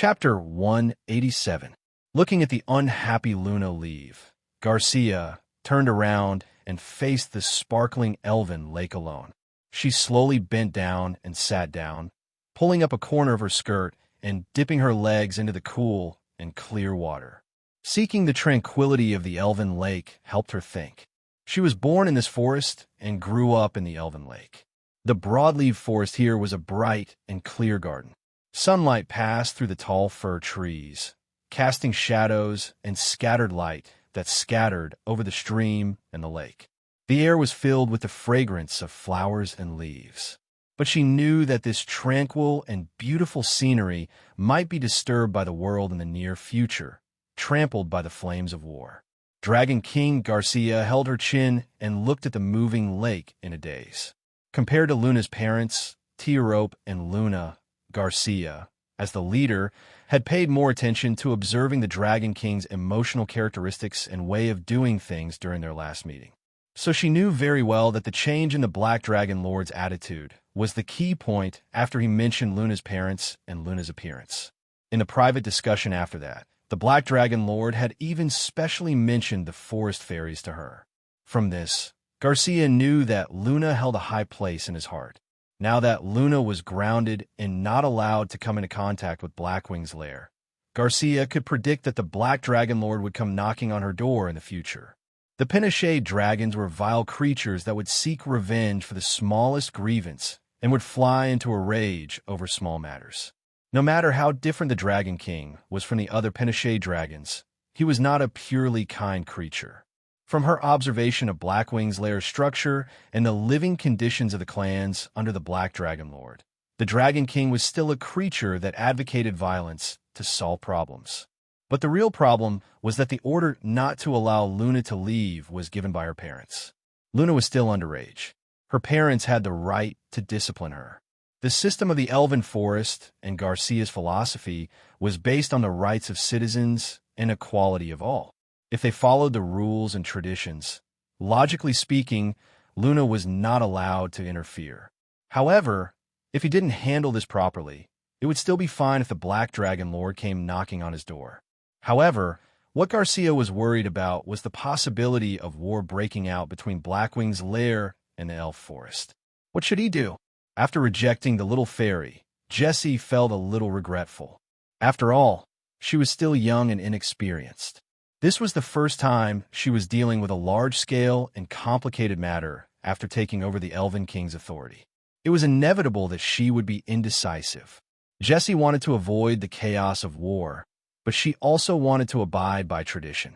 Chapter 187. Looking at the unhappy Luna leave, Garcia turned around and faced the sparkling elven lake alone. She slowly bent down and sat down, pulling up a corner of her skirt and dipping her legs into the cool and clear water. Seeking the tranquility of the elven lake helped her think. She was born in this forest and grew up in the elven lake. The broadleaf forest here was a bright and clear garden. Sunlight passed through the tall fir trees, casting shadows and scattered light that scattered over the stream and the lake. The air was filled with the fragrance of flowers and leaves. But she knew that this tranquil and beautiful scenery might be disturbed by the world in the near future, trampled by the flames of war. Dragon King Garcia held her chin and looked at the moving lake in a daze. Compared to Luna's parents, Tierrope and Luna, Garcia, as the leader, had paid more attention to observing the Dragon King's emotional characteristics and way of doing things during their last meeting. So she knew very well that the change in the Black Dragon Lord's attitude was the key point after he mentioned Luna's parents and Luna's appearance. In the private discussion after that, the Black Dragon Lord had even specially mentioned the forest fairies to her. From this, Garcia knew that Luna held a high place in his heart. Now that Luna was grounded and not allowed to come into contact with Blackwing's lair, Garcia could predict that the Black Dragon Lord would come knocking on her door in the future. The Pinochet dragons were vile creatures that would seek revenge for the smallest grievance and would fly into a rage over small matters. No matter how different the Dragon King was from the other Pinochet dragons, he was not a purely kind creature. From her observation of Blackwing's lair structure and the living conditions of the clans under the Black Dragon Lord, the Dragon King was still a creature that advocated violence to solve problems. But the real problem was that the order not to allow Luna to leave was given by her parents. Luna was still underage. Her parents had the right to discipline her. The system of the Elven Forest and Garcia's philosophy was based on the rights of citizens and equality of all. If they followed the rules and traditions, logically speaking, Luna was not allowed to interfere. However, if he didn't handle this properly, it would still be fine if the Black Dragon Lord came knocking on his door. However, what Garcia was worried about was the possibility of war breaking out between Blackwing's lair and the elf forest. What should he do? After rejecting the little fairy, Jessie felt a little regretful. After all, she was still young and inexperienced. This was the first time she was dealing with a large-scale and complicated matter after taking over the Elven King's authority. It was inevitable that she would be indecisive. Jessie wanted to avoid the chaos of war, but she also wanted to abide by tradition.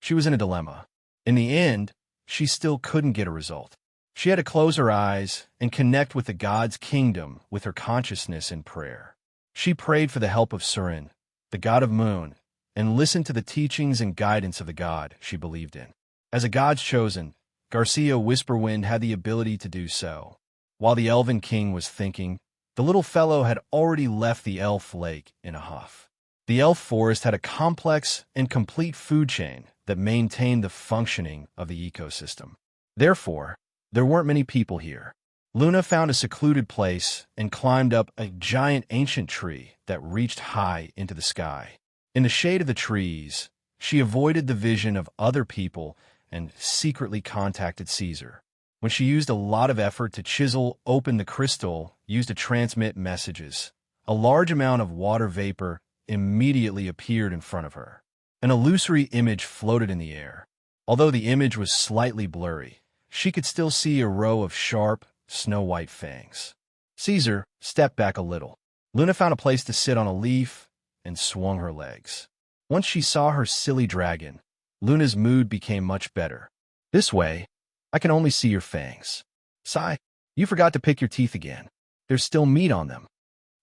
She was in a dilemma. In the end, she still couldn't get a result. She had to close her eyes and connect with the God's kingdom with her consciousness in prayer. She prayed for the help of Serene, the god of moon, and listened to the teachings and guidance of the god she believed in. As a God's chosen, Garcia Whisperwind had the ability to do so. While the Elven King was thinking, the little fellow had already left the elf lake in a huff. The elf forest had a complex and complete food chain that maintained the functioning of the ecosystem. Therefore, there weren't many people here. Luna found a secluded place and climbed up a giant ancient tree that reached high into the sky. In the shade of the trees, she avoided the vision of other people and secretly contacted Caesar. When she used a lot of effort to chisel open the crystal used to transmit messages, a large amount of water vapor immediately appeared in front of her. An illusory image floated in the air. Although the image was slightly blurry, she could still see a row of sharp, snow-white fangs. Caesar stepped back a little. Luna found a place to sit on a leaf and swung her legs. Once she saw her silly dragon, Luna's mood became much better. This way, I can only see your fangs. Sigh, you forgot to pick your teeth again. There's still meat on them.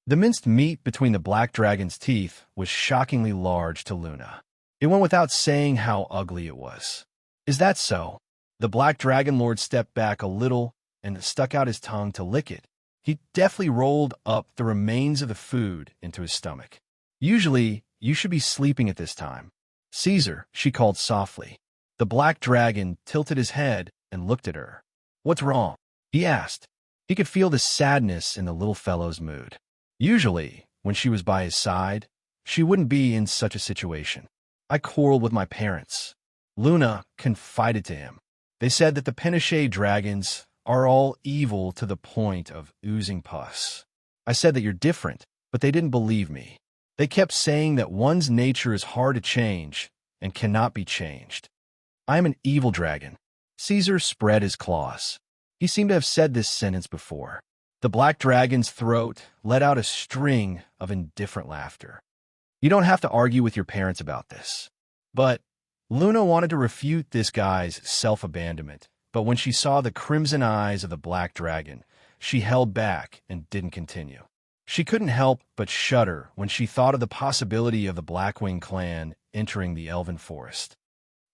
The minced meat between the Black Dragon's teeth was shockingly large to Luna. It went without saying how ugly it was. Is that so? The Black Dragon Lord stepped back a little and stuck out his tongue to lick it. He deftly rolled up the remains of the food into his stomach. Usually, you should be sleeping at this time. Caesar, she called softly. The Black Dragon tilted his head and looked at her. What's wrong? He asked. He could feel the sadness in the little fellow's mood. Usually, when she was by his side, she wouldn't be in such a situation. I quarreled with my parents. Luna confided to him. They said that the Pinochet dragons are all evil to the point of oozing pus. I said that you're different, but they didn't believe me. They kept saying that one's nature is hard to change and cannot be changed. I am an evil dragon. Caesar spread his claws. He seemed to have said this sentence before. The black dragon's throat let out a string of indifferent laughter. You don't have to argue with your parents about this. But Luna wanted to refute this guy's self-abandonment, but when she saw the crimson eyes of the black dragon, she held back and didn't continue. She couldn't help but shudder when she thought of the possibility of the Blackwing clan entering the elven forest.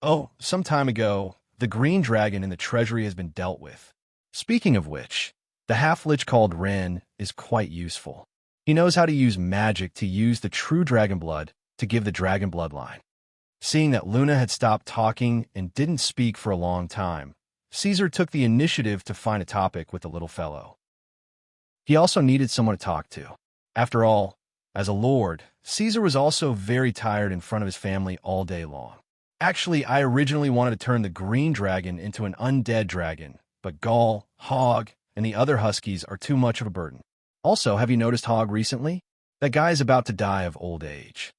Oh, some time ago, the green dragon in the treasury has been dealt with. Speaking of which, the half-lich called Ren is quite useful. He knows how to use magic to use the true dragon blood to give the dragon bloodline. Seeing that Luna had stopped talking and didn't speak for a long time, Caesar took the initiative to find a topic with the little fellow. He also needed someone to talk to. After all, as a lord, Caesar was also very tired in front of his family all day long. Actually, I originally wanted to turn the green dragon into an undead dragon, but Gaul, Hog, and the other huskies are too much of a burden. Also, have you noticed Hog recently? That guy is about to die of old age.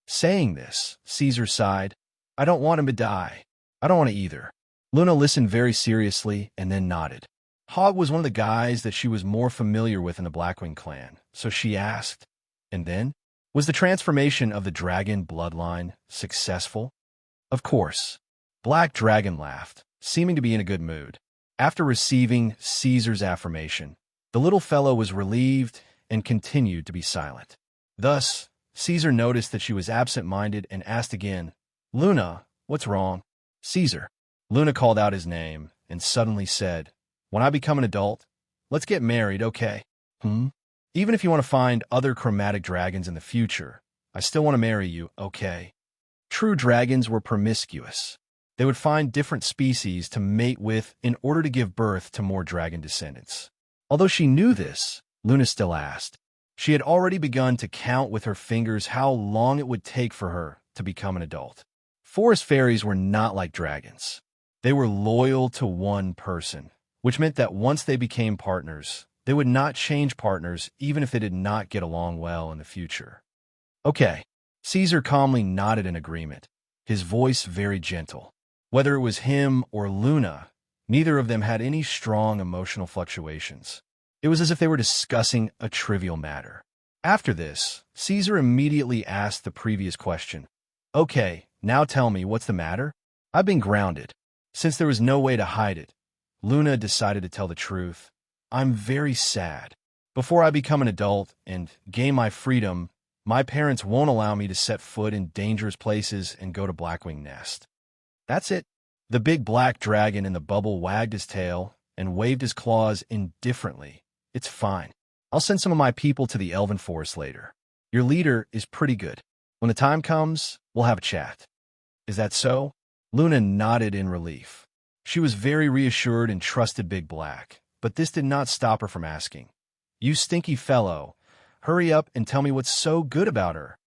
Saying this, Caesar sighed. I don't want him to die. I don't want to either. Luna listened very seriously and then nodded. Hog was one of the guys that she was more familiar with in the Blackwing clan, so she asked, and then? Was the transformation of the dragon bloodline successful? Of course. Black Dragon laughed, seeming to be in a good mood. After receiving Caesar's affirmation, the little fellow was relieved and continued to be silent. Thus, Caesar noticed that she was absent-minded and asked again, Luna, what's wrong? Caesar. Luna called out his name and suddenly said, When I become an adult, let's get married, okay? Even if you want to find other chromatic dragons in the future, I still want to marry you, okay? True dragons were promiscuous. They would find different species to mate with in order to give birth to more dragon descendants. Although she knew this, Luna still asked. She had already begun to count with her fingers how long it would take for her to become an adult. Forest fairies were not like dragons. They were loyal to one person, which meant that once they became partners, they would not change partners even if they did not get along well in the future. Okay. Caesar calmly nodded in agreement, his voice very gentle. Whether it was him or Luna, neither of them had any strong emotional fluctuations. It was as if they were discussing a trivial matter. After this, Caesar immediately asked the previous question. Okay, now tell me, what's the matter? I've been grounded. Since there was no way to hide it, Luna decided to tell the truth. I'm very sad. Before I become an adult and gain my freedom, my parents won't allow me to set foot in dangerous places and go to Blackwing Nest. That's it. The big black dragon in the bubble wagged his tail and waved his claws indifferently. It's fine. I'll send some of my people to the Elven Forest later. Your leader is pretty good. When the time comes, we'll have a chat. Is that so? Luna nodded in relief. She was very reassured and trusted Big Black, but this did not stop her from asking. You stinky fellow, hurry up and tell me what's so good about her.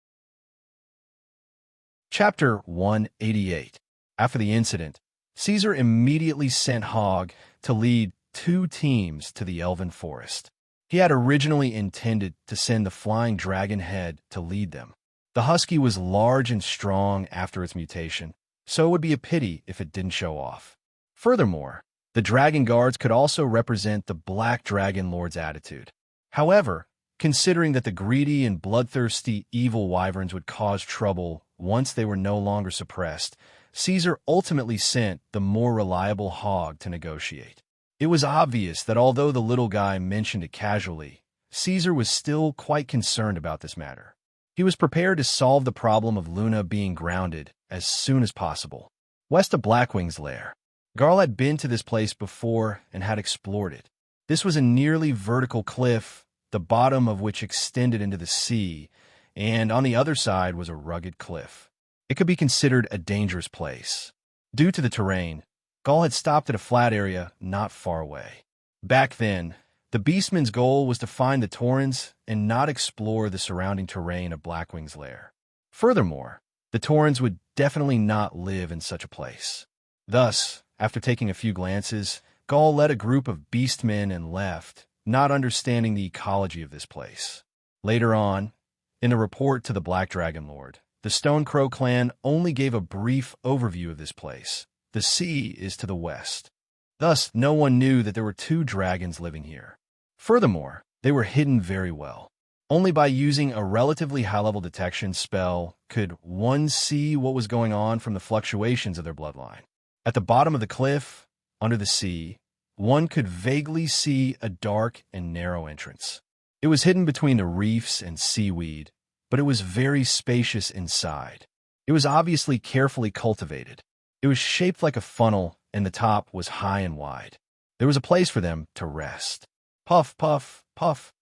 Chapter 188. After the incident, Caesar immediately sent Hog to lead 2 teams to the Elven Forest. He had originally intended to send the flying dragon head to lead them. The husky was large and strong after its mutation, so it would be a pity if it didn't show off. Furthermore, the dragon guards could also represent the Black Dragon Lord's attitude. However, considering that the greedy and bloodthirsty evil wyverns would cause trouble once they were no longer suppressed, Caesar ultimately sent the more reliable Hog to negotiate. It was obvious that although the little guy mentioned it casually, Caesar was still quite concerned about this matter. He was prepared to solve the problem of Luna being grounded as soon as possible. West of Blackwing's lair, Garl had been to this place before and had explored it. This was a nearly vertical cliff, the bottom of which extended into the sea, and on the other side was a rugged cliff. It could be considered a dangerous place. Due to the terrain, Gaul had stopped at a flat area not far away. Back then, The beastman's goal was to find the Taurens and not explore the surrounding terrain of Blackwing's lair. Furthermore, the Taurens would definitely not live in such a place. Thus, after taking a few glances, Gaul led a group of beastmen and left, not understanding the ecology of this place. Later on, in a report to the Black Dragon Lord, the Stone Crow clan only gave a brief overview of this place. The sea is to the west. Thus, no one knew that there were two dragons living here. Furthermore, they were hidden very well. Only by using a relatively high-level detection spell could one see what was going on from the fluctuations of their bloodline. At the bottom of the cliff, under the sea, one could vaguely see a dark and narrow entrance. It was hidden between the reefs and seaweed, but it was very spacious inside. It was obviously carefully cultivated. It was shaped like a funnel, and the top was high and wide. There was a place for them to rest. Puff, puff, puff.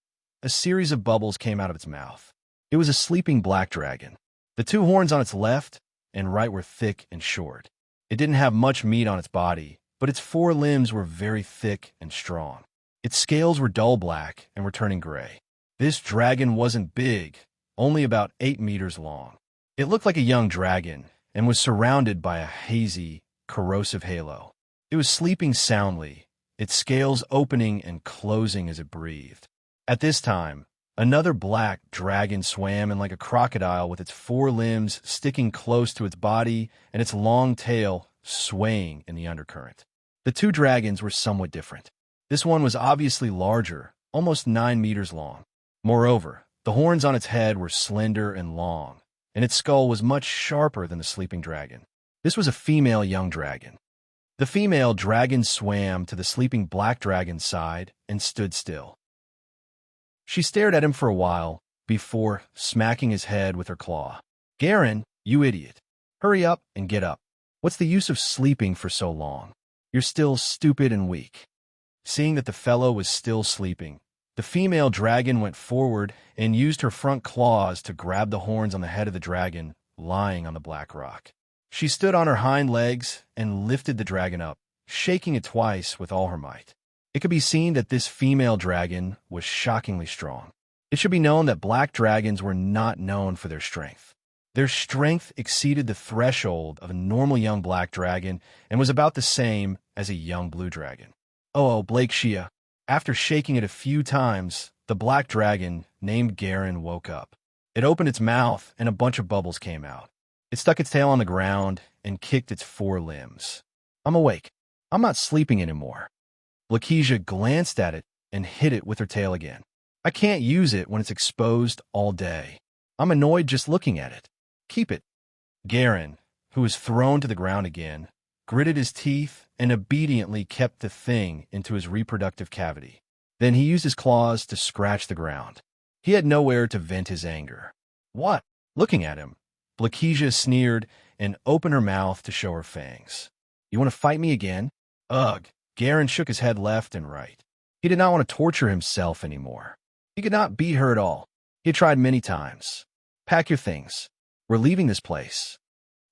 A series of bubbles came out of its mouth. It was a sleeping black dragon. The two horns on its left and right were thick and short. It didn't have much meat on its body, but its four limbs were very thick and strong. Its scales were dull black and were turning gray. This dragon wasn't big, only about 8 meters long. It looked like a young dragon and was surrounded by a hazy, corrosive halo. It was sleeping soundly, its scales opening and closing as it breathed. At this time, another black dragon swam in like a crocodile with its four limbs sticking close to its body and its long tail swaying in the undercurrent. The two dragons were somewhat different. This one was obviously larger, almost 9 meters long. Moreover, the horns on its head were slender and long, and its skull was much sharper than the sleeping dragon. This was a female young dragon. The female dragon swam to the sleeping black dragon's side and stood still. She stared at him for a while before smacking his head with her claw. "Garen, you idiot. Hurry up and get up. What's the use of sleeping for so long? You're still stupid and weak." Seeing that the fellow was still sleeping, the female dragon went forward and used her front claws to grab the horns on the head of the dragon lying on the black rock. She stood on her hind legs and lifted the dragon up, shaking it twice with all her might. It could be seen that this female dragon was shockingly strong. It should be known that black dragons were not known for their strength. Their strength exceeded the threshold of a normal young black dragon and was about the same as a young blue dragon. Oh, Blake Shia. After shaking it a few times, the black dragon, named Garen, woke up. It opened its mouth and a bunch of bubbles came out. It stuck its tail on the ground and kicked its four limbs. "I'm awake. I'm not sleeping anymore." Lakeisha glanced at it and hit it with her tail again. "I can't use it when it's exposed all day. I'm annoyed just looking at it. Keep it." Garen, who was thrown to the ground again, gritted his teeth and obediently kept the thing into his reproductive cavity. Then he used his claws to scratch the ground. He had nowhere to vent his anger. "What?" Looking at him, Lakeisha sneered and opened her mouth to show her fangs. "You want to fight me again?" Ugh. Garen shook his head left and right. He did not want to torture himself anymore. He could not beat her at all. He had tried many times. "Pack your things. We're leaving this place,"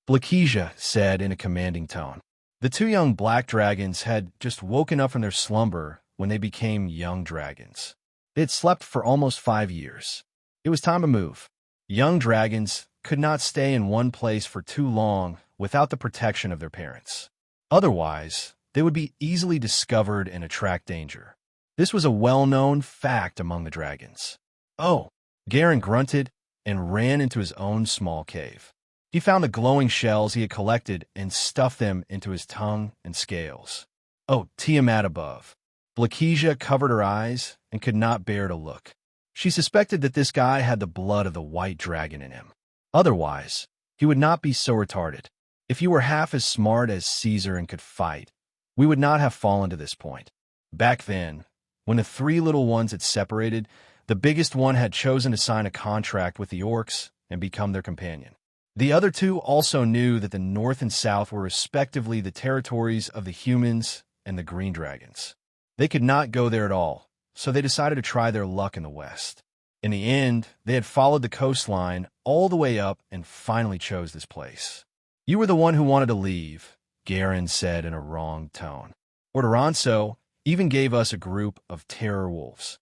Lakeisha said in a commanding tone. The two young black dragons had just woken up from their slumber when they became young dragons. They had slept for almost 5 years. It was time to move. Young dragons could not stay in one place for too long without the protection of their parents. Otherwise, they would be easily discovered and attract danger. This was a well-known fact among the dragons. "Oh," Garen grunted and ran into his own small cave. He found the glowing shells he had collected and stuffed them into his tongue and scales. Oh, Tiamat above. Lakeisha covered her eyes and could not bear to look. She suspected that this guy had the blood of the white dragon in him. Otherwise, he would not be so retarded. If you were half as smart as Caesar and could fight, we would not have fallen to this point. Back then, when the three little ones had separated, the biggest one had chosen to sign a contract with the orcs and become their companion. The other two also knew that the north and south were respectively the territories of the humans and the green dragons. They could not go there at all, so they decided to try their luck in the west. In the end, they had followed the coastline all the way up and finally chose this place. "You were the one who wanted to leave," Garen said in a wrong tone. "Orderonso, even gave us a group of terror wolves.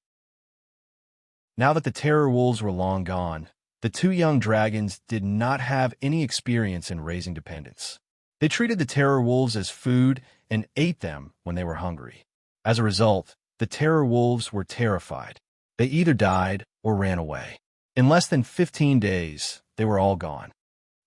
Now that the terror wolves were long gone, the two young dragons did not have any experience in raising dependents. They treated the terror wolves as food and ate them when they were hungry. As a result, the terror wolves were terrified. They either died or ran away. In less than 15 days, they were all gone.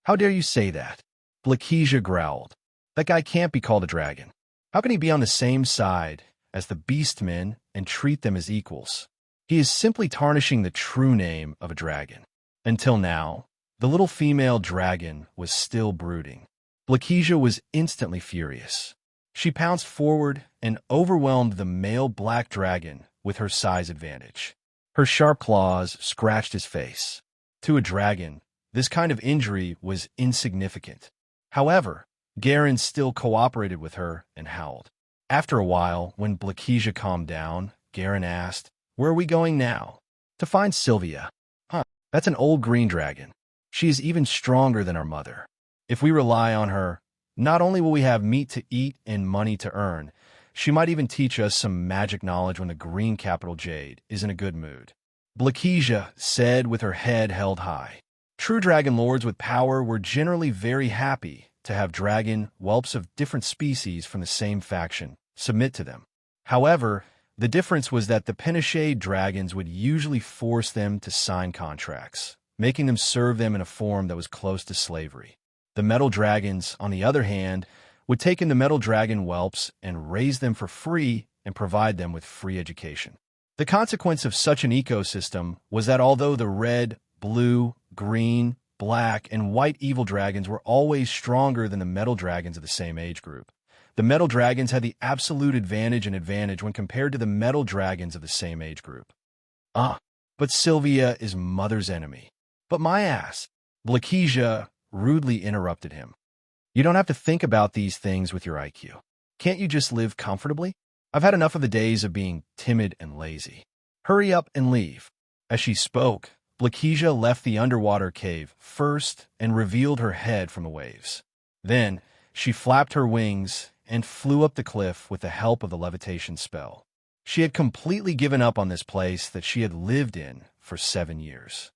How dare you say that? Blakesia growled. That guy can't be called a dragon. How can he be on the same side as the beastmen and treat them as equals? He is simply tarnishing the true name of a dragon. Until now, the little female dragon was still brooding. Blakesia was instantly furious. She pounced forward and overwhelmed the male black dragon with her size advantage. Her sharp claws scratched his face. To a dragon, this kind of injury was insignificant. However, Garen still cooperated with her and howled. After a while, when Blakesia calmed down, Garen asked, "Where are we going now?" "To find Sylvia." "Huh, that's an old green dragon. She is even stronger than our mother. If we rely on her, not only will we have meat to eat and money to earn, she might even teach us some magic knowledge when the green capital Jade is in a good mood." Blakesia said with her head held high. True dragon lords with power were generally very happy to have dragon whelps of different species from the same faction submit to them. However, the difference was that the Penishade dragons would usually force them to sign contracts, making them serve them in a form that was close to slavery. The metal dragons, on the other hand, would take in the metal dragon whelps and raise them for free and provide them with free education. The consequence of such an ecosystem was that although the red, blue, green, black, and white evil dragons were always stronger than the metal dragons of the same age group, the metal dragons had the absolute advantage when compared to the metal dragons of the same age group. But Sylvia is mother's enemy. But my ass, Blakesia rudely interrupted him. You don't have to think about these things with your IQ. Can't you just live comfortably? I've had enough of the days of being timid and lazy. Hurry up and leave. As she spoke, Blakesia left the underwater cave first and revealed her head from the waves. Then she flapped her wings and flew up the cliff with the help of the levitation spell. She had completely given up on this place that she had lived in for 7 years.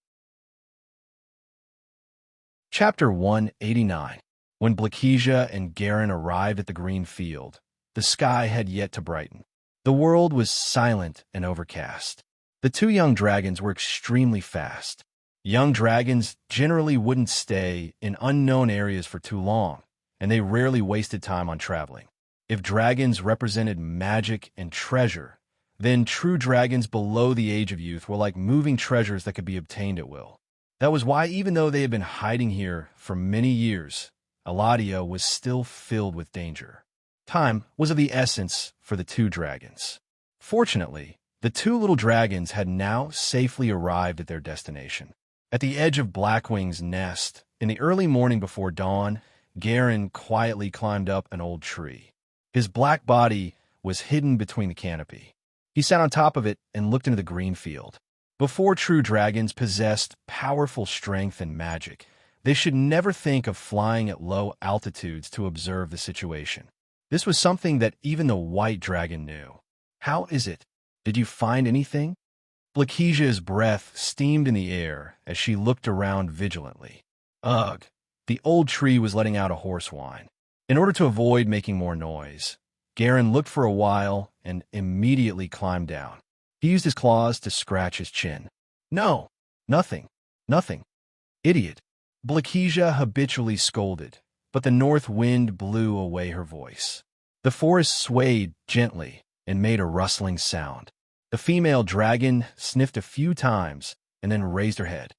Chapter 189. When Blakesia and Garen arrived at the green field, the sky had yet to brighten. The world was silent and overcast. The two young dragons were extremely fast. Young dragons generally wouldn't stay in unknown areas for too long, and they rarely wasted time on traveling. If dragons represented magic and treasure, then true dragons below the age of youth were like moving treasures that could be obtained at will. That was why, even though they had been hiding here for many years, Eladia was still filled with danger. Time was of the essence for the two dragons. Fortunately, the two little dragons had now safely arrived at their destination. At the edge of Blackwing's nest, in the early morning before dawn, Garen quietly climbed up an old tree. His black body was hidden between the canopy. He sat on top of it and looked into the green field. Before true dragons possessed powerful strength and magic, they should never think of flying at low altitudes to observe the situation. This was something that even the white dragon knew. "How is it? Did you find anything?" Blakesia's breath steamed in the air as she looked around vigilantly. Ugh! The old tree was letting out a hoarse whine. In order to avoid making more noise, Garen looked for a while and immediately climbed down. He used his claws to scratch his chin. "No, nothing, nothing. Idiot." Blakesia habitually scolded, but the north wind blew away her voice. The forest swayed gently and made a rustling sound. The female dragon sniffed a few times and then raised her head.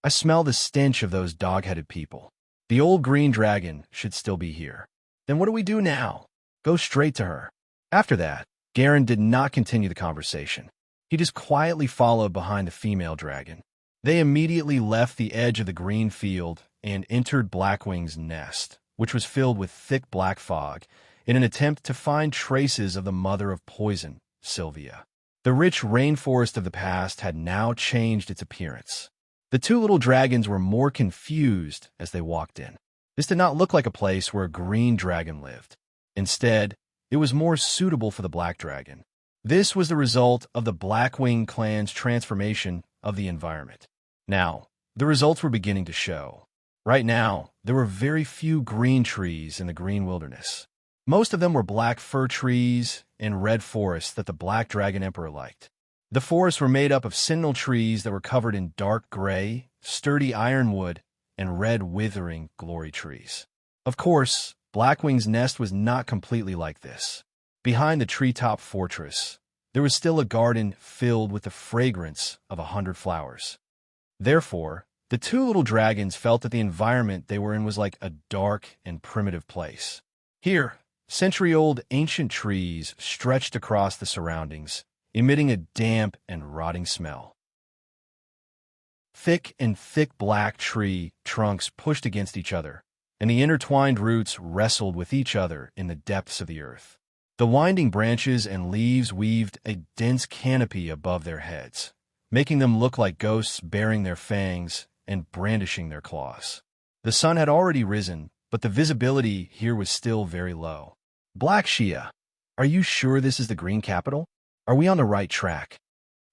"I smell the stench of those dog-headed people. The old green dragon should still be here. Then what do we do now?" "Go straight to her." After that, Garen did not continue the conversation. He just quietly followed behind the female dragon. They immediately left the edge of the green field and entered Blackwing's nest, which was filled with thick black fog, in an attempt to find traces of the mother of poison, Sylvia. The rich rainforest of the past had now changed its appearance. The two little dragons were more confused as they walked in. This did not look like a place where a green dragon lived. Instead, it was more suitable for the black dragon. This was the result of the Blackwing clan's transformation of the environment. Now, the results were beginning to show. Right now, there were very few green trees in the green wilderness. Most of them were black fir trees and red forests that the Black Dragon Emperor liked. The forests were made up of sentinel trees that were covered in dark gray, sturdy ironwood, and red withering glory trees. Of course, Blackwing's nest was not completely like this. Behind the treetop fortress, there was still a garden filled with the fragrance of 100 flowers. Therefore, the two little dragons felt that the environment they were in was like a dark and primitive place. Here, century-old ancient trees stretched across the surroundings, emitting a damp and rotting smell. Thick black tree trunks pushed against each other, and the intertwined roots wrestled with each other in the depths of the earth. The winding branches and leaves weaved a dense canopy above their heads, making them look like ghosts baring their fangs and brandishing their claws. The sun had already risen, but the visibility here was still very low. Black Shia, are you sure this is the Green Capital? Are we on the right track?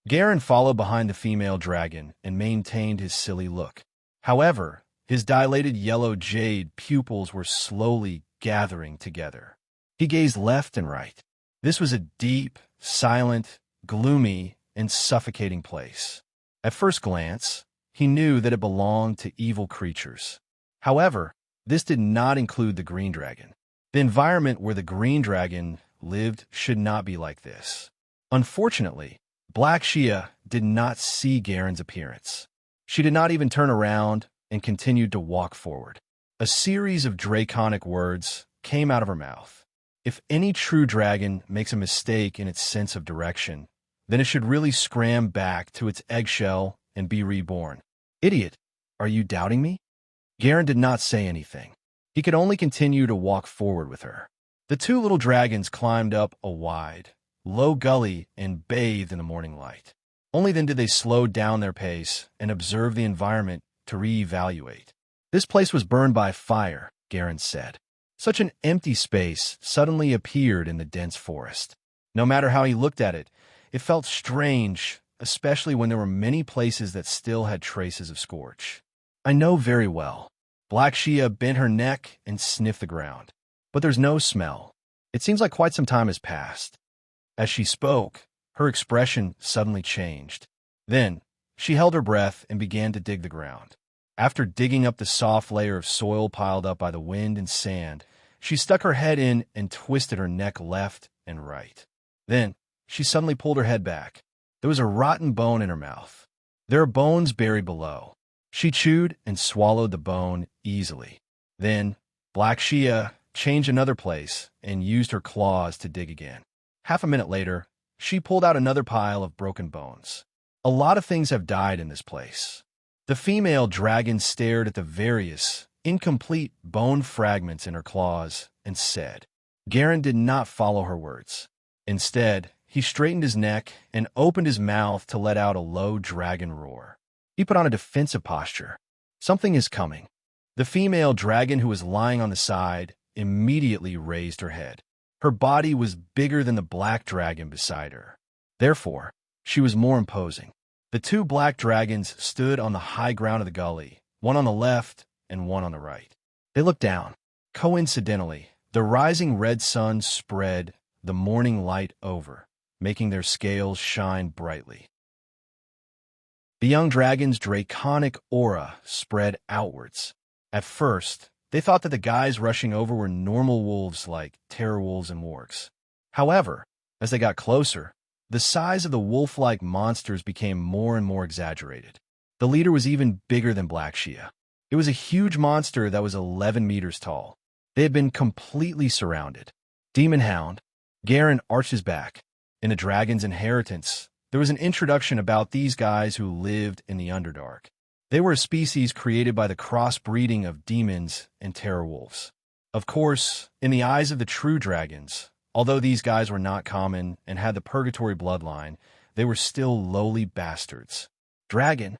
Garen followed behind the female dragon and maintained his silly look. However, his dilated yellow jade pupils were slowly gathering together. He gazed left and right. This was a deep, silent, gloomy, and suffocating place. At first glance, he knew that it belonged to evil creatures. However, this did not include the green dragon. The environment where the green dragon lived should not be like this. Unfortunately, Black Shia did not see Garen's appearance. She did not even turn around and continued to walk forward. A series of draconic words came out of her mouth. If any true dragon makes a mistake in its sense of direction, then it should really scram back to its eggshell and be reborn. Idiot, are you doubting me? Garen did not say anything. He could only continue to walk forward with her. The two little dragons climbed up a wide, low gully and bathed in the morning light. Only then did they slow down their pace and observe the environment to reevaluate. This place was burned by fire, Garen said. Such an empty space suddenly appeared in the dense forest. No matter how he looked at it, it felt strange, especially when there were many places that still had traces of scorch. I know very well. Black Shia bent her neck and sniffed the ground. But there's no smell. It seems like quite some time has passed. As she spoke, her expression suddenly changed. Then, she held her breath and began to dig the ground. After digging up the soft layer of soil piled up by the wind and sand, she stuck her head in and twisted her neck left and right. Then, she suddenly pulled her head back. There was a rotten bone in her mouth. There are bones buried below. She chewed and swallowed the bone easily. Then, Black Shia changed another place and used her claws to dig again. Half a minute later, she pulled out another pile of broken bones. A lot of things have died in this place. The female dragon stared at the various, incomplete bone fragments in her claws and said. Garen did not follow her words. Instead, he straightened his neck and opened his mouth to let out a low dragon roar. He put on a defensive posture. Something is coming. The female dragon who was lying on the side immediately raised her head. Her body was bigger than the black dragon beside her. Therefore, she was more imposing. The two black dragons stood on the high ground of the gully, one on the left and one on the right. They looked down. Coincidentally, the rising red sun spread the morning light over, making their scales shine brightly. The young dragon's draconic aura spread outwards. At first, they thought that the guys rushing over were normal wolves like terror wolves and wargs. However, as they got closer, the size of the wolf-like monsters became more and more exaggerated. The leader was even bigger than Black Shia. It was a huge monster that was 11 meters tall. They had been completely surrounded. Demon Hound. Garen arched his back. In the dragon's inheritance, there was an introduction about these guys who lived in the Underdark. They were a species created by the crossbreeding of demons and terror wolves. Of course, in the eyes of the true dragons, although these guys were not common and had the purgatory bloodline, they were still lowly bastards. Dragon.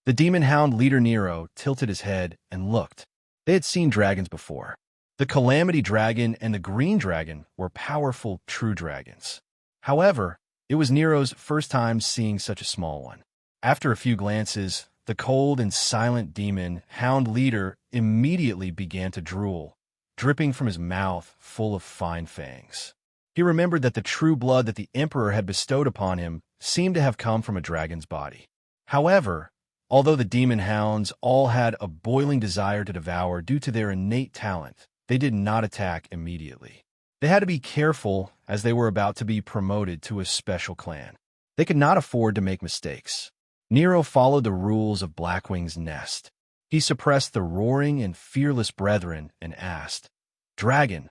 The demon hound leader Nero tilted his head and looked. They had seen dragons before. The Calamity Dragon and the Green Dragon were powerful true dragons. However, It was Nero's first time seeing such a small one. After a few glances, the cold and silent demon hound leader immediately began to drool, dripping from his mouth full of fine fangs. He remembered that the true blood that the emperor had bestowed upon him seemed to have come from a dragon's body. However, although the demon hounds all had a boiling desire to devour due to their innate talent, they did not attack immediately. They had to be careful as they were about to be promoted to a special clan. They could not afford to make mistakes. Nero followed the rules of Blackwing's nest. He suppressed the roaring and fearless brethren and asked, "Dragon,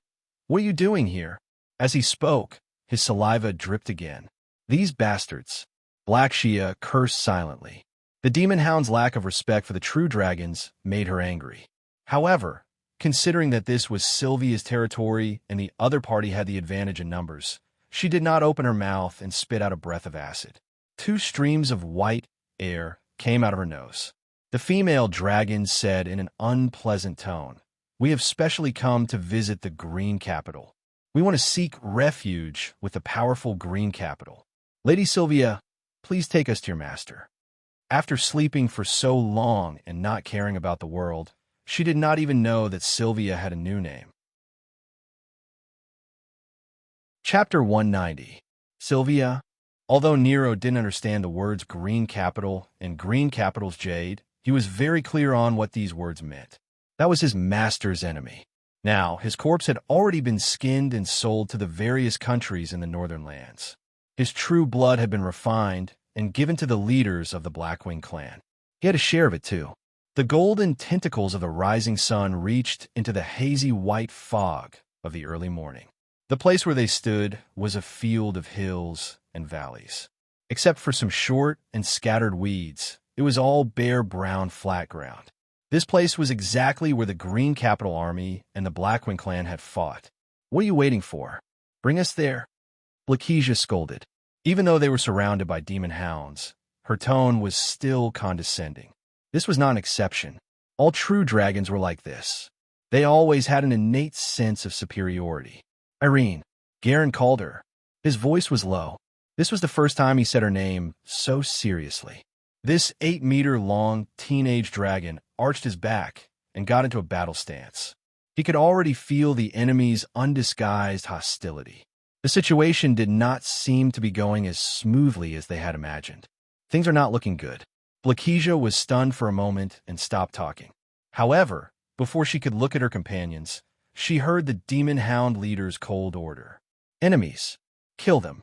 what are you doing here?" As he spoke, his saliva dripped again. "These bastards!" Black Shia cursed silently. The demon hound's lack of respect for the true dragons made her angry. However, considering that this was Sylvia's territory and the other party had the advantage in numbers, she did not open her mouth and spit out a breath of acid. 2 streams of white air came out of her nose. The female dragon said in an unpleasant tone, "We have specially come to visit the Green Capital. We want to seek refuge with the powerful Green Capital. Lady Sylvia, please take us to your master." After sleeping for so long and not caring about the world, she did not even know that Sylvia had a new name. Chapter 190. Sylvia. Although Nero didn't understand the words Green Capital and Green Capital's Jade, he was very clear on what these words meant. That was his master's enemy. Now, his corpse had already been skinned and sold to the various countries in the northern lands. His true blood had been refined and given to the leaders of the Blackwing clan. He had a share of it too. The golden tentacles of the rising sun reached into the hazy white fog of the early morning. The place where they stood was a field of hills and valleys. Except for some short and scattered weeds, it was all bare brown flat ground. This place was exactly where the Green Capital Army and the Blackwing clan had fought. "What are you waiting for? Bring us there," Blakesia scolded. Even though they were surrounded by demon hounds, her tone was still condescending. This was not an exception. All true dragons were like this. They always had an innate sense of superiority. "Irene," Garen called her. His voice was low. This was the first time he said her name so seriously. This 8-meter-long teenage dragon arched his back and got into a battle stance. He could already feel the enemy's undisguised hostility. The situation did not seem to be going as smoothly as they had imagined. Things are not looking good. Blakesia was stunned for a moment and stopped talking. However, before she could look at her companions, she heard the demon hound leader's cold order. "Enemies, kill them."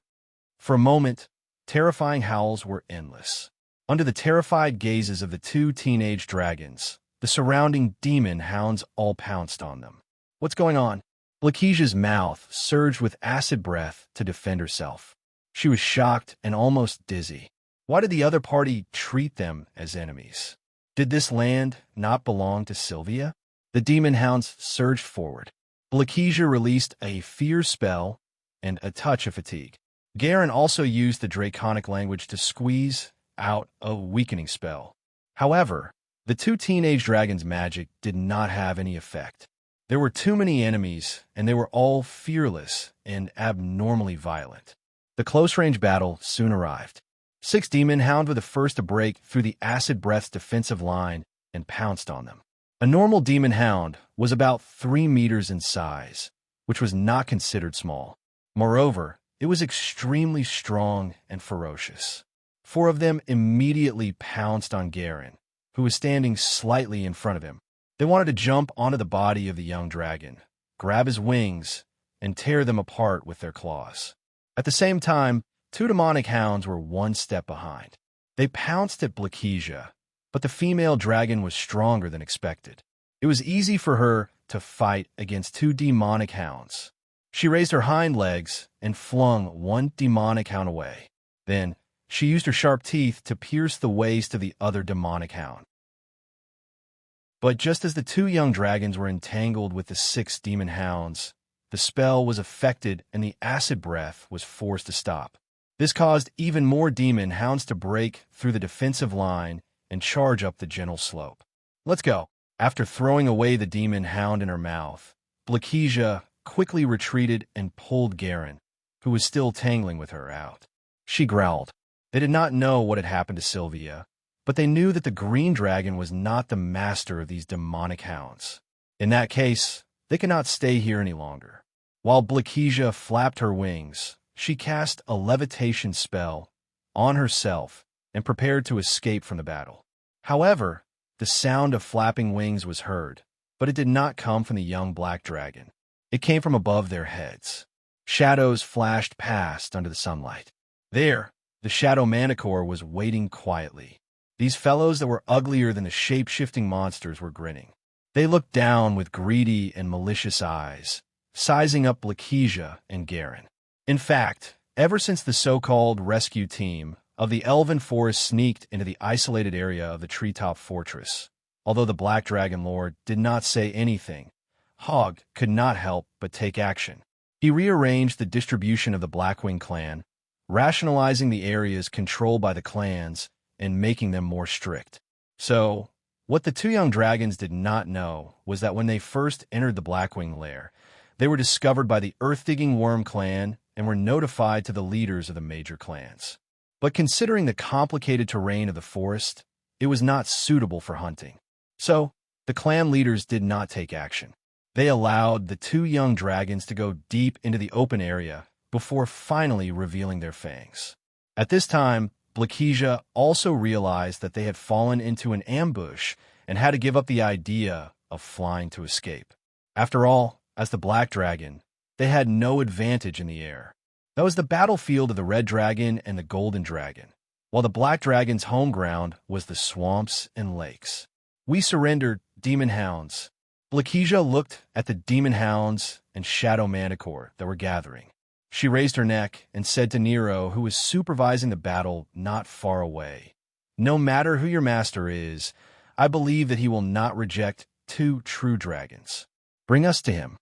For a moment, terrifying howls were endless. Under the terrified gazes of the 2 teenage dragons, the surrounding demon hounds all pounced on them. "What's going on?" Blakesia's mouth surged with acid breath to defend herself. She was shocked and almost dizzy. Why did the other party treat them as enemies? Did this land not belong to Sylvia? The demon hounds surged forward. Blakesia released a fear spell and a touch of fatigue. Garen also used the draconic language to squeeze out a weakening spell. However, the 2 teenage dragons' magic did not have any effect. There were too many enemies, and they were all fearless and abnormally violent. The close-range battle soon arrived. 6 demon hounds were the first to break through the acid breath's defensive line and pounced on them. A normal demon hound was about 3 meters in size, which was not considered small. Moreover, it was extremely strong and ferocious. 4 of them immediately pounced on Garen, who was standing slightly in front of him. They wanted to jump onto the body of the young dragon, grab his wings, and tear them apart with their claws. At the same time, 2 demonic hounds were 1 step behind. They pounced at Blakesia, but the female dragon was stronger than expected. It was easy for her to fight against 2 demonic hounds. She raised her hind legs and flung 1 demonic hound away. Then, she used her sharp teeth to pierce the waist of the other demonic hound. But just as the 2 young dragons were entangled with the 6 demon hounds, the spell was affected and the acid breath was forced to stop. This caused even more demon hounds to break through the defensive line and charge up the gentle slope. "Let's go." After throwing away the demon hound in her mouth, Blakesia quickly retreated and pulled Garen, who was still tangling with her, out. She growled. They did not know what had happened to Sylvia, but they knew that the green dragon was not the master of these demonic hounds. In that case, they could not stay here any longer. While Blakesia flapped her wings, she cast a levitation spell on herself and prepared to escape from the battle. However, the sound of flapping wings was heard, but it did not come from the young black dragon. It came from above their heads. Shadows flashed past under the sunlight. There, the shadow manicore was waiting quietly. These fellows that were uglier than the shape-shifting monsters were grinning. They looked down with greedy and malicious eyes, sizing up Blakesia and Garen. In fact, ever since the so-called rescue team of the Elven Forest sneaked into the isolated area of the treetop fortress, although the Black Dragon Lord did not say anything, Hogg could not help but take action. He rearranged the distribution of the Blackwing clan, rationalizing the areas controlled by the clans and making them more strict. So, what the two young dragons did not know was that when they first entered the Blackwing lair, they were discovered by the Earth-Digging Worm clan and were notified to the leaders of the major clans. But considering the complicated terrain of the forest, it was not suitable for hunting. So, the clan leaders did not take action. They allowed the two young dragons to go deep into the open area before finally revealing their fangs. At this time, Blakesia also realized that they had fallen into an ambush and had to give up the idea of flying to escape. After all, as the Black Dragon, they had no advantage in the air. That was the battlefield of the Red Dragon and the Golden Dragon, while the Black Dragon's home ground was the swamps and lakes. We surrendered, demon hounds. Blakesia looked at the demon hounds and shadow manicore that were gathering. She raised her neck and said to Nero, who was supervising the battle not far away, "No matter who your master is, I believe that he will not reject two true dragons. Bring us to him."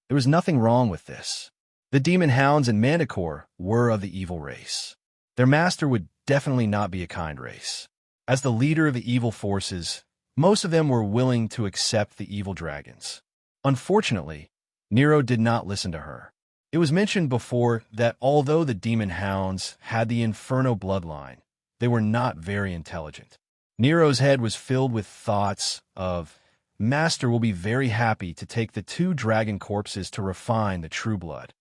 There was nothing wrong with this. The demon hounds and manicore were of the evil race. Their master would definitely not be a kind race. As the leader of the evil forces, most of them were willing to accept the evil dragons. Unfortunately, Nero did not listen to her. It was mentioned before that although the demon hounds had the Inferno bloodline, they were not very intelligent. Nero's head was filled with thoughts of, Master will be very happy to take the two dragon corpses to refine the true blood.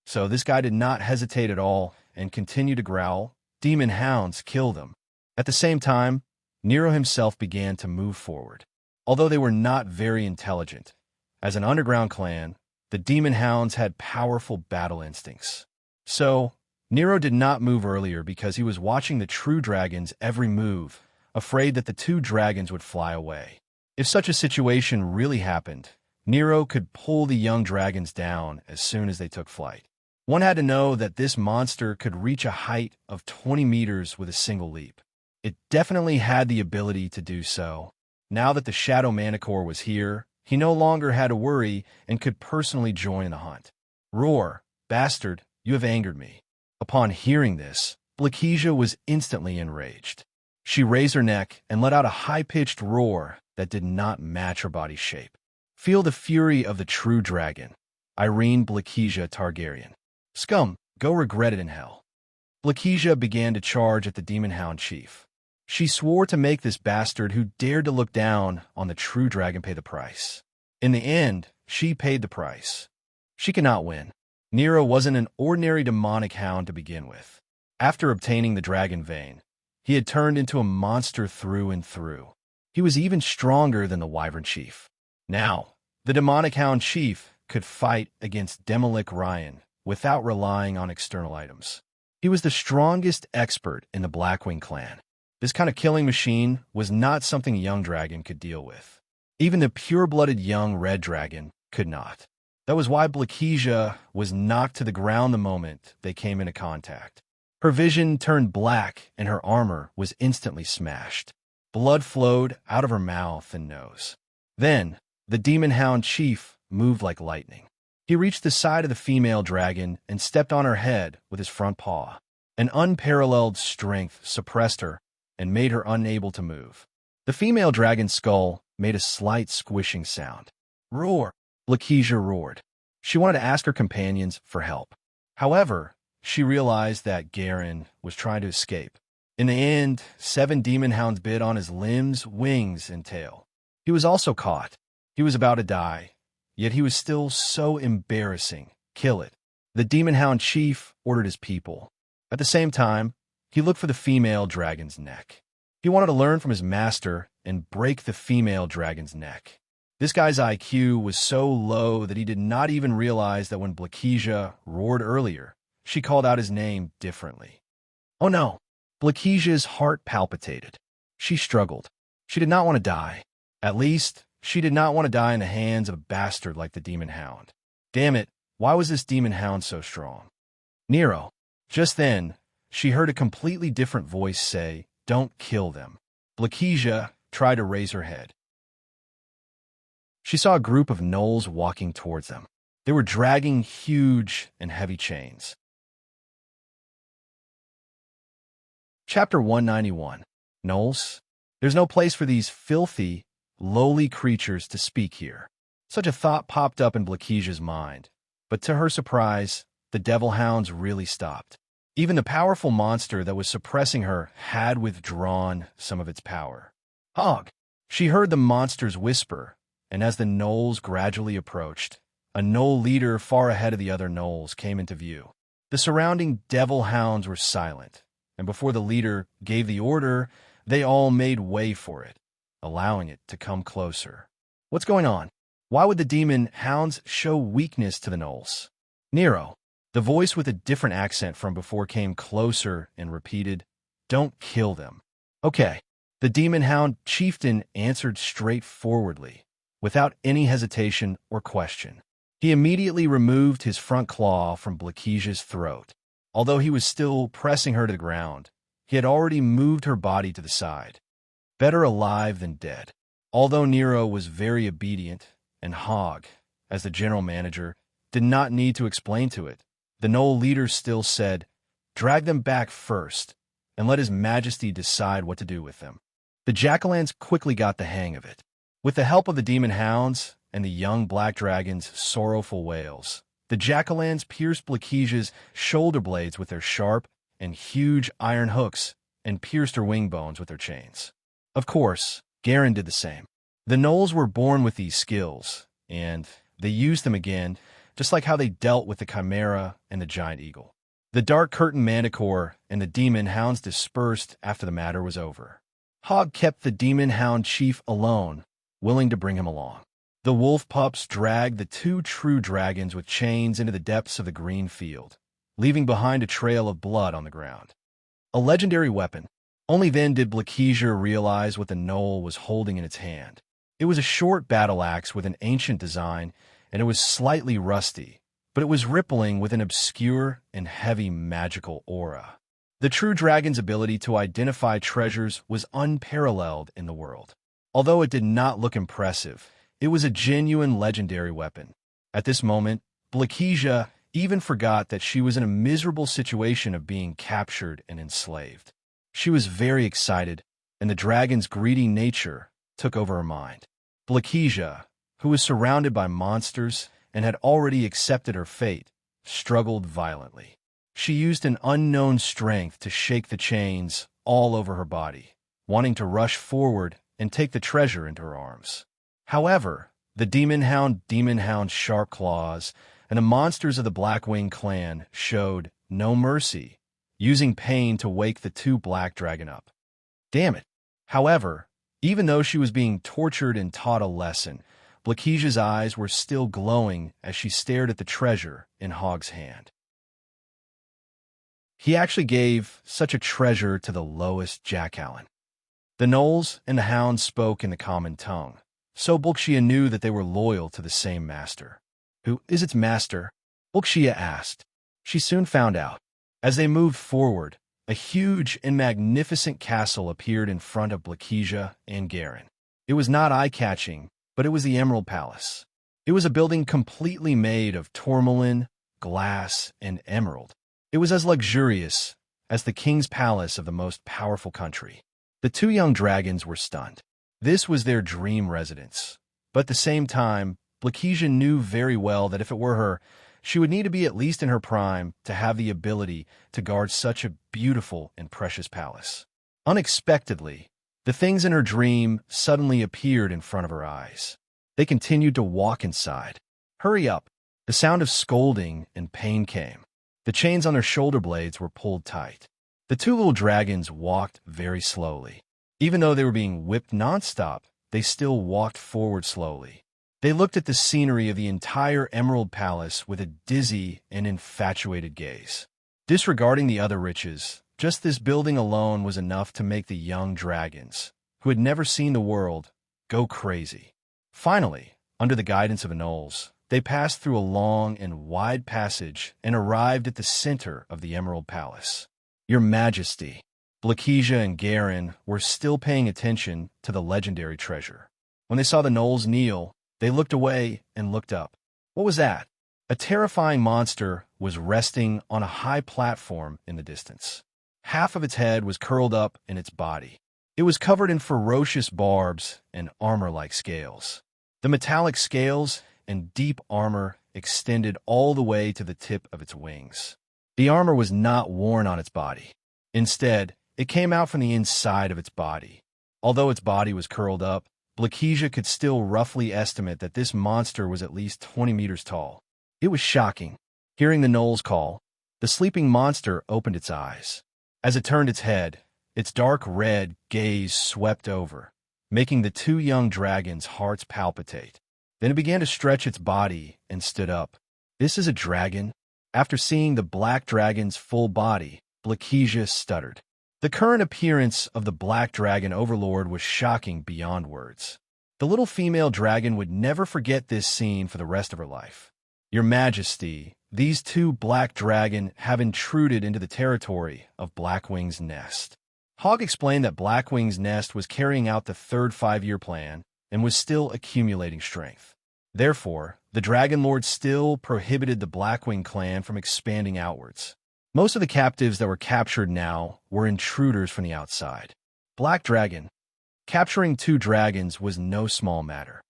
So this guy did not hesitate at all and continued to growl, "Demon hounds, kill them." At the same time, Nero himself began to move forward. Although they were not very intelligent, as an underground clan, the demon hounds had powerful battle instincts. So, Nero did not move earlier because he was watching the true dragon's every move, afraid that the two dragons would fly away. If such a situation really happened, Nero could pull the young dragons down as soon as they took flight. One had to know that this monster could reach a height of 20 meters with a single leap. It definitely had the ability to do so. Now that the Shadow Manicore was here, he no longer had to worry and could personally join the hunt. "Roar, bastard, you have angered me." Upon hearing this, Blakesia was instantly enraged. She raised her neck and let out a high-pitched roar that did not match her body shape. "Feel the fury of the true dragon, Irene Blakesia Targaryen. Scum, go regret it in hell." Blakesia began to charge at the Demon Hound chief. She swore to make this bastard who dared to look down on the true dragon pay the price. In the end, she paid the price. She could not win. Nero wasn't an ordinary demonic hound to begin with. After obtaining the dragon vein, he had turned into a monster through and through. He was even stronger than the Wyvern chief. Now, the demonic hound chief could fight against Demolik Ryan without relying on external items. He was the strongest expert in the Blackwing clan. This kind of killing machine was not something a young dragon could deal with. Even the pure-blooded young red dragon could not. That was why Blakesia was knocked to the ground the moment they came into contact. Her vision turned black and her armor was instantly smashed. Blood flowed out of her mouth and nose. Then, the demon hound chief moved like lightning. He reached the side of the female dragon and stepped on her head with his front paw. An unparalleled strength suppressed her and made her unable to move. The female dragon's skull made a slight squishing sound. "Roar!" Blakesia roared. She wanted to ask her companions for help. However, she realized that Garen was trying to escape. In the end, 7 demon hounds bit on his limbs, wings, and tail. He was also caught. He was about to die, yet he was still so embarrassing. Kill it. The demon hound chief ordered his people. At the same time, he looked for the female dragon's neck. He wanted to learn from his master and break the female dragon's neck. This guy's IQ was so low that he did not even realize that when Blakija roared earlier, she called out his name differently. Oh no! Blakija's heart palpitated. She struggled. She did not want to die. At least, she did not want to die in the hands of a bastard like the demon hound. Damn it, why was this demon hound so strong? Nero. Just then, she heard a completely different voice say, "Don't kill them." Blakija tried to raise her head. She saw a group of gnolls walking towards them. They were dragging huge and heavy chains. Chapter 191. Gnolls? There's no place for these filthy, lowly creatures to speak here. Such a thought popped up in Blakija's mind, but to her surprise, the devil hounds really stopped. Even the powerful monster that was suppressing her had withdrawn some of its power. Hog! She heard the monsters whisper, and as the gnolls gradually approached, a gnoll leader far ahead of the other gnolls came into view. The surrounding devil hounds were silent, and before the leader gave the order, they all made way for it, allowing it to come closer. What's going on? Why would the demon hounds show weakness to the gnolls? Nero. The voice with a different accent from before came closer and repeated, "Don't kill them." Okay. The demon hound chieftain answered straightforwardly, without any hesitation or question. He immediately removed his front claw from Blakija's throat. Although he was still pressing her to the ground, he had already moved her body to the side. Better alive than dead. Although Nero was very obedient, and Hog, as the general manager, did not need to explain to it, the gnoll leader still said, "Drag them back first, and let His Majesty decide what to do with them." The jackalans quickly got the hang of it. With the help of the demon hounds and the young black dragon's sorrowful wails, the jackalans pierced Blakija's shoulder blades with their sharp and huge iron hooks and pierced her wing bones with their chains. Of course, Garen did the same. The gnolls were born with these skills, and they used them again, just like how they dealt with the chimera and the giant eagle. The dark curtain manticore and the demon hounds dispersed after the matter was over. Hog kept the demon hound chief alone, willing to bring him along. The wolf pups dragged the 2 true dragons with chains into the depths of the green field, leaving behind a trail of blood on the ground. A legendary weapon. Only then did Blakija realize what the gnoll was holding in its hand. It was a short battle axe with an ancient design, and it was slightly rusty, but it was rippling with an obscure and heavy magical aura. The true dragon's ability to identify treasures was unparalleled in the world. Although it did not look impressive, it was a genuine legendary weapon. At this moment, Blakija even forgot that she was in a miserable situation of being captured and enslaved. She was very excited, and the dragon's greedy nature took over her mind. Blakija, who was surrounded by monsters and had already accepted her fate, struggled violently. She used an unknown strength to shake the chains all over her body, wanting to rush forward and take the treasure into her arms. However, the demon hound's sharp claws and the monsters of the Blackwing clan showed no mercy, using pain to wake the 2 black dragon up. Damn it! However, even though she was being tortured and taught a lesson, Blakija's eyes were still glowing as she stared at the treasure in Hog's hand. He actually gave such a treasure to the lowest jackallan. The gnolls and the hounds spoke in the common tongue, so Blakija knew that they were loyal to the same master. "Who is its master?" Blakija asked. She soon found out. As they moved forward, a huge and magnificent castle appeared in front of Blakija and Garen. It was not eye-catching, but it was the Emerald Palace. It was a building completely made of tourmaline, glass, and emerald. It was as luxurious as the king's palace of the most powerful country. The 2 young dragons were stunned. This was their dream residence. But at the same time, Blakija knew very well that if it were her, She would need to be at least in her prime to have the ability to guard such a beautiful and precious palace. Unexpectedly, the things in her dream suddenly appeared in front of her eyes. They continued to walk inside. "Hurry up!" The sound of scolding and pain came. The chains on their shoulder blades were pulled tight. The two little dragons walked very slowly. Even though they were being whipped nonstop, they still walked forward slowly. They looked at the scenery of the entire Emerald Palace with a dizzy and infatuated gaze. Disregarding the other riches, just this building alone was enough to make the young dragons, who had never seen the world, go crazy. Finally, under the guidance of Anoles, they passed through a long and wide passage and arrived at the center of the Emerald Palace. "Your Majesty," Blakesia and Garen were still paying attention to the legendary treasure. When they saw the Knolls kneel, they looked away and looked up. What was that? A terrifying monster was resting on a high platform in the distance. Half of its head was curled up in its body. It was covered in ferocious barbs and armor-like scales. The metallic scales and deep armor extended all the way to the tip of its wings. The armor was not worn on its body. Instead, it came out from the inside of its body. Although its body was curled up, Blakesia could still roughly estimate that this monster was at least 20 meters tall. It was shocking. Hearing the Knolls call, the sleeping monster opened its eyes. As it turned its head, its dark red gaze swept over, making the two young dragons' hearts palpitate. Then it began to stretch its body and stood up. "This is a dragon?" After seeing the black dragon's full body, Blakesia stuttered. The current appearance of the black dragon overlord was shocking beyond words. The little female dragon would never forget this scene for the rest of her life. "Your Majesty, these two black dragon have intruded into the territory of Blackwing's nest." Hogg explained that Blackwing's nest was carrying out the third 5-year plan and was still accumulating strength. Therefore, the Dragon Lord still prohibited the Blackwing clan from expanding outwards. Most of the captives that were captured now were intruders from the outside. Black Dragon. Capturing 2 dragons was no small matter.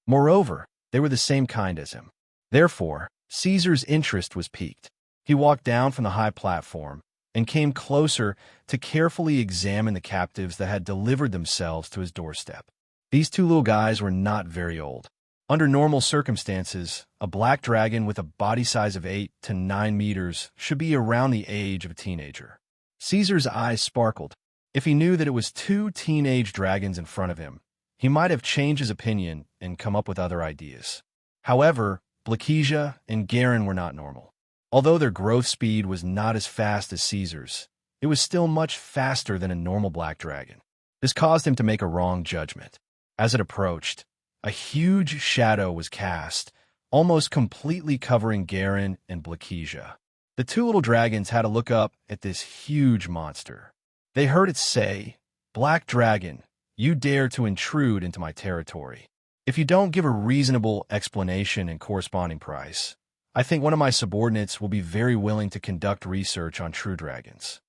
Moreover, they were the same kind as him. Therefore, Caesar's interest was piqued. He walked down from the high platform and came closer to carefully examine the captives that had delivered themselves to his doorstep. These 2 little guys were not very old. Under normal circumstances, a black dragon with a body size of 8 to 9 meters should be around the age of a teenager. Caesar's eyes sparkled. If he knew that it was 2 teenage dragons in front of him, he might have changed his opinion and come up with other ideas. However, Blakesia and Garen were not normal. Although their growth speed was not as fast as Caesar's, it was still much faster than a normal black dragon. This caused him to make a wrong judgment. As it approached, a huge shadow was cast, almost completely covering Garen and Blakesia. The 2 little dragons had to look up at this huge monster. They heard it say, "Black Dragon, you dare to intrude into my territory. If you don't give a reasonable explanation and corresponding price, I think one of my subordinates will be very willing to conduct research on true dragons."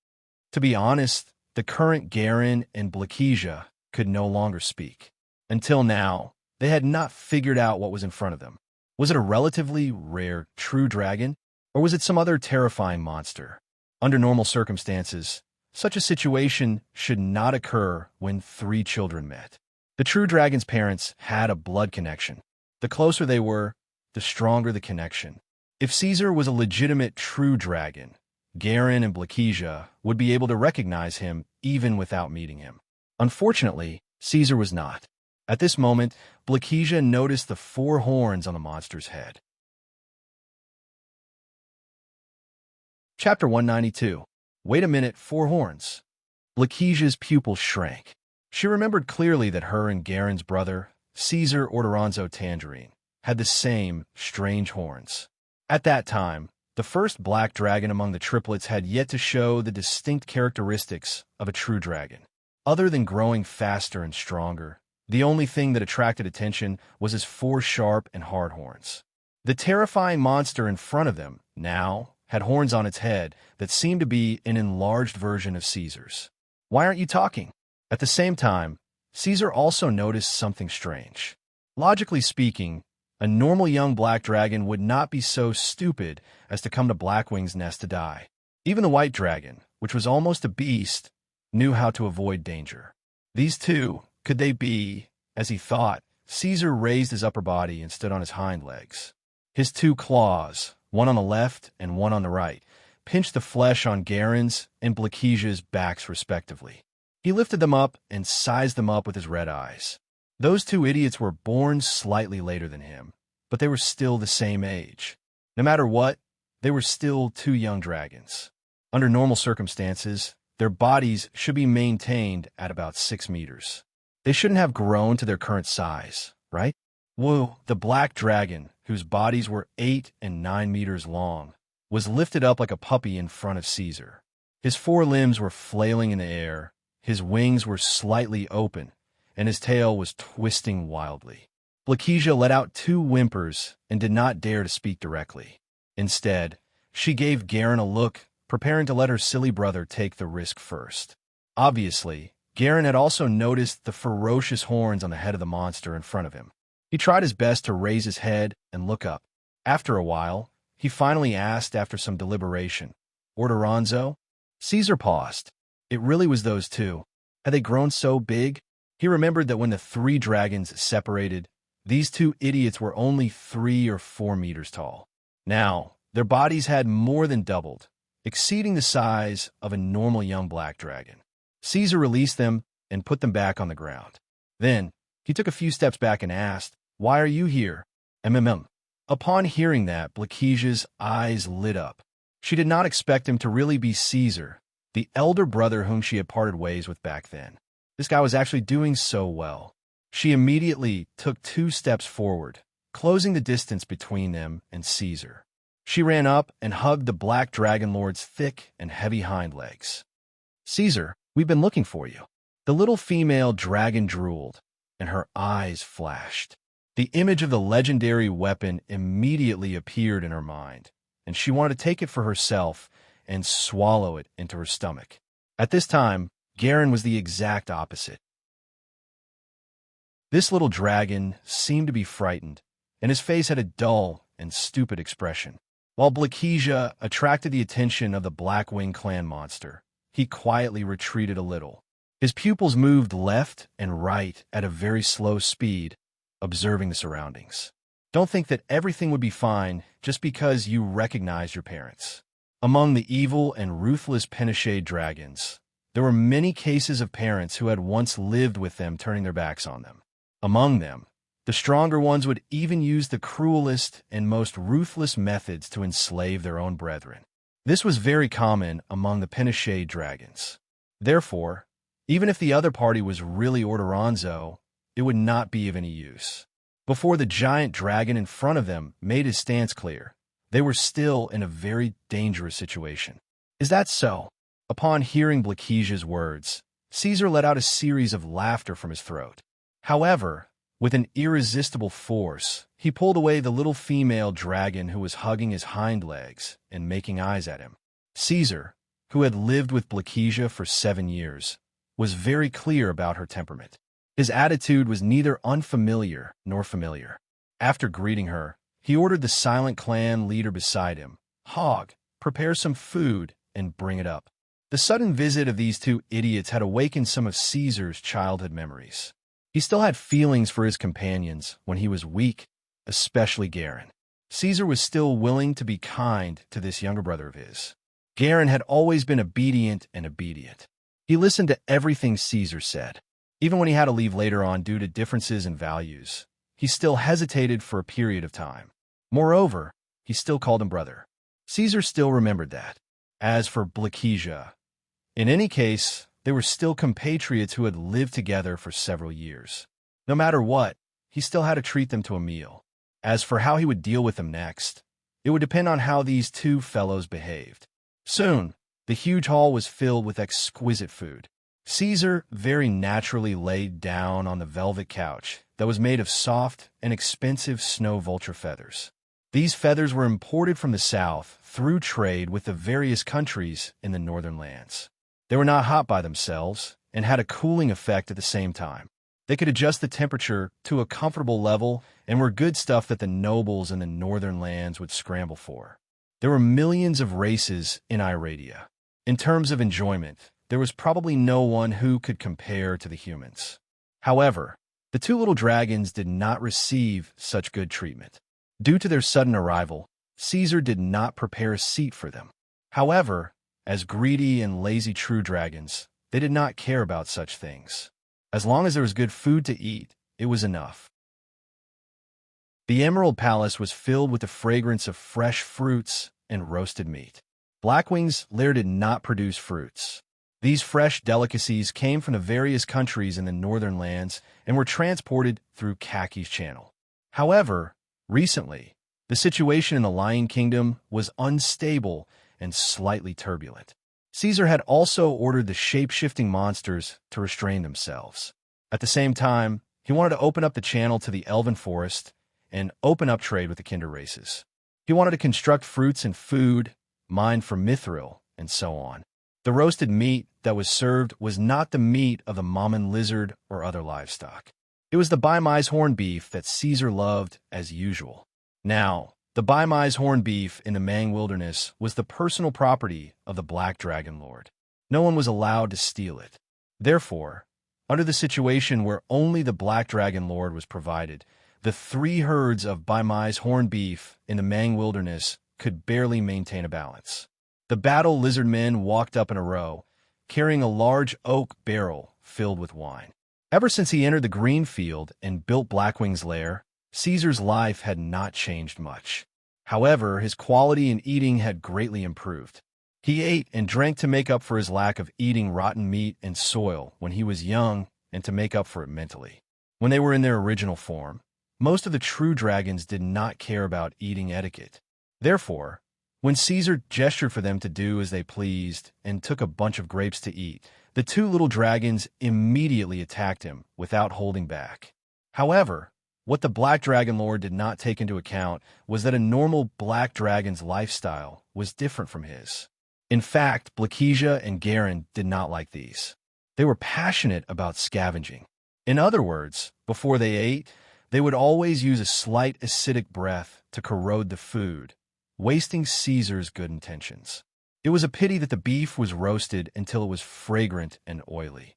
To be honest, the current Garen and Blakesia could no longer speak. Until now, they had not figured out what was in front of them. Was it a relatively rare true dragon, or was it some other terrifying monster? Under normal circumstances, such a situation should not occur when 3 children met. The true dragon's parents had a blood connection. The closer they were, the stronger the connection. If Caesar was a legitimate true dragon, Garen and Blakesia would be able to recognize him even without meeting him. Unfortunately, Caesar was not. At this moment, Blakesia noticed the 4 horns on the monster's head. Chapter 192. Wait a minute, 4 horns. Blakesia's pupils shrank. She remembered clearly that her and Garen's brother, Caesar Orderonzo Tangerine, had the same strange horns. At that time, the first black dragon among the triplets had yet to show the distinct characteristics of a true dragon. Other than growing faster and stronger, the only thing that attracted attention was his 4 sharp and hard horns. The terrifying monster in front of them, now, had horns on its head that seemed to be an enlarged version of Caesar's. "Why aren't you talking?" At the same time, Caesar also noticed something strange. Logically speaking, A normal young black dragon would not be so stupid as to come to Blackwing's nest to die. Even the white dragon, which was almost a beast, knew how to avoid danger. These two, could they be, as he thought? Caesar raised his upper body and stood on his hind legs. His two claws, one on the left and one on the right, pinched the flesh on Garen's and Blakesia's backs respectively. He lifted them up and sized them up with his red eyes. Those two idiots were born slightly later than him, but they were still the same age. No matter what, they were still two young dragons. Under normal circumstances, their bodies should be maintained at about 6 meters. They shouldn't have grown to their current size, right? Whoa, the black dragon, whose bodies were 8 and 9 meters long, was lifted up like a puppy in front of Caesar. His forelimbs were flailing in the air, his wings were slightly open, and his tail was twisting wildly. Blakesia let out 2 whimpers and did not dare to speak directly. Instead, she gave Garen a look, preparing to let her silly brother take the risk first. Obviously, Garen had also noticed the ferocious horns on the head of the monster in front of him. He tried his best to raise his head and look up. After a while, he finally asked after some deliberation, "Orderonzo?" Caesar paused. It really was those two. Had they grown so big? He remembered that when the 3 dragons separated, these 2 idiots were only 3 or 4 meters tall. Now, their bodies had more than doubled, exceeding the size of a normal young black dragon. Caesar released them and put them back on the ground. Then, he took a few steps back and asked, "Why are you here?" Upon hearing that, Blakesia's eyes lit up. She did not expect him to really be Caesar, the elder brother whom she had parted ways with back then. This guy was actually doing so well. She immediately took 2 steps forward, closing the distance between them and Caesar. She ran up and hugged the black dragon lord's thick and heavy hind legs. "Caesar, we've been looking for you." The little female dragon drooled, and her eyes flashed. The image of the legendary weapon immediately appeared in her mind, and she wanted to take it for herself and swallow it into her stomach. At this time, Garen was the exact opposite. This little dragon seemed to be frightened, and his face had a dull and stupid expression. While Blakesia attracted the attention of the Blackwing clan monster, he quietly retreated a little. His pupils moved left and right at a very slow speed, observing the surroundings. Don't think that everything would be fine just because you recognize your parents. Among the evil and ruthless Pinochet dragons, there were many cases of parents who had once lived with them turning their backs on them. Among them, the stronger ones would even use the cruelest and most ruthless methods to enslave their own brethren. This was very common among the Pinochet dragons. Therefore, even if the other party was really Orderonzo, it would not be of any use. Before the giant dragon in front of them made his stance clear, they were still in a very dangerous situation. "Is that so?" Upon hearing Blakesia's words, Caesar let out a series of laughter from his throat. However, with an irresistible force, he pulled away the little female dragon who was hugging his hind legs and making eyes at him. Caesar, who had lived with Blakesia for 7 years, was very clear about her temperament. His attitude was neither unfamiliar nor familiar. After greeting her, he ordered the silent clan leader beside him, "Hog, prepare some food and bring it up." The sudden visit of these 2 idiots had awakened some of Caesar's childhood memories. He still had feelings for his companions when he was weak, especially Garen. Caesar was still willing to be kind to this younger brother of his. Garen had always been obedient. He listened to everything Caesar said. Even when he had to leave later on due to differences in values, he still hesitated for a period of time. Moreover, he still called him brother. Caesar still remembered that. As for Blakesia, in any case, they were still compatriots who had lived together for several years. No matter what, he still had to treat them to a meal. As for how he would deal with them next, it would depend on how these 2 fellows behaved. Soon, the huge hall was filled with exquisite food. Caesar very naturally laid down on the velvet couch that was made of soft and expensive snow vulture feathers. These feathers were imported from the south through trade with the various countries in the northern lands. They were not hot by themselves and had a cooling effect at the same time. They could adjust the temperature to a comfortable level and were good stuff that the nobles in the northern lands would scramble for. There were millions of races in Iradia. In terms of enjoyment, there was probably no one who could compare to the humans. However, the two little dragons did not receive such good treatment. Due to their sudden arrival, Caesar did not prepare a seat for them. However, as greedy and lazy true dragons, they did not care about such things. As long as there was good food to eat, it was enough. The Emerald Palace was filled with the fragrance of fresh fruits and roasted meat. Blackwing's lair did not produce fruits. These fresh delicacies came from the various countries in the northern lands and were transported through Kaki's channel. However, recently, the situation in the Lion Kingdom was unstable and slightly turbulent. Caesar had also ordered the shape-shifting monsters to restrain themselves. At the same time, he wanted to open up the channel to the Elven Forest and open up trade with the Kinder races. He wanted to construct fruits and food, mine for Mithril, and so on. The roasted meat that was served was not the meat of the Mammon lizard or other livestock. It was the Baimise horn beef that Caesar loved as usual. Now, the Baimise horn beef in the Mang Wilderness was the personal property of the Black Dragon Lord. No one was allowed to steal it. Therefore, under the situation where only the Black Dragon Lord was provided, the 3 herds of Baimise horn beef in the Mang Wilderness could barely maintain a balance. The battle lizard men walked up in a row, carrying a large oak barrel filled with wine. Ever since he entered the green field and built Blackwing's lair, Caesar's life had not changed much. However, his quality in eating had greatly improved. He ate and drank to make up for his lack of eating rotten meat and soil when he was young and to make up for it mentally. When they were in their original form, most of the true dragons did not care about eating etiquette. Therefore, when Caesar gestured for them to do as they pleased and took a bunch of grapes to eat, the 2 little dragons immediately attacked him without holding back. However, what the Black Dragon Lord did not take into account was that a normal black dragon's lifestyle was different from his. In fact, Blakesia and Garen did not like these. They were passionate about scavenging. In other words, before they ate, they would always use a slight acidic breath to corrode the food, wasting Caesar's good intentions. It was a pity that the beef was roasted until it was fragrant and oily.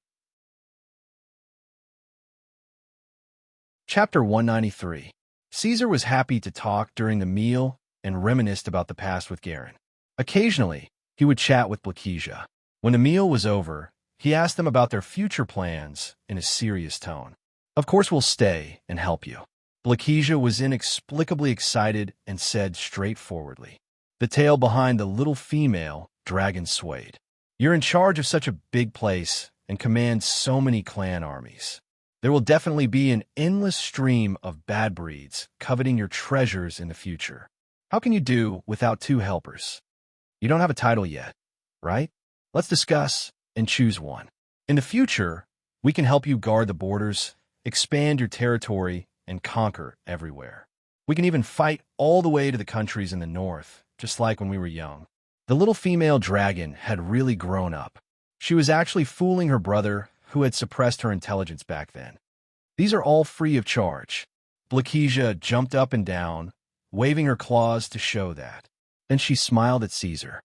Chapter 193. Caesar was happy to talk during the meal and reminisced about the past with Garen. Occasionally, he would chat with Blakesia. When the meal was over, he asked them about their future plans in a serious tone. Of course we'll stay and help you. Blakesia was inexplicably excited and said straightforwardly. The tail behind the little female dragon swayed. You're in charge of such a big place and command so many clan armies. There will definitely be an endless stream of bad breeds coveting your treasures in the future. How can you do without 2 helpers? You don't have a title yet, right? Let's discuss and choose one. In the future, we can help you guard the borders, expand your territory, and conquer everywhere. We can even fight all the way to the countries in the north, just like when we were young. The little female dragon had really grown up. She was actually fooling her brother, who had suppressed her intelligence back then. These are all free of charge. Blakesia jumped up and down, waving her claws to show that. Then she smiled at Caesar.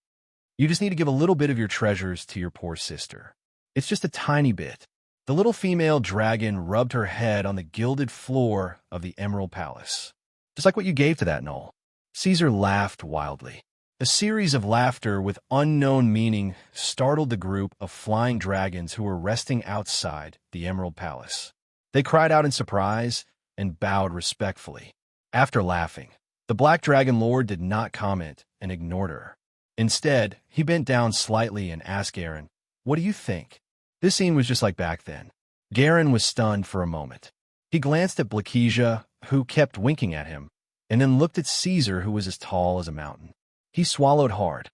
You just need to give a little bit of your treasures to your poor sister. It's just a tiny bit. The little female dragon rubbed her head on the gilded floor of the Emerald Palace. Just like what you gave to that knoll. Caesar laughed wildly. A series of laughter with unknown meaning startled the group of flying dragons who were resting outside the Emerald Palace. They cried out in surprise and bowed respectfully. After laughing, the Black Dragon Lord did not comment and ignored her. Instead, he bent down slightly and asked Garen, "What do you think?" This scene was just like back then. Garen was stunned for a moment. He glanced at Blakesia, who kept winking at him, and then looked at Caesar, who was as tall as a mountain. He swallowed hard.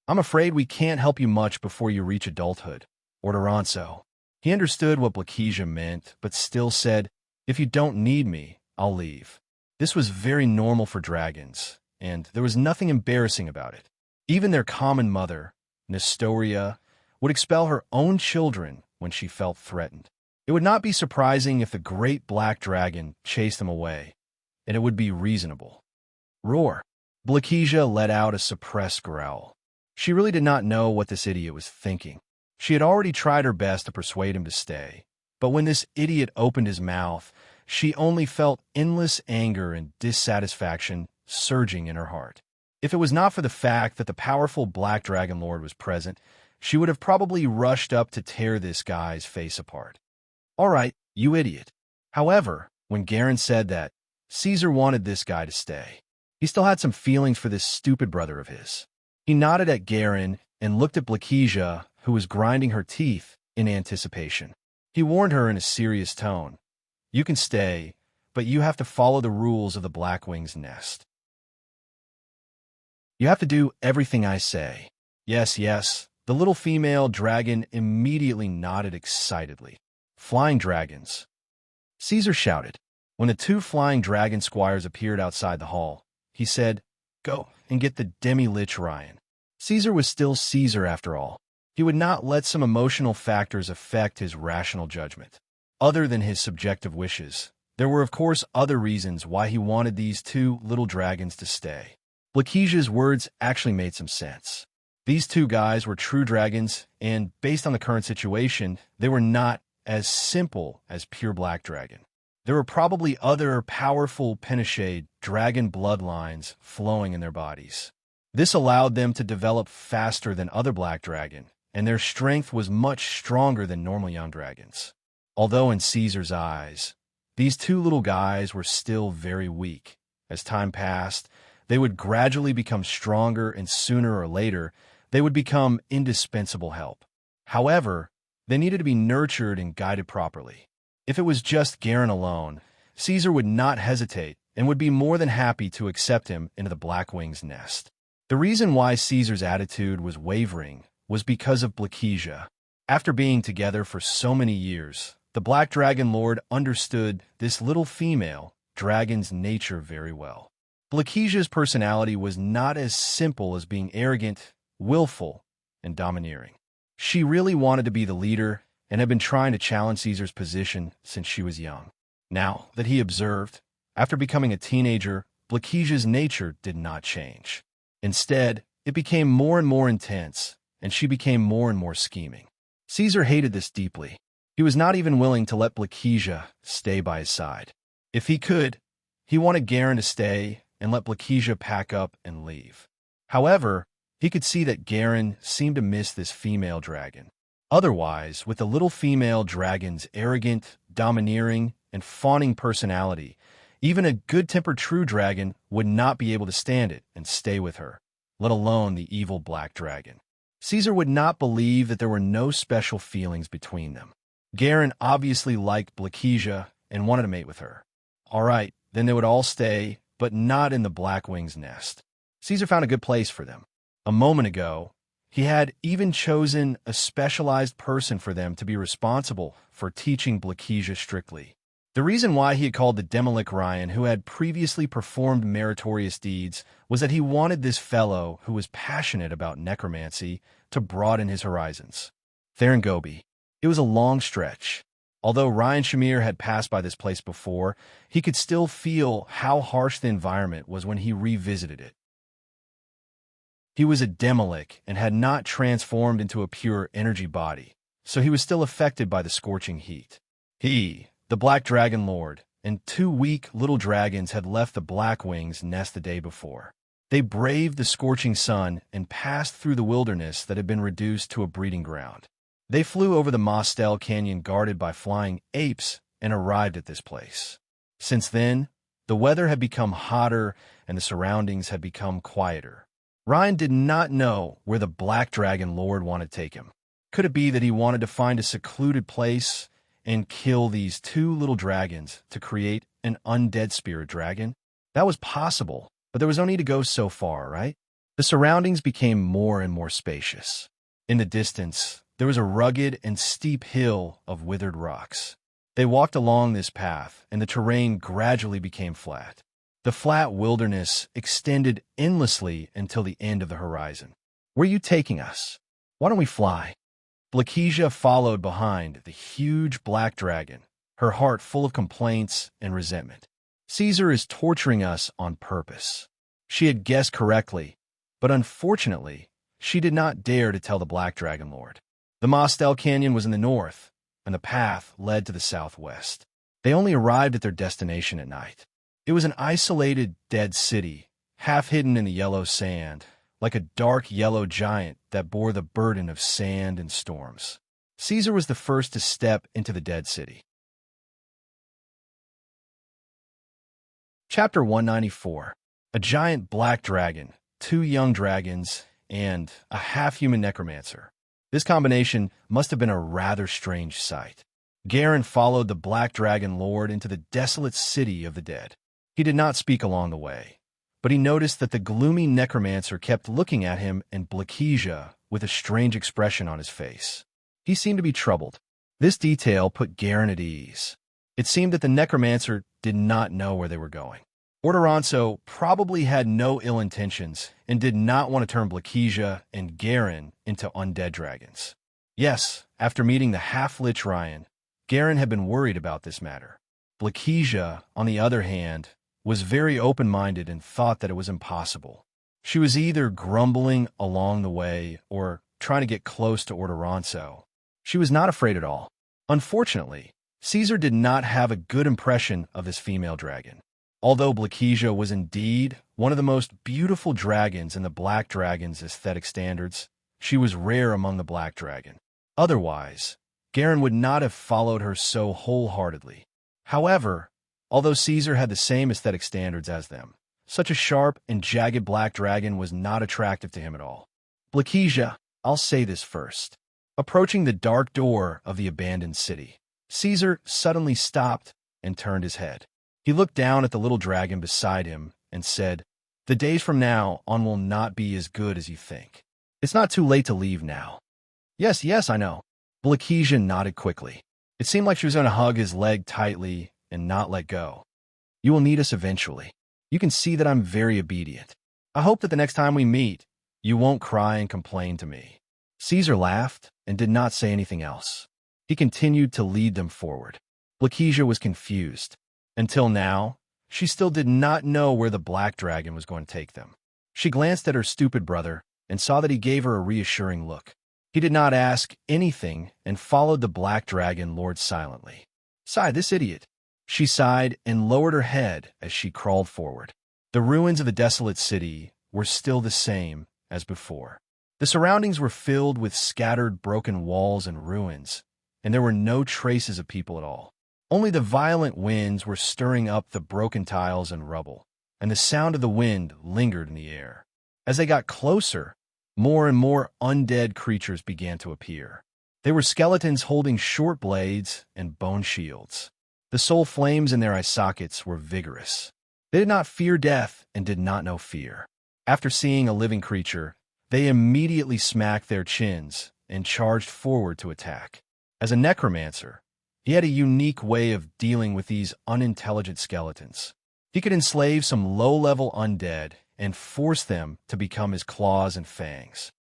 I'm afraid we can't help you much before you reach adulthood, or Doranzo. He understood what Blakesia meant, but still said, if you don't need me, I'll leave. This was very normal for dragons, and there was nothing embarrassing about it. Even their common mother, Nestoria, would expel her own children when she felt threatened. It would not be surprising if the great black dragon chased them away, and it would be reasonable. Roar! Blakesia let out a suppressed growl. She really did not know what this idiot was thinking. She had already tried her best to persuade him to stay, but when this idiot opened his mouth, she only felt endless anger and dissatisfaction surging in her heart. If it was not for the fact that the powerful Black Dragon Lord was present, she would have probably rushed up to tear this guy's face apart. All right, you idiot. However, when Garen said that, Caesar wanted this guy to stay. He still had some feelings for this stupid brother of his. He nodded at Garen and looked at Blakesia, who was grinding her teeth in anticipation. He warned her in a serious tone, "You can stay, but you have to follow the rules of the Blackwing's nest. You have to do everything I say." Yes, yes, the little female dragon immediately nodded excitedly. Flying dragons. Caesar shouted. When the two flying dragon squires appeared outside the hall, he said, "Go and get the demi-lich Ryan." Caesar was still Caesar after all. He would not let some emotional factors affect his rational judgment. Other than his subjective wishes, there were of course other reasons why he wanted these two little dragons to stay. Blakesia's words actually made some sense. These two guys were true dragons, and based on the current situation, they were not as simple as pure black dragon. There were probably other powerful Pinochet dragon bloodlines flowing in their bodies. This allowed them to develop faster than other black dragon, and their strength was much stronger than normal young dragons. Although in Caesar's eyes, these two little guys were still very weak. As time passed, they would gradually become stronger, and sooner or later, they would become indispensable help. However, they needed to be nurtured and guided properly. If it was just Garen alone, Caesar would not hesitate and would be more than happy to accept him into the Blackwing's nest. The reason why Caesar's attitude was wavering was because of Blakesia. After being together for so many years, the Black Dragon Lord understood this little female dragon's nature very well. Blakesia's personality was not as simple as being arrogant, willful, and domineering. She really wanted to be the leader and had been trying to challenge Caesar's position since she was young. Now that he observed, after becoming a teenager, Blakesia's nature did not change. Instead, it became more and more intense, and she became more and more scheming. Caesar hated this deeply. He was not even willing to let Blakesia stay by his side. If he could, he wanted Garen to stay and let Blakesia pack up and leave. However, he could see that Garen seemed to miss this female dragon. Otherwise, with the little female dragon's arrogant, domineering, and fawning personality, even a good-tempered true dragon would not be able to stand it and stay with her, let alone the evil black dragon. Caesar would not believe that there were no special feelings between them. Garen obviously liked Blakesia and wanted to mate with her. All right, then they would all stay, but not in the Blackwing's nest. Caesar found a good place for them. A moment ago, he had even chosen a specialized person for them to be responsible for teaching Blakesia strictly. The reason why he had called the Demilich Ryan, who had previously performed meritorious deeds, was that he wanted this fellow, who was passionate about necromancy, to broaden his horizons. Theron Gobi. It was a long stretch. Although Ryan Shamir had passed by this place before, he could still feel how harsh the environment was when he revisited it. He was a Demilich and had not transformed into a pure energy body, so he was still affected by the scorching heat. He, the Black Dragon Lord, and two weak little dragons had left the Blackwing's nest the day before. They braved the scorching sun and passed through the wilderness that had been reduced to a breeding ground. They flew over the Mostel Canyon guarded by flying apes and arrived at this place. Since then, the weather had become hotter and the surroundings had become quieter. Ryan did not know where the Black Dragon Lord wanted to take him. Could it be that he wanted to find a secluded place and kill these two little dragons to create an undead spirit dragon? That was possible, but there was no need to go so far, right? The surroundings became more and more spacious. In the distance, there was a rugged and steep hill of withered rocks. They walked along this path, and the terrain gradually became flat. The flat wilderness extended endlessly until the end of the horizon. "Where are you taking us? Why don't we fly?" Blakesia followed behind the huge black dragon, her heart full of complaints and resentment. Caesar is torturing us on purpose. She had guessed correctly, but unfortunately, she did not dare to tell the Black Dragon Lord. The Mostel Canyon was in the north, and the path led to the southwest. They only arrived at their destination at night. It was an isolated, dead city, half hidden in the yellow sand, like a dark yellow giant that bore the burden of sand and storms. Caesar was the first to step into the dead city. Chapter 194. A giant black dragon, 2 young dragons, and a half-human necromancer. This combination must have been a rather strange sight. Garen followed the Black Dragon Lord into the desolate city of the dead. He did not speak along the way, but he noticed that the gloomy necromancer kept looking at him and Blakesia with a strange expression on his face. He seemed to be troubled. This detail put Garen at ease. It seemed that the necromancer did not know where they were going. Ordoronso probably had no ill intentions and did not want to turn Blakesia and Garen into undead dragons. Yes, after meeting the half-lich Ryan, Garen had been worried about this matter. Blakesia, on the other hand, was very open-minded and thought that it was impossible. She was either grumbling along the way or trying to get close to Ordoronso. She was not afraid at all. Unfortunately, Caesar did not have a good impression of this female dragon. Although Blakesia was indeed one of the most beautiful dragons in the Black Dragon's aesthetic standards, she was rare among the Black Dragon. Otherwise, Garen would not have followed her so wholeheartedly. However, although Caesar had the same aesthetic standards as them, such a sharp and jagged black dragon was not attractive to him at all. Blakesia, I'll say this first. Approaching the dark door of the abandoned city, Caesar suddenly stopped and turned his head. He looked down at the little dragon beside him and said, "The days from now on will not be as good as you think. It's not too late to leave now." Yes, I know." Blakesia nodded quickly. It seemed like she was going to hug his leg tightly and not let go. "You will need us eventually. You can see that I'm very obedient. I hope that the next time we meet, you won't cry and complain to me." Caesar laughed and did not say anything else. He continued to lead them forward. Blakesia was confused. Until now, she still did not know where the Black Dragon was going to take them. She glanced at her stupid brother and saw that he gave her a reassuring look. He did not ask anything and followed the Black Dragon Lord silently. "Sigh, this idiot." She sighed and lowered her head as she crawled forward. The ruins of the desolate city were still the same as before. The surroundings were filled with scattered broken walls and ruins, and there were no traces of people at all. Only the violent winds were stirring up the broken tiles and rubble, and the sound of the wind lingered in the air. As they got closer, more and more undead creatures began to appear. They were skeletons holding short blades and bone shields. The soul flames in their eye sockets were vigorous. They did not fear death and did not know fear. After seeing a living creature, they immediately smacked their chins and charged forward to attack. As a necromancer, he had a unique way of dealing with these unintelligent skeletons. He could enslave some low-level undead and force them to become his claws and fangs.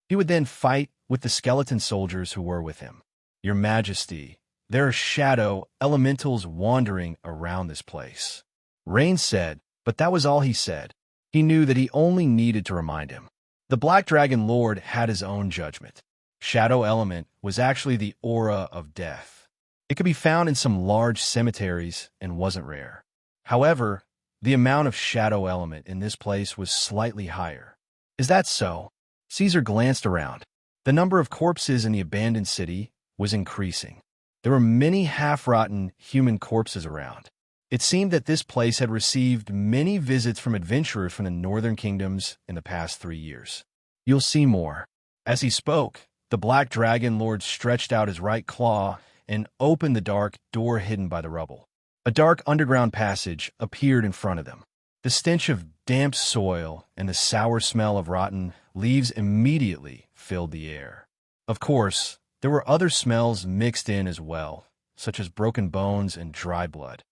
He would then fight with the skeleton soldiers who were with him. "Your Majesty, there are shadow elementals wandering around this place," Rain said, but that was all he said. He knew that he only needed to remind him. The Black Dragon Lord had his own judgment. Shadow element was actually the aura of death. It could be found in some large cemeteries and wasn't rare. However, the amount of shadow element in this place was slightly higher. "Is that so?" Caesar glanced around. The number of corpses in the abandoned city was increasing. There were many half-rotten human corpses around. It seemed that this place had received many visits from adventurers from the northern kingdoms in the past 3 years. "You'll see more." As he spoke, the Black Dragon Lord stretched out his right claw and opened the dark door hidden by the rubble. A dark underground passage appeared in front of them. The stench of damp soil and the sour smell of rotten leaves immediately filled the air. Of course, there were other smells mixed in as well, such as broken bones and dry blood.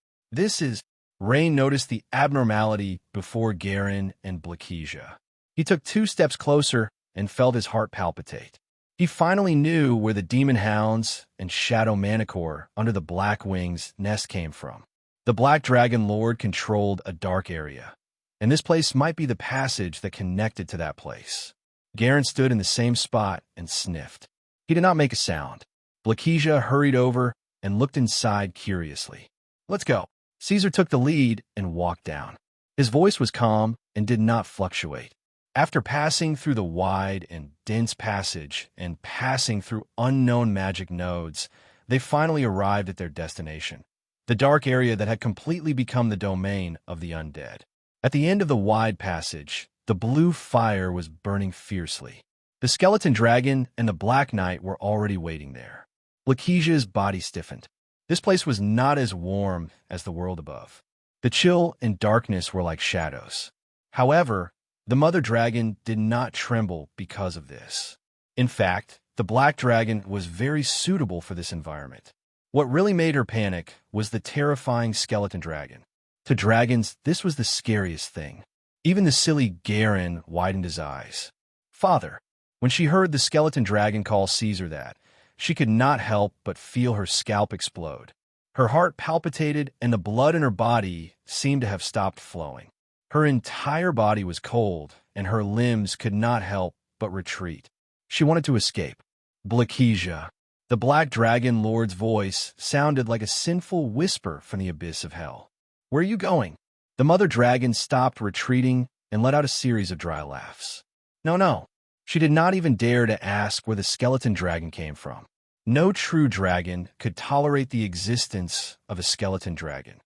Rain noticed the abnormality before Garen and Blakesia. He took 2 steps closer and felt his heart palpitate. He finally knew where the demon hounds and shadow manicore under the Black Wing's nest came from. The Black Dragon Lord controlled a dark area, and this place might be the passage that connected to that place. Garen stood in the same spot and sniffed. He did not make a sound. Blakesia hurried over and looked inside curiously. "Let's go." Caesar took the lead and walked down. His voice was calm and did not fluctuate. After passing through the wide and dense passage and passing through unknown magic nodes, they finally arrived at their destination, the dark area that had completely become the domain of the undead. At the end of the wide passage, the blue fire was burning fiercely. The skeleton dragon and the Black Knight were already waiting there. Blakesia's body stiffened. This place was not as warm as the world above. The chill and darkness were like shadows. However, the mother dragon did not tremble because of this. In fact, the black dragon was very suitable for this environment. What really made her panic was the terrifying skeleton dragon. To dragons, this was the scariest thing. Even the silly Garen widened his eyes. "Father." When she heard the skeleton dragon call Caesar that, she could not help but feel her scalp explode. Her heart palpitated and the blood in her body seemed to have stopped flowing. Her entire body was cold, and her limbs could not help but retreat. She wanted to escape. "Blakesia." The Black Dragon Lord's voice sounded like a sinful whisper from the abyss of hell. "Where are you going?" The mother dragon stopped retreating and let out a series of dry laughs. No. She did not even dare to ask where the skeleton dragon came from. No true dragon could tolerate the existence of a skeleton dragon.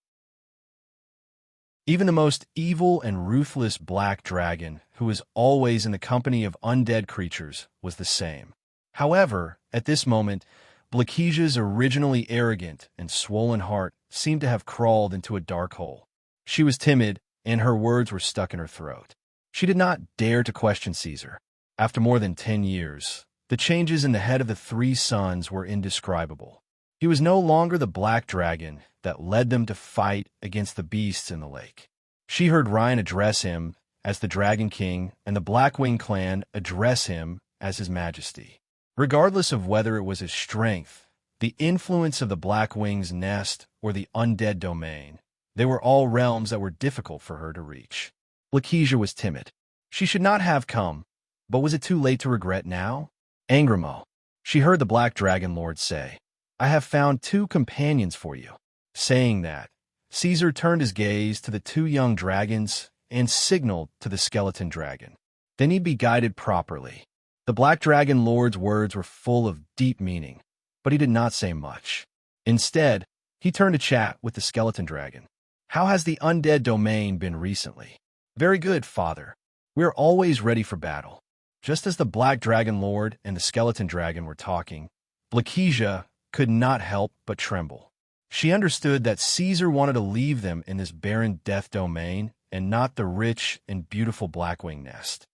Even the most evil and ruthless black dragon, who was always in the company of undead creatures, was the same. However, at this moment, Blakesia's originally arrogant and swollen heart seemed to have crawled into a dark hole. She was timid, and her words were stuck in her throat. She did not dare to question Caesar. After more than 10 years, the changes in the head of the three sons were indescribable. He was no longer the black dragon that led them to fight against the beasts in the lake. She heard Ryan address him as the Dragon King and the Blackwing clan address him as His Majesty. Regardless of whether it was his strength, the influence of the Blackwing's nest, or the undead domain, they were all realms that were difficult for her to reach. Blakesia was timid. She should not have come, but was it too late to regret now? "Angrimo," she heard the Black Dragon Lord say, "I have found 2 companions for you." Saying that, Caesar turned his gaze to the 2 young dragons and signaled to the skeleton dragon. Then he'd be guided properly. The Black Dragon Lord's words were full of deep meaning, but he did not say much. Instead, he turned to chat with the skeleton dragon. "How has the undead domain been recently?" "Very good, Father. We are always ready for battle." Just as the Black Dragon Lord and the skeleton dragon were talking, Blakesia could not help but tremble. She understood that Caesar wanted to leave them in this barren death domain and not the rich and beautiful Blackwing nest.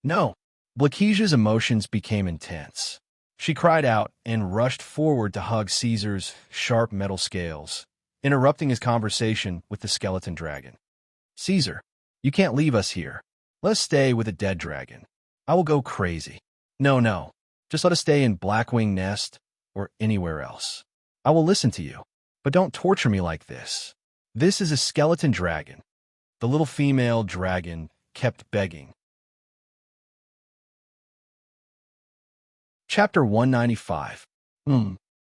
"No." Blakesia's emotions became intense. She cried out and rushed forward to hug Caesar's sharp metal scales, interrupting his conversation with the skeleton dragon. "Caesar, you can't leave us here. Let us stay with the dead dragon. I will go crazy." No. Just let us stay in Blackwing Nest or anywhere else. I will listen to you, but don't torture me like this. This is a skeleton dragon." The little female dragon kept begging. Chapter 195.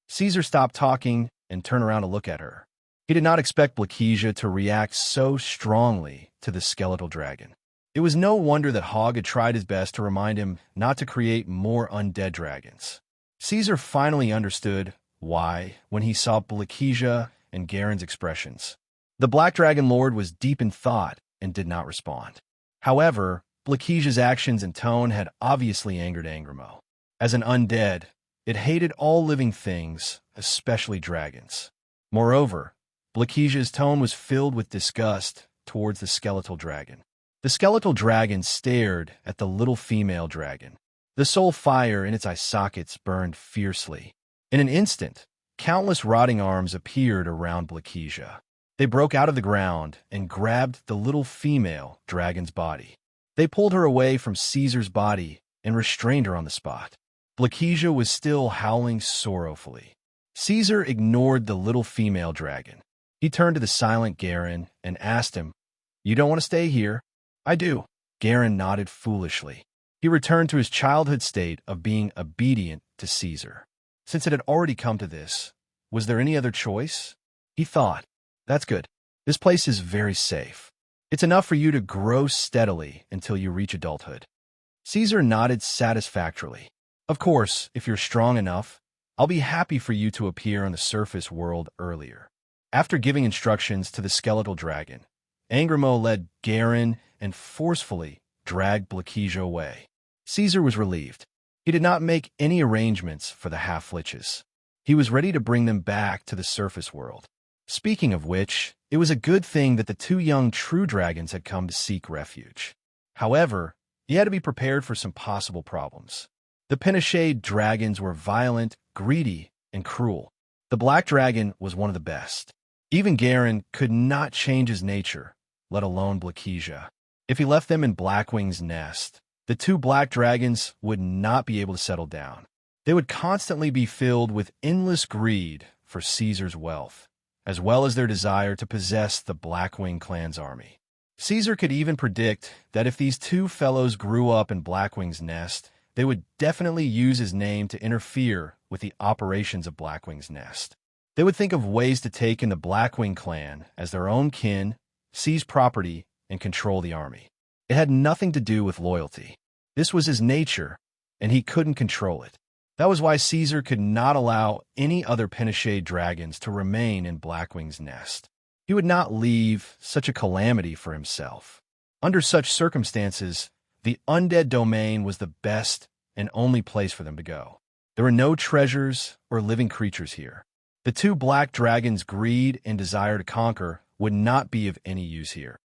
Caesar stopped talking and turned around to look at her. He did not expect Blakesia to react so strongly to the skeletal dragon. It was no wonder that Hogg had tried his best to remind him not to create more undead dragons. Caesar finally understood why when he saw Blakesia and Garen's expressions. The Black Dragon Lord was deep in thought and did not respond. However, Blakesia's actions and tone had obviously angered Angrimo. As an undead, it hated all living things, especially dragons. Moreover, Blakesia's tone was filled with disgust towards the skeletal dragon. The skeletal dragon stared at the little female dragon. The soul fire in its eye sockets burned fiercely. In an instant, countless rotting arms appeared around Blakesia. They broke out of the ground and grabbed the little female dragon's body. They pulled her away from Caesar's body and restrained her on the spot. Blakesia was still howling sorrowfully. Caesar ignored the little female dragon. He turned to the silent Garen and asked him, "You don't want to stay here?" "I do." Garen nodded foolishly. He returned to his childhood state of being obedient to Caesar. Since it had already come to this, was there any other choice? He thought, "That's good. This place is very safe. It's enough for you to grow steadily until you reach adulthood." Caesar nodded satisfactorily. "Of course, if you're strong enough, I'll be happy for you to appear on the surface world earlier." After giving instructions to the skeletal dragon, Angramo led Garen and forcefully dragged Blakesia away. Caesar was relieved. He did not make any arrangements for the half-liches. He was ready to bring them back to the surface world. Speaking of which, it was a good thing that the two young true dragons had come to seek refuge. However, he had to be prepared for some possible problems. The Pinochet dragons were violent, greedy, and cruel. The black dragon was one of the best. Even Garen could not change his nature, let alone Blakesia. If he left them in Blackwing's nest, the two black dragons would not be able to settle down. They would constantly be filled with endless greed for Caesar's wealth, as well as their desire to possess the Blackwing clan's army. Caesar could even predict that if these two fellows grew up in Blackwing's nest, they would definitely use his name to interfere with the operations of Blackwing's nest. They would think of ways to take in the Blackwing clan as their own kin, seize property, and control the army. It had nothing to do with loyalty. This was his nature, and he couldn't control it. That was why Caesar could not allow any other Pinochet dragons to remain in Blackwing's nest. He would not leave such a calamity for himself. Under such circumstances, the undead domain was the best and only place for them to go. There were no treasures or living creatures here. The two black dragons' greed and desire to conquer would not be of any use here.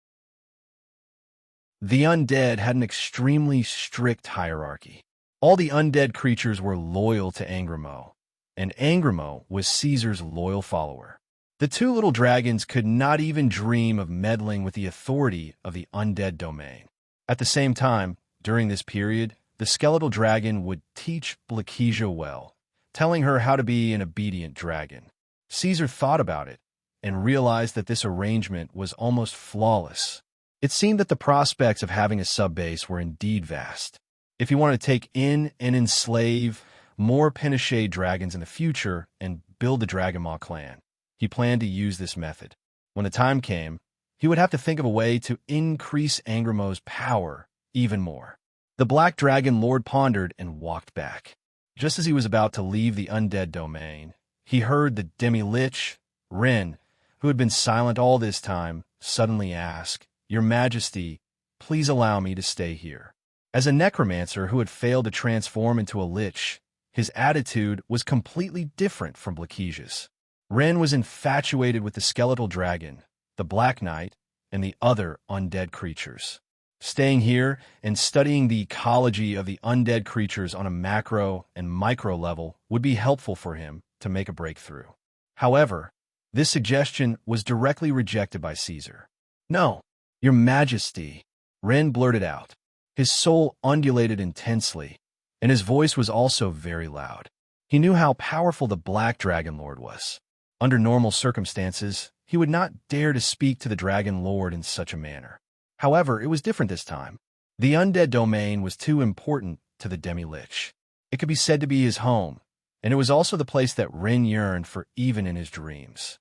The undead had an extremely strict hierarchy. All the undead creatures were loyal to Angramo, and Angramo was Caesar's loyal follower. The two little dragons could not even dream of meddling with the authority of the undead domain. At the same time, during this period, the skeletal dragon would teach Blakesia well, telling her how to be an obedient dragon. Caesar thought about it and realized that this arrangement was almost flawless. It seemed that the prospects of having a sub-base were indeed vast. If he wanted to take in and enslave more Pinochet dragons in the future and build the Dragonmaw clan, he planned to use this method. When the time came, he would have to think of a way to increase Angramo's power even more. The Black Dragon Lord pondered and walked back. Just as he was about to leave the undead domain, he heard the demi-lich, Ren, who had been silent all this time, suddenly ask, "Your Majesty, please allow me to stay here." As a necromancer who had failed to transform into a lich, his attitude was completely different from Blakesia's. Ren was infatuated with the skeletal dragon, the Black Knight, and the other undead creatures. Staying here and studying the ecology of the undead creatures on a macro and micro level would be helpful for him to make a breakthrough. However, this suggestion was directly rejected by Caesar. "No, Your Majesty," Ren blurted out. His soul undulated intensely, and his voice was also very loud. He knew how powerful the Black Dragon Lord was. Under normal circumstances, he would not dare to speak to the Dragon Lord in such a manner. However, it was different this time. The undead domain was too important to the Demi-Lich. It could be said to be his home, and it was also the place that Ren yearned for even in his dreams.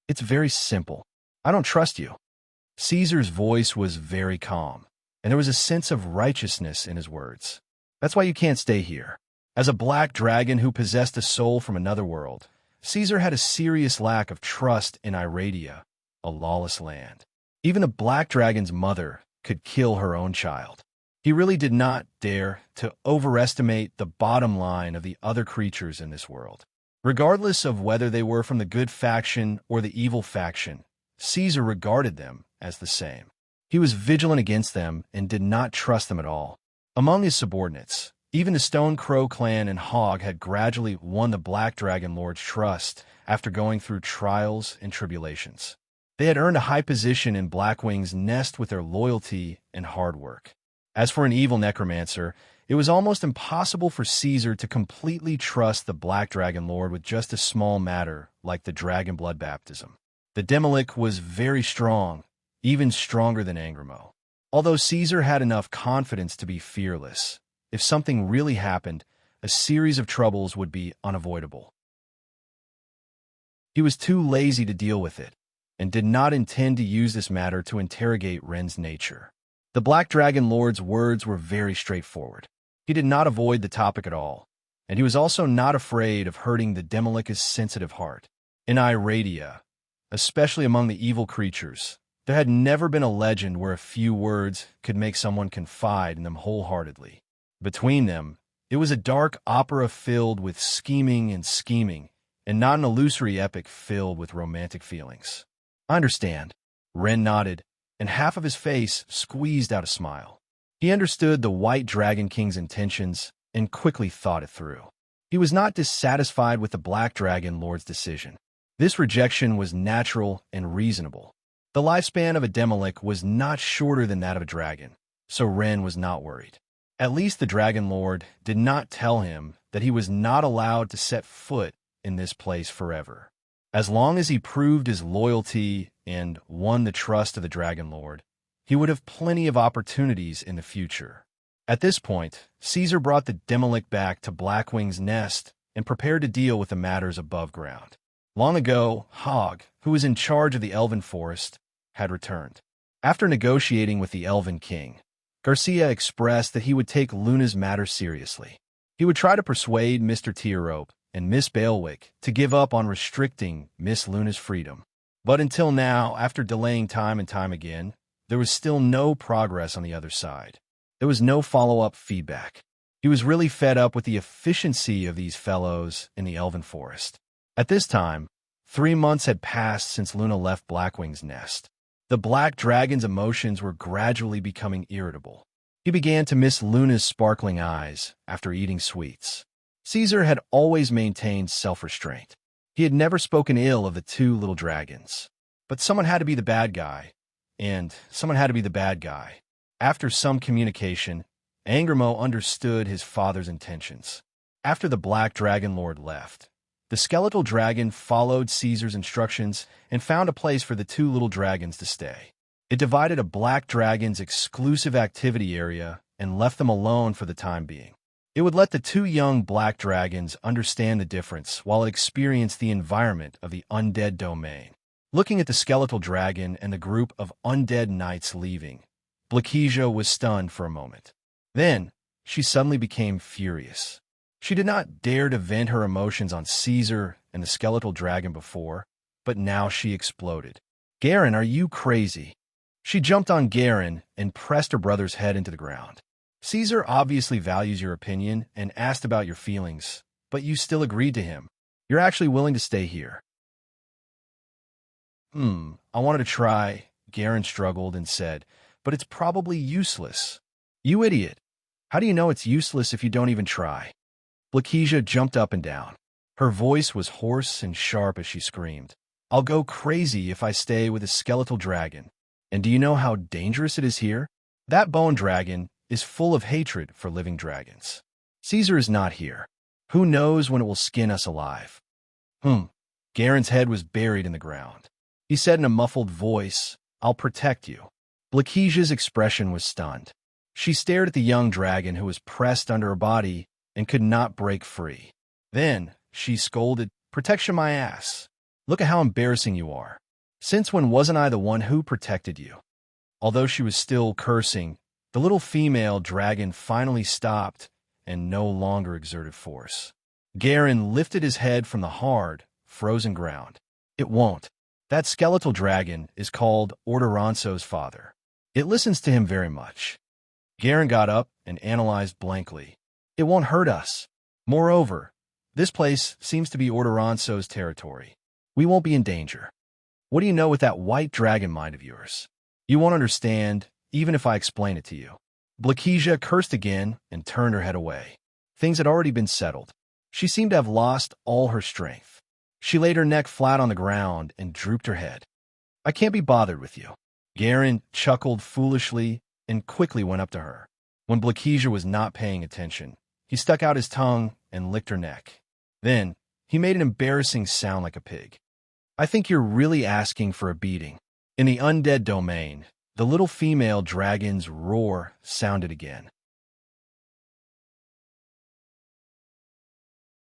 "It's very simple. I don't trust you." Caesar's voice was very calm, and there was a sense of righteousness in his words. "That's why you can't stay here." As a black dragon who possessed a soul from another world, Caesar had a serious lack of trust in Iradia, a lawless land. Even a black dragon's mother could kill her own child. He really did not dare to overestimate the bottom line of the other creatures in this world. Regardless of whether they were from the good faction or the evil faction, Caesar regarded them as the same. He was vigilant against them and did not trust them at all. Among his subordinates, even the Stone Crow clan and Hog had gradually won the Black Dragon Lord's trust after going through trials and tribulations. They had earned a high position in Blackwing's nest with their loyalty and hard work. As for an evil necromancer, it was almost impossible for Caesar to completely trust the Black Dragon Lord with just a small matter like the dragon blood baptism. The Demolic was very strong, even stronger than Angramo. Although Caesar had enough confidence to be fearless, if something really happened, a series of troubles would be unavoidable. He was too lazy to deal with it, and did not intend to use this matter to interrogate Ren's nature. The Black Dragon Lord's words were very straightforward. He did not avoid the topic at all, and he was also not afraid of hurting the Demolic's sensitive heart. In Iradia, especially among the evil creatures, there had never been a legend where a few words could make someone confide in them wholeheartedly. Between them, it was a dark opera filled with scheming, and not an illusory epic filled with romantic feelings. I understand. Ren nodded, and half of his face squeezed out a smile. He understood the White Dragon King's intentions and quickly thought it through. He was not dissatisfied with the Black Dragon Lord's decision. This rejection was natural and reasonable. The lifespan of a Demolic was not shorter than that of a dragon, so Ren was not worried. At least the Dragon Lord did not tell him that he was not allowed to set foot in this place forever. As long as he proved his loyalty and won the trust of the Dragon Lord, he would have plenty of opportunities in the future. At this point, Caesar brought the Demolic back to Blackwing's nest and prepared to deal with the matters above ground. Long ago, Hogg, who was in charge of the Elven Forest, had returned. After negotiating with the Elven King, Garcia expressed that he would take Luna's matter seriously. He would try to persuade Mr. Tierrope and Miss Bailwick to give up on restricting Miss Luna's freedom. But until now, after delaying time and time again, there was still no progress on the other side. There was no follow-up feedback. He was really fed up with the efficiency of these fellows in the Elven Forest. At this time, 3 months had passed since Luna left Blackwing's nest. The Black Dragon's emotions were gradually becoming irritable. He began to miss Luna's sparkling eyes after eating sweets. Caesar had always maintained self-restraint. He had never spoken ill of the 2 little dragons. But someone had to be the bad guy, and someone had to be the bad guy. After some communication, Angramo understood his father's intentions. After the Black Dragon Lord left, the skeletal dragon followed Caesar's instructions and found a place for the 2 little dragons to stay. It divided a Black Dragon's exclusive activity area and left them alone for the time being. It would let the 2 young Black Dragons understand the difference while it experienced the environment of the undead domain. Looking at the skeletal dragon and the group of undead knights leaving, Blakesia was stunned for a moment. Then, she suddenly became furious. She did not dare to vent her emotions on Caesar and the skeletal dragon before, but now she exploded. "Garen, are you crazy?" She jumped on Garen and pressed her brother's head into the ground. "Caesar obviously values your opinion and asked about your feelings, but you still agreed to him. You're actually willing to stay here." I wanted to try," Garen struggled and said, "but it's probably useless." "You idiot. How do you know it's useless if you don't even try?" Blakesia jumped up and down. Her voice was hoarse and sharp as she screamed, "I'll go crazy if I stay with a skeletal dragon. And do you know how dangerous it is here? That bone dragon is full of hatred for living dragons. Caesar is not here. Who knows when it will skin us alive?" Garen's head was buried in the ground. He said in a muffled voice, "I'll protect you." Blakesia's expression was stunned. She stared at the young dragon who was pressed under her body and could not break free. Then she scolded, "Protection my ass. Look at how embarrassing you are. Since when wasn't I the one who protected you?" Although she was still cursing, the little female dragon finally stopped and no longer exerted force. Garen lifted his head from the hard, frozen ground. "It won't. That skeletal dragon is called Ordoranzo's father. It listens to him very much." Garen got up and analyzed blankly. "It won't hurt us. Moreover, this place seems to be Ordoranzo's territory. We won't be in danger. What do you know with that white dragon mind of yours? You won't understand, even if I explain it to you." Blakesia cursed again and turned her head away. Things had already been settled. She seemed to have lost all her strength. She laid her neck flat on the ground and drooped her head. "I can't be bothered with you." Garen chuckled foolishly and quickly went up to her. When Blakesia was not paying attention, he stuck out his tongue and licked her neck. Then, he made an embarrassing sound like a pig. I think you're really asking for a beating. In the undead domain, the little female dragon's roar sounded again.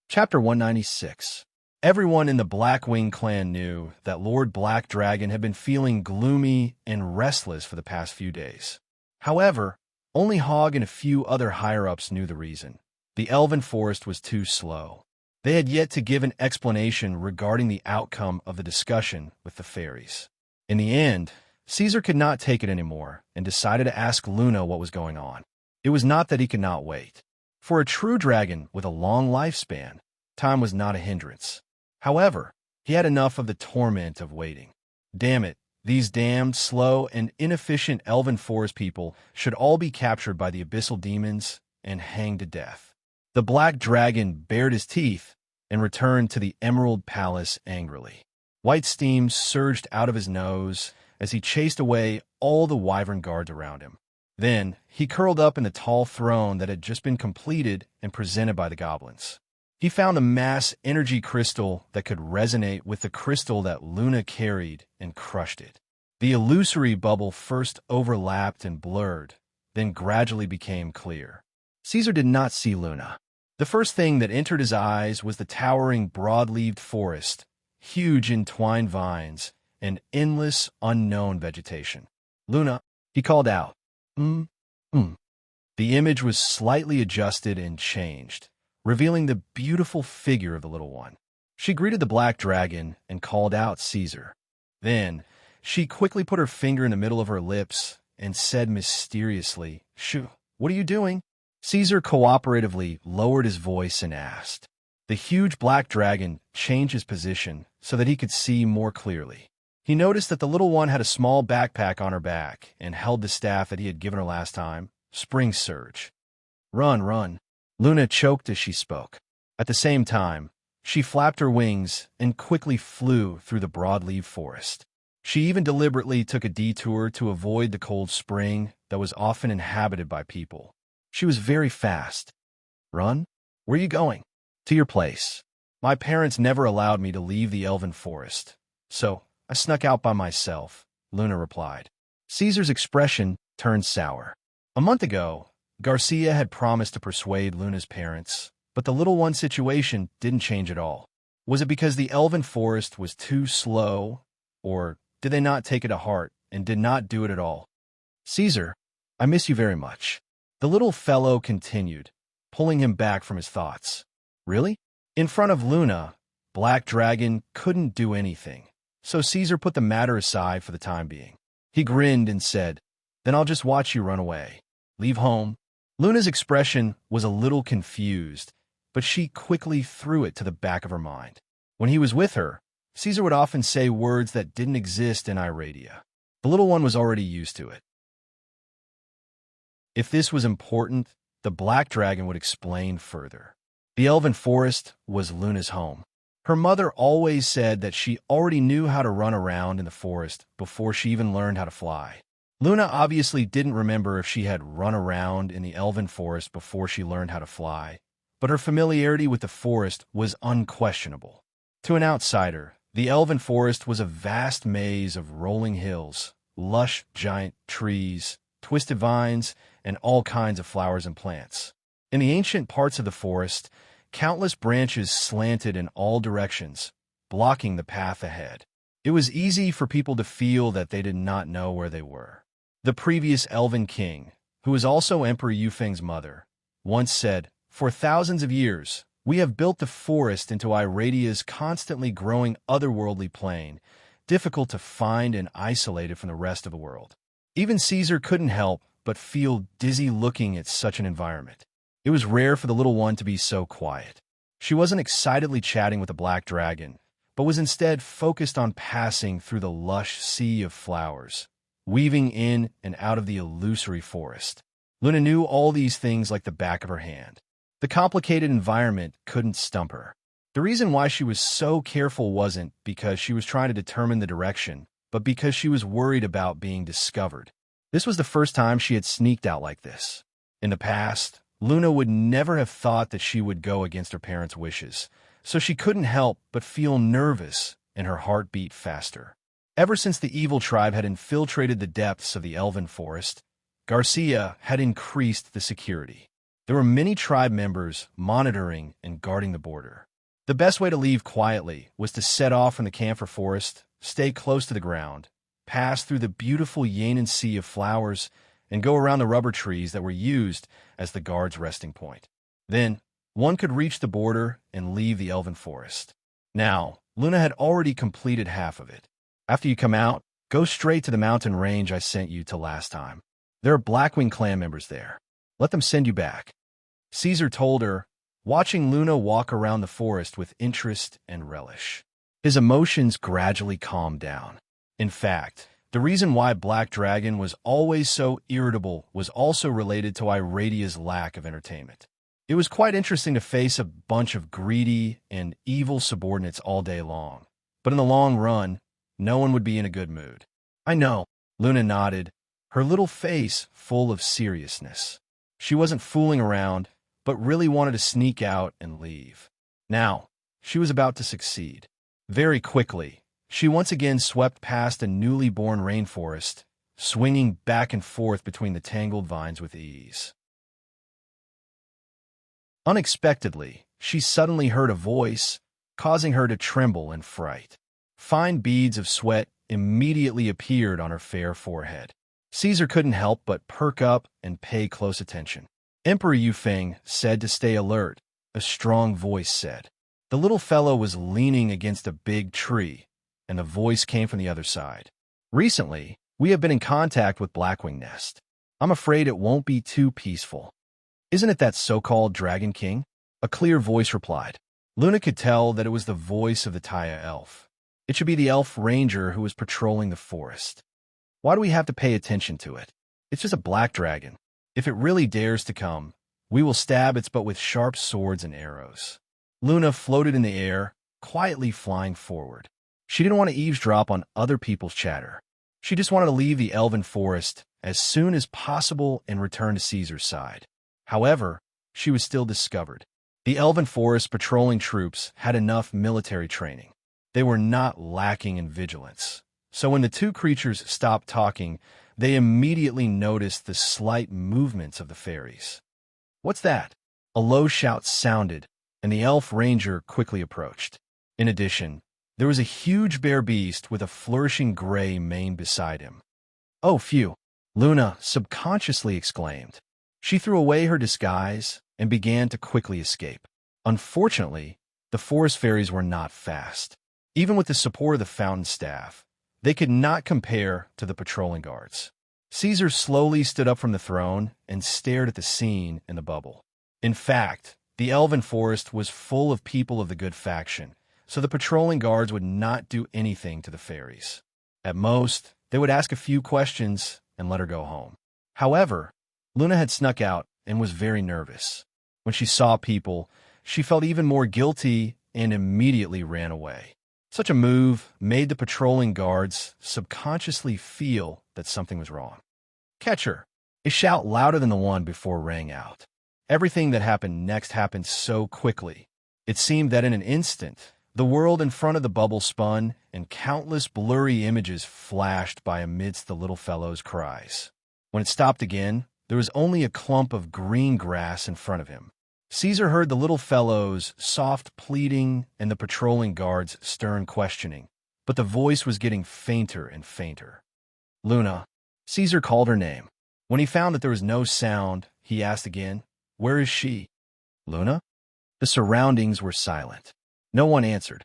Chapter 196. Everyone in the Blackwing clan knew that Lord Black Dragon had been feeling gloomy and restless for the past few days. However, only Hogg and a few other higher-ups knew the reason. The Elven Forest was too slow. They had yet to give an explanation regarding the outcome of the discussion with the fairies. In the end, Caesar could not take it anymore and decided to ask Luna what was going on. It was not that he could not wait. For a true dragon with a long lifespan, time was not a hindrance. However, he had enough of the torment of waiting. Damn it, these damned, slow, and inefficient Elven Forest people should all be captured by the abyssal demons and hanged to death. The Black Dragon bared his teeth and returned to the Emerald Palace angrily. White steam surged out of his nose as he chased away all the wyvern guards around him. Then, he curled up in the tall throne that had just been completed and presented by the goblins. He found a mass energy crystal that could resonate with the crystal that Luna carried and crushed it. The illusory bubble first overlapped and blurred, then gradually became clear. Caesar did not see Luna. The first thing that entered his eyes was the towering broad-leaved forest, huge entwined vines, and endless unknown vegetation. Luna, he called out. The image was slightly adjusted and changed, revealing the beautiful figure of the little one. She greeted the Black Dragon and called out Caesar. Then, she quickly put her finger in the middle of her lips and said mysteriously, "Shoo, what are you doing?" Caesar cooperatively lowered his voice and asked. The huge Black Dragon changed his position so that he could see more clearly. He noticed that the little one had a small backpack on her back and held the staff that he had given her last time, Spring Surge. "Run, run." Luna choked as she spoke. At the same time, she flapped her wings and quickly flew through the broadleaf forest. She even deliberately took a detour to avoid the cold spring that was often inhabited by people. She was very fast. "Run? Where are you going?" "To your place. My parents never allowed me to leave the Elven Forest, so I snuck out by myself," Luna replied. Caesar's expression turned sour. A month ago, Garcia had promised to persuade Luna's parents, but the little one's situation didn't change at all. Was it because the Elven Forest was too slow, or did they not take it to heart and did not do it at all? "Caesar, I miss you very much," the little fellow continued, pulling him back from his thoughts. "Really?" In front of Luna, Black Dragon couldn't do anything, so Caesar put the matter aside for the time being. He grinned and said, "Then I'll just watch you run away. Leave home." Luna's expression was a little confused, but she quickly threw it to the back of her mind. When he was with her, Caesar would often say words that didn't exist in Iradia. The little one was already used to it. If this was important, the Black Dragon would explain further. The Elven Forest was Luna's home. Her mother always said that she already knew how to run around in the forest before she even learned how to fly. Luna obviously didn't remember if she had run around in the Elven Forest before she learned how to fly, but her familiarity with the forest was unquestionable. To an outsider, the Elven Forest was a vast maze of rolling hills, lush giant trees, twisted vines, and all kinds of flowers and plants. In the ancient parts of the forest, countless branches slanted in all directions, blocking the path ahead. It was easy for people to feel that they did not know where they were. The previous Elven King, who was also Emperor Yufeng's mother, once said, "For thousands of years, we have built the forest into Iradia's constantly growing otherworldly plain, difficult to find and isolated from the rest of the world." Even Caesar couldn't help but feel dizzy looking at such an environment. It was rare for the little one to be so quiet. She wasn't excitedly chatting with the Black Dragon, but was instead focused on passing through the lush sea of flowers, weaving in and out of the illusory forest. Luna knew all these things like the back of her hand. The complicated environment couldn't stump her. The reason why she was so careful wasn't because she was trying to determine the direction, but because she was worried about being discovered. This was the first time she had sneaked out like this. In the past, Luna would never have thought that she would go against her parents' wishes, so she couldn't help but feel nervous and her heart beat faster. Ever since the evil tribe had infiltrated the depths of the elven forest, Garcia had increased the security. There were many tribe members monitoring and guarding the border. The best way to leave quietly was to set off from the camphor forest, stay close to the ground, pass through the beautiful Yanan Sea of flowers, and go around the rubber trees that were used as the guards' resting point. Then, one could reach the border and leave the elven forest. Now, Luna had already completed half of it. After you come out, go straight to the mountain range I sent you to last time. There are Blackwing clan members there. Let them send you back. Caesar told her, watching Luna walk around the forest with interest and relish. His emotions gradually calmed down. In fact, the reason why Black Dragon was always so irritable was also related to Iradia's lack of entertainment. It was quite interesting to face a bunch of greedy and evil subordinates all day long, but in the long run, no one would be in a good mood. I know, Luna nodded, her little face full of seriousness. She wasn't fooling around, but really wanted to sneak out and leave. Now, she was about to succeed. Very quickly, she once again swept past a newly born rainforest, swinging back and forth between the tangled vines with ease. Unexpectedly, she suddenly heard a voice, causing her to tremble in fright. Fine beads of sweat immediately appeared on her fair forehead. Caesar couldn't help but perk up and pay close attention. Emperor Yufeng said to stay alert, a strong voice said. The little fellow was leaning against a big tree, and the voice came from the other side. Recently, we have been in contact with Blackwing Nest. I'm afraid it won't be too peaceful. Isn't it that so-called Dragon King? A clear voice replied. Luna could tell that it was the voice of the Taya elf. It should be the elf ranger who was patrolling the forest. Why do we have to pay attention to it? It's just a black dragon. If it really dares to come, we will stab its butt with sharp swords and arrows. Luna floated in the air, quietly flying forward. She didn't want to eavesdrop on other people's chatter. She just wanted to leave the elven forest as soon as possible and return to Caesar's side. However, she was still discovered. The elven forest patrolling troops had enough military training. They were not lacking in vigilance. So when the two creatures stopped talking, they immediately noticed the slight movements of the fairies. What's that? A low shout sounded, and the elf ranger quickly approached. In addition, there was a huge bear beast with a flourishing gray mane beside him. Oh, phew! Luna subconsciously exclaimed. She threw away her disguise and began to quickly escape. Unfortunately, the forest fairies were not fast. Even with the support of the fountain staff, they could not compare to the patrolling guards. Caesar slowly stood up from the throne and stared at the scene in the bubble. In fact, the elven forest was full of people of the good faction, so the patrolling guards would not do anything to the fairies. At most, they would ask a few questions and let her go home. However, Luna had snuck out and was very nervous. When she saw people, she felt even more guilty and immediately ran away. Such a move made the patrolling guards subconsciously feel that something was wrong. Catch her! A shout louder than the one before rang out. Everything that happened next happened so quickly. It seemed that in an instant, the world in front of the bubble spun, and countless blurry images flashed by amidst the little fellow's cries. When it stopped again, there was only a clump of green grass in front of him. Caesar heard the little fellow's soft pleading and the patrolling guard's stern questioning, but the voice was getting fainter and fainter. Luna. Caesar called her name. When he found that there was no sound, he asked again, "Where is she?" Luna? The surroundings were silent. No one answered.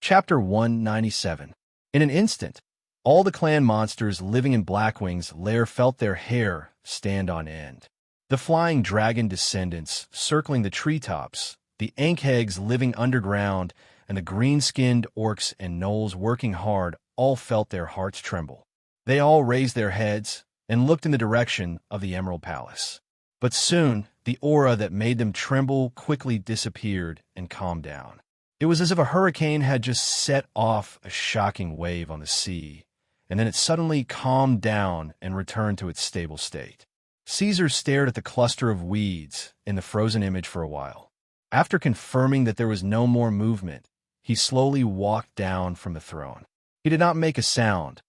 Chapter 197. In an instant, all the clan monsters living in Blackwing's lair felt their hair stand on end. The flying dragon descendants circling the treetops, the Ankhegs living underground, and the green-skinned orcs and gnolls working hard all felt their hearts tremble. They all raised their heads and looked in the direction of the Emerald Palace. But soon, the aura that made them tremble quickly disappeared and calmed down. It was as if a hurricane had just set off a shocking wave on the sea, and then it suddenly calmed down and returned to its stable state. Caesar stared at the cluster of weeds in the frozen image for a while. After confirming that there was no more movement, he slowly walked down from the throne. He did not make a sound,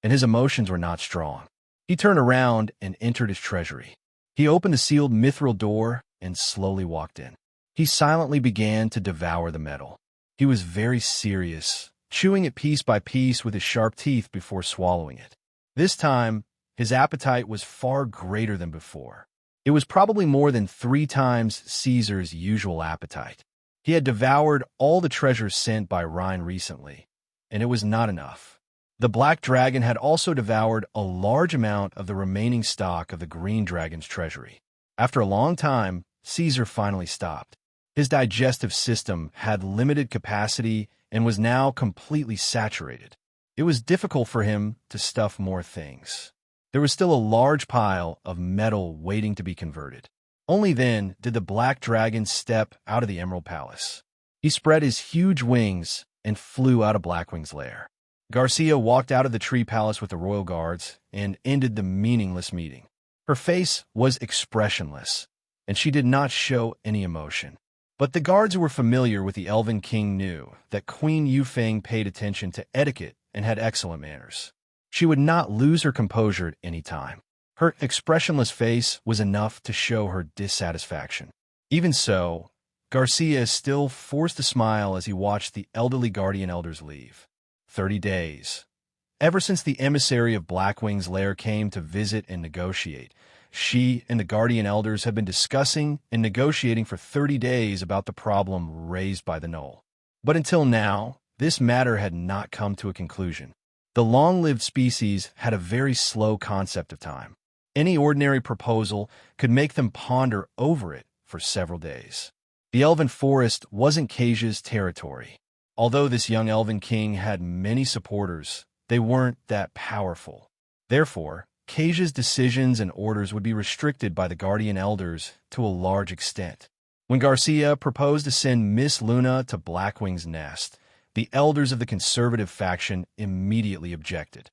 and his emotions were not strong. He turned around and entered his treasury. He opened the sealed mithril door and slowly walked in. He silently began to devour the metal. He was very serious, chewing it piece by piece with his sharp teeth before swallowing it. This time, his appetite was far greater than before. It was probably more than 3 times Caesar's usual appetite. He had devoured all the treasures sent by Rhine recently, and it was not enough. The black dragon had also devoured a large amount of the remaining stock of the green dragon's treasury. After a long time, Caesar finally stopped. His digestive system had limited capacity and was now completely saturated. It was difficult for him to stuff more things. There was still a large pile of metal waiting to be converted. Only then did the black dragon step out of the Emerald Palace. He spread his huge wings and flew out of Blackwing's lair. Garcia walked out of the tree palace with the royal guards and ended the meaningless meeting. Her face was expressionless, and she did not show any emotion. But the guards who were familiar with the Elven King knew that Queen Yufeng paid attention to etiquette and had excellent manners. She would not lose her composure at any time. Her expressionless face was enough to show her dissatisfaction. Even so, Garcia still forced a smile as he watched the elderly guardian elders leave. 30 days. Ever since the emissary of Blackwing's lair came to visit and negotiate, she and the guardian elders had been discussing and negotiating for 30 days about the problem raised by the Knoll. But until now, this matter had not come to a conclusion. The long-lived species had a very slow concept of time. Any ordinary proposal could make them ponder over it for several days. The Elven Forest wasn't Kaja's territory. Although this young Elven King had many supporters, they weren't that powerful. Therefore, Kaja's decisions and orders would be restricted by the Guardian Elders to a large extent. When Garcia proposed to send Miss Luna to Blackwing's nest, the elders of the conservative faction immediately objected.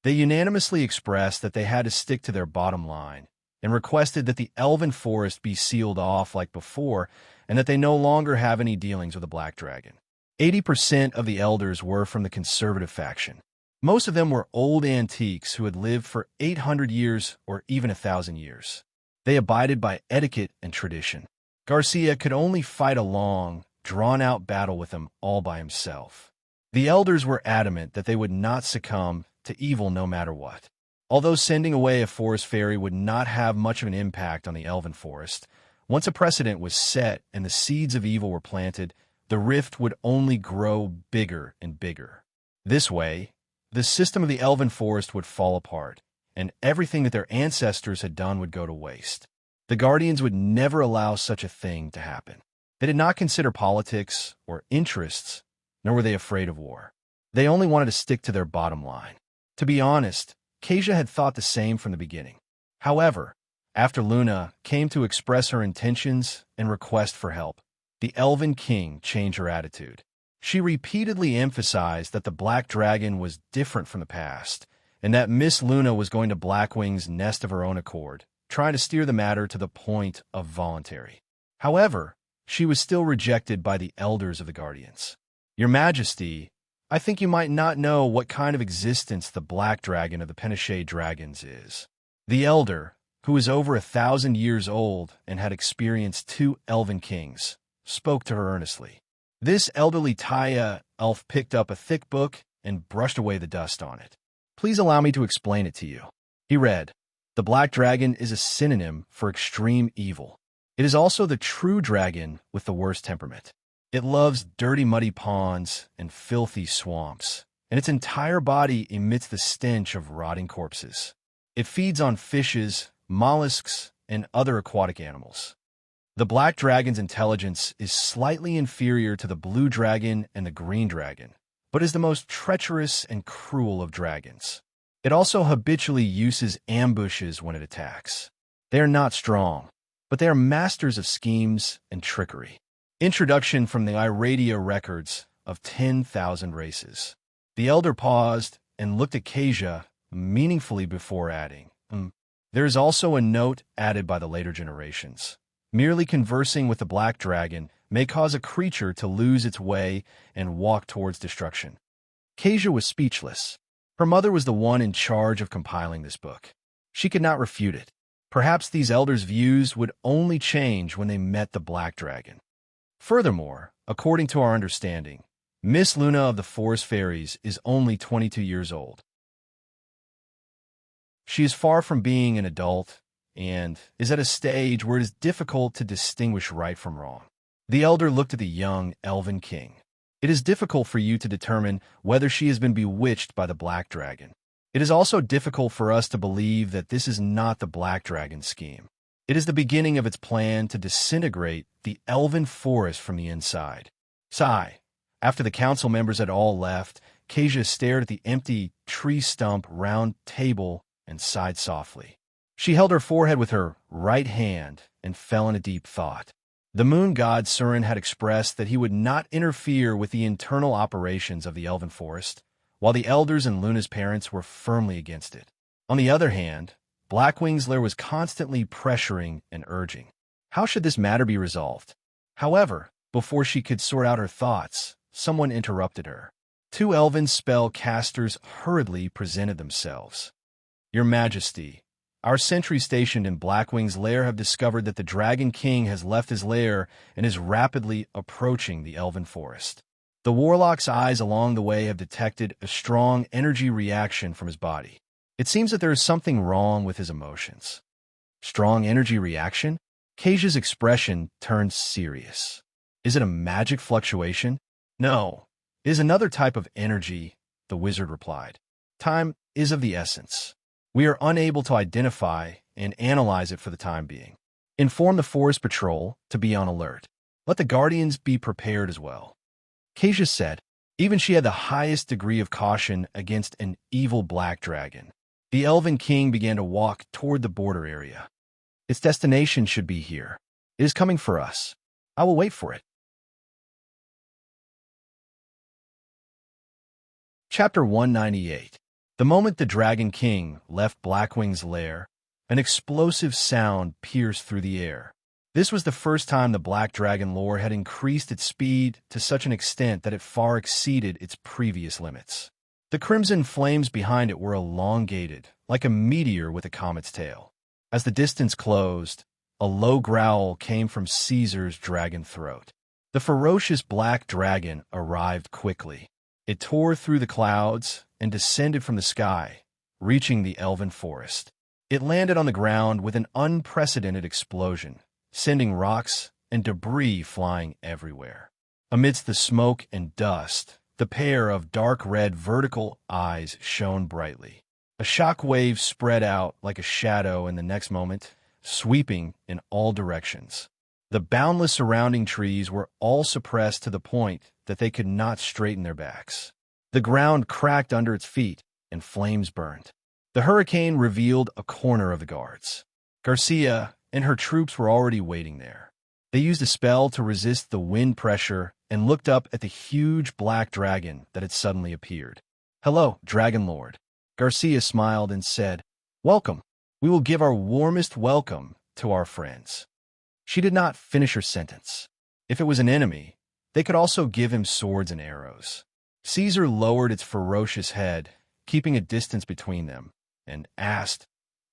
They unanimously expressed that they had to stick to their bottom line and requested that the Elven Forest be sealed off like before and that they no longer have any dealings with the Black Dragon. 80% of the elders were from the conservative faction. Most of them were old antiques who had lived for 800 years or even 1,000 years. They abided by etiquette and tradition. Garcia could only fight a long, drawn-out battle with them all by himself. The elders were adamant that they would not succumb to evil no matter what. Although sending away a forest fairy would not have much of an impact on the Elven Forest, once a precedent was set and the seeds of evil were planted, the rift would only grow bigger and bigger. This way, the system of the Elven Forest would fall apart, and everything that their ancestors had done would go to waste. The Guardians would never allow such a thing to happen. They did not consider politics or interests, nor were they afraid of war. They only wanted to stick to their bottom line. To be honest, Kaja had thought the same from the beginning. However, after Luna came to express her intentions and request for help, the Elven King changed her attitude. She repeatedly emphasized that the Black Dragon was different from the past, and that Miss Luna was going to Blackwing's nest of her own accord, trying to steer the matter to the point of voluntary. However, she was still rejected by the elders of the Guardians. Your Majesty, I think you might not know what kind of existence the Black Dragon of the Penachet Dragons is. The elder, who is over 1,000 years old and had experienced 2 Elven Kings, spoke to her earnestly. This elderly Taya elf picked up a thick book and brushed away the dust on it. Please allow me to explain it to you. He read, "The Black Dragon is a synonym for extreme evil. It is also the true dragon with the worst temperament. It loves dirty, muddy ponds and filthy swamps, and its entire body emits the stench of rotting corpses. It feeds on fishes, mollusks, and other aquatic animals. The Black Dragon's intelligence is slightly inferior to the Blue Dragon and the Green Dragon, but is the most treacherous and cruel of dragons. It also habitually uses ambushes when it attacks. They are not strong, but they are masters of schemes and trickery." Introduction from the Iradia records of 10,000 races. The elder paused and looked at Kasia meaningfully before adding, There is also a note added by the later generations. Merely conversing with the black dragon may cause a creature to lose its way and walk towards destruction. Kasia was speechless. Her mother was the one in charge of compiling this book. She could not refute it. Perhaps these elders' views would only change when they met the black dragon. Furthermore, according to our understanding, Miss Luna of the Forest Fairies is only 22 years old. She is far from being an adult and is at a stage where it is difficult to distinguish right from wrong. The elder looked at the young elven king. It is difficult for you to determine whether she has been bewitched by the black dragon. It is also difficult for us to believe that this is not the black dragon's scheme. It is the beginning of its plan to disintegrate the elven forest from the inside. Sigh. After the council members had all left, Kasia stared at the empty tree stump round table and sighed softly. She held her forehead with her right hand and fell in a deep thought. The moon god Serene had expressed that he would not interfere with the internal operations of the elven forest, while the elders and Luna's parents were firmly against it. On the other hand, Blackwing's lair was constantly pressuring and urging. How should this matter be resolved? However, before she could sort out her thoughts, someone interrupted her. Two elven spell casters hurriedly presented themselves. Your Majesty, our sentries stationed in Blackwing's lair have discovered that the Dragon King has left his lair and is rapidly approaching the elven forest. The warlock's eyes along the way have detected a strong energy reaction from his body. It seems that there is something wrong with his emotions. Strong energy reaction? Kasia's expression turned serious. Is it a magic fluctuation? No, it is another type of energy, the wizard replied. Time is of the essence. We are unable to identify and analyze it for the time being. Inform the forest patrol to be on alert. Let the guardians be prepared as well. Kasia said, even she had the highest degree of caution against an evil black dragon. The elven king began to walk toward the border area. Its destination should be here. It is coming for us. I will wait for it. Chapter 198. The moment the Dragon King left Blackwing's lair, an explosive sound pierced through the air. This was the first time the Black Dragon lore had increased its speed to such an extent that it far exceeded its previous limits. The crimson flames behind it were elongated, like a meteor with a comet's tail. As the distance closed, a low growl came from Caesar's dragon throat. The ferocious black dragon arrived quickly. It tore through the clouds and descended from the sky, reaching the elven forest. It landed on the ground with an unprecedented explosion, sending rocks and debris flying everywhere. Amidst the smoke and dust, the pair of dark red vertical eyes shone brightly. A shock wave spread out like a shadow in the next moment, sweeping in all directions. The boundless surrounding trees were all suppressed to the point that they could not straighten their backs. The ground cracked under its feet, and flames burned. The hurricane revealed a corner of the guards. Garcia and her troops were already waiting there. They used a spell to resist the wind pressure and looked up at the huge black dragon that had suddenly appeared. Hello, Dragon Lord. Garcia smiled and said, Welcome. We will give our warmest welcome to our friends. She did not finish her sentence. If it was an enemy, they could also give him swords and arrows. Caesar lowered its ferocious head, keeping a distance between them, and asked,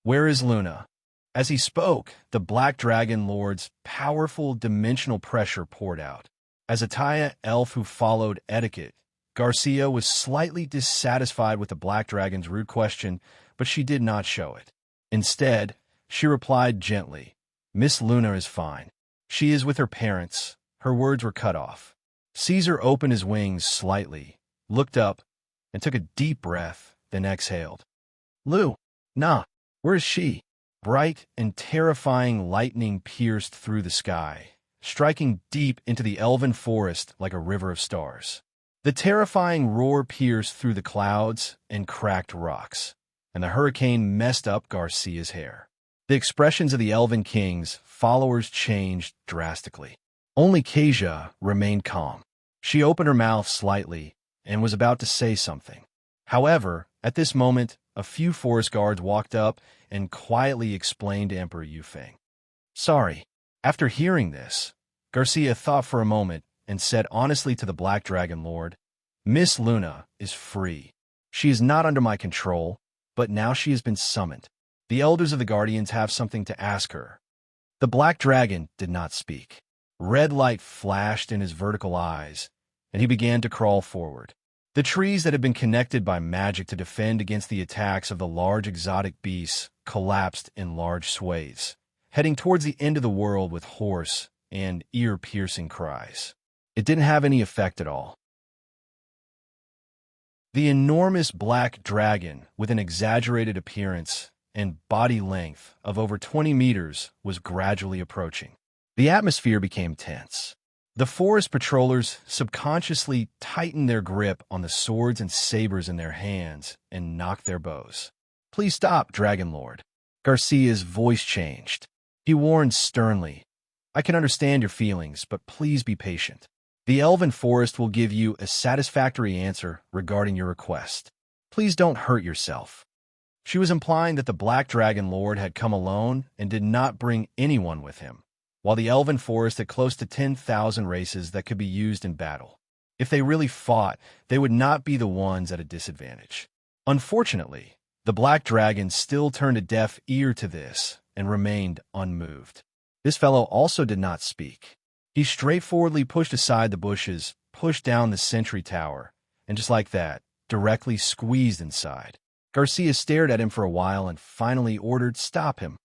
Where is Luna? As he spoke, the Black Dragon Lord's powerful dimensional pressure poured out. As a Taya elf who followed etiquette, Garcia was slightly dissatisfied with the Black Dragon's rude question, but she did not show it. Instead, she replied gently, Miss Luna is fine. She is with her parents. Her words were cut off. Caesar opened his wings slightly, looked up, and took a deep breath, then exhaled. Nah, where is she? Bright and terrifying lightning pierced through the sky, striking deep into the elven forest like a river of stars. The terrifying roar pierced through the clouds and cracked rocks, and the hurricane messed up Garcia's hair. The expressions of the Elven King's followers changed drastically. Only Kasia remained calm. She opened her mouth slightly, and was about to say something. However, at this moment, a few forest guards walked up and quietly explained to Emperor Yufeng. Sorry. After hearing this, Garcia thought for a moment and said honestly to the Black Dragon Lord, Miss Luna is free. She is not under my control, but now she has been summoned. The elders of the Guardians have something to ask her. The Black Dragon did not speak. Red light flashed in his vertical eyes, and he began to crawl forward. The trees that had been connected by magic to defend against the attacks of the large exotic beasts collapsed in large swathes, heading towards the end of the world with hoarse and ear-piercing cries. It didn't have any effect at all. The enormous black dragon, with an exaggerated appearance and body length of over 20 meters, was gradually approaching. The atmosphere became tense. The forest patrollers subconsciously tightened their grip on the swords and sabers in their hands and knocked their bows. Please stop, Dragon Lord. Garcia's voice changed. He warned sternly, I can understand your feelings, but please be patient. The Elven Forest will give you a satisfactory answer regarding your request. Please don't hurt yourself. She was implying that the Black Dragon Lord had come alone and did not bring anyone with him, while the Elven Forest had close to 10,000 races that could be used in battle. If they really fought, they would not be the ones at a disadvantage. Unfortunately, the Black Dragon still turned a deaf ear to this and remained unmoved. This fellow also did not speak. He straightforwardly pushed aside the bushes, pushed down the sentry tower, and just like that, directly squeezed inside. Garcia stared at him for a while and finally ordered, Stop him.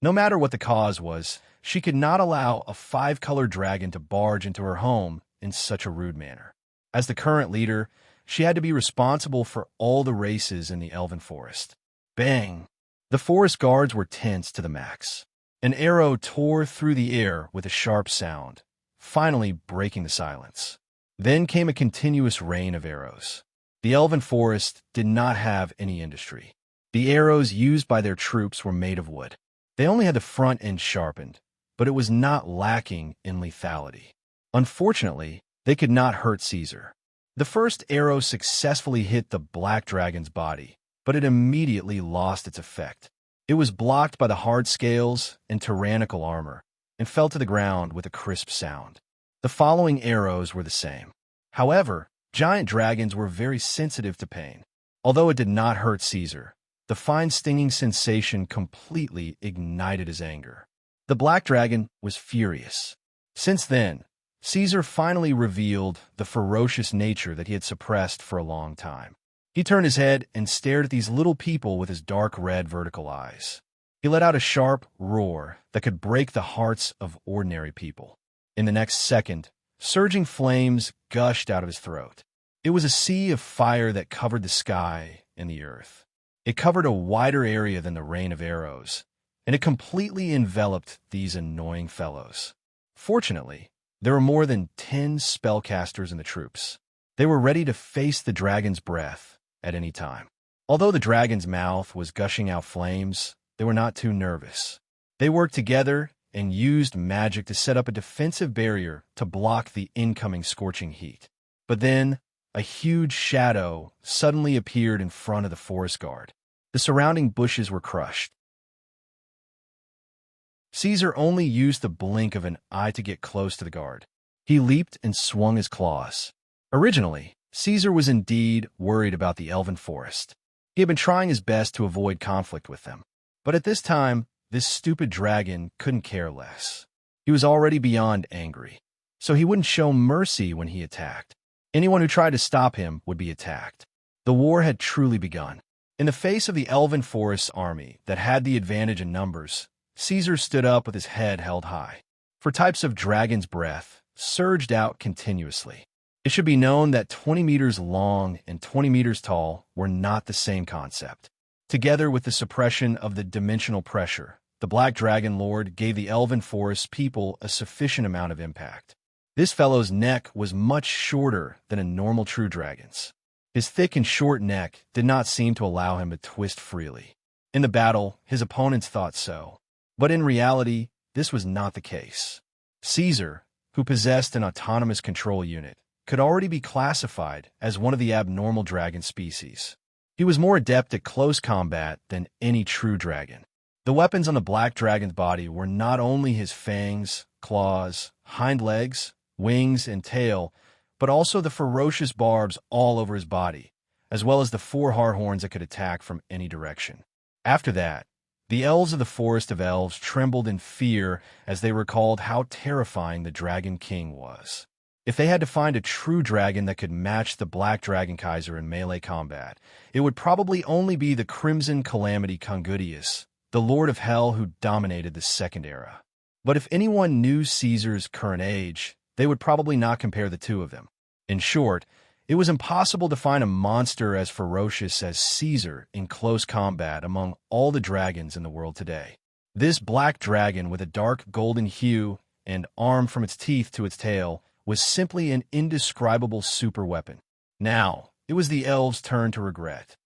No matter what the cause was, she could not allow a 5-colored dragon to barge into her home in such a rude manner. As the current leader, she had to be responsible for all the races in the Elven Forest. Bang! The forest guards were tense to the max. An arrow tore through the air with a sharp sound, finally breaking the silence. Then came a continuous rain of arrows. The Elven Forest did not have any industry. The arrows used by their troops were made of wood. They only had the front end sharpened, but it was not lacking in lethality. Unfortunately, they could not hurt Caesar. The first arrow successfully hit the Black Dragon's body, but it immediately lost its effect. It was blocked by the hard scales and tyrannical armor, and fell to the ground with a crisp sound. The following arrows were the same. However, giant dragons were very sensitive to pain. Although it did not hurt Caesar, the fine stinging sensation completely ignited his anger. The Black Dragon was furious. Since then, Caesar finally revealed the ferocious nature that he had suppressed for a long time. He turned his head and stared at these little people with his dark red vertical eyes. He let out a sharp roar that could break the hearts of ordinary people. In the next second, surging flames gushed out of his throat. It was a sea of fire that covered the sky and the earth. It covered a wider area than the rain of arrows, and it completely enveloped these annoying fellows. Fortunately, there were more than 10 spellcasters in the troops. They were ready to face the dragon's breath at any time. Although the dragon's mouth was gushing out flames, they were not too nervous. They worked together and used magic to set up a defensive barrier to block the incoming scorching heat. But then, a huge shadow suddenly appeared in front of the forest guard. The surrounding bushes were crushed. Caesar only used the blink of an eye to get close to the guard. He leaped and swung his claws. Originally, Caesar was indeed worried about the Elven Forest. He had been trying his best to avoid conflict with them. But at this time, this stupid dragon couldn't care less. He was already beyond angry, so he wouldn't show mercy when he attacked. Anyone who tried to stop him would be attacked. The war had truly begun. In the face of the Elven Forest's army that had the advantage in numbers, Caesar stood up with his head held high. For types of dragon's breath surged out continuously. It should be known that 20 meters long and 20 meters tall were not the same concept. Together with the suppression of the dimensional pressure, the Black Dragon Lord gave the Elven Forest people a sufficient amount of impact. This fellow's neck was much shorter than a normal true dragon's. His thick and short neck did not seem to allow him to twist freely. In the battle, his opponents thought so. But in reality, this was not the case. Caesar, who possessed an autonomous control unit, could already be classified as one of the abnormal dragon species. He was more adept at close combat than any true dragon. The weapons on the black dragon's body were not only his fangs, claws, hind legs, wings, and tail, but also the ferocious barbs all over his body, as well as the 4 hard horns that could attack from any direction. After that, the elves of the Forest of Elves trembled in fear as they recalled how terrifying the Dragon King was. If they had to find a true dragon that could match the Black Dragon Kaiser in melee combat, it would probably only be the Crimson Calamity Congudius, the Lord of Hell who dominated the Second Era. But if anyone knew Caesar's current age, they would probably not compare the two of them. In short, it was impossible to find a monster as ferocious as Caesar in close combat among all the dragons in the world today. This black dragon with a dark golden hue and arm from its teeth to its tail was simply an indescribable superweapon. Now, it was the elves' turn to regret.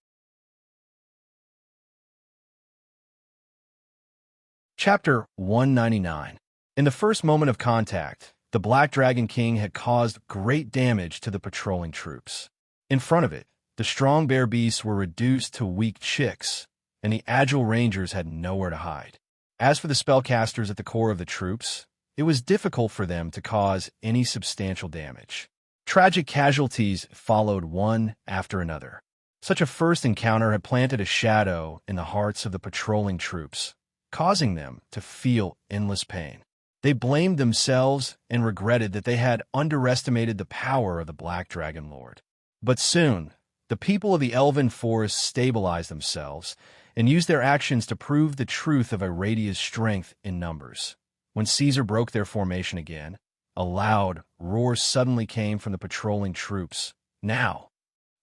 Chapter 199. In the first moment of contact, the Black Dragon King had caused great damage to the patrolling troops. In front of it, the strong bear beasts were reduced to weak chicks, and the agile rangers had nowhere to hide. As for the spellcasters at the core of the troops, it was difficult for them to cause any substantial damage. Tragic casualties followed one after another. Such a first encounter had planted a shadow in the hearts of the patrolling troops, causing them to feel endless pain. They blamed themselves and regretted that they had underestimated the power of the Black Dragon Lord. But soon, the people of the Elven Forest stabilized themselves and used their actions to prove the truth of Aradia's strength in numbers. When Caesar broke their formation again, a loud roar suddenly came from the patrolling troops. Now,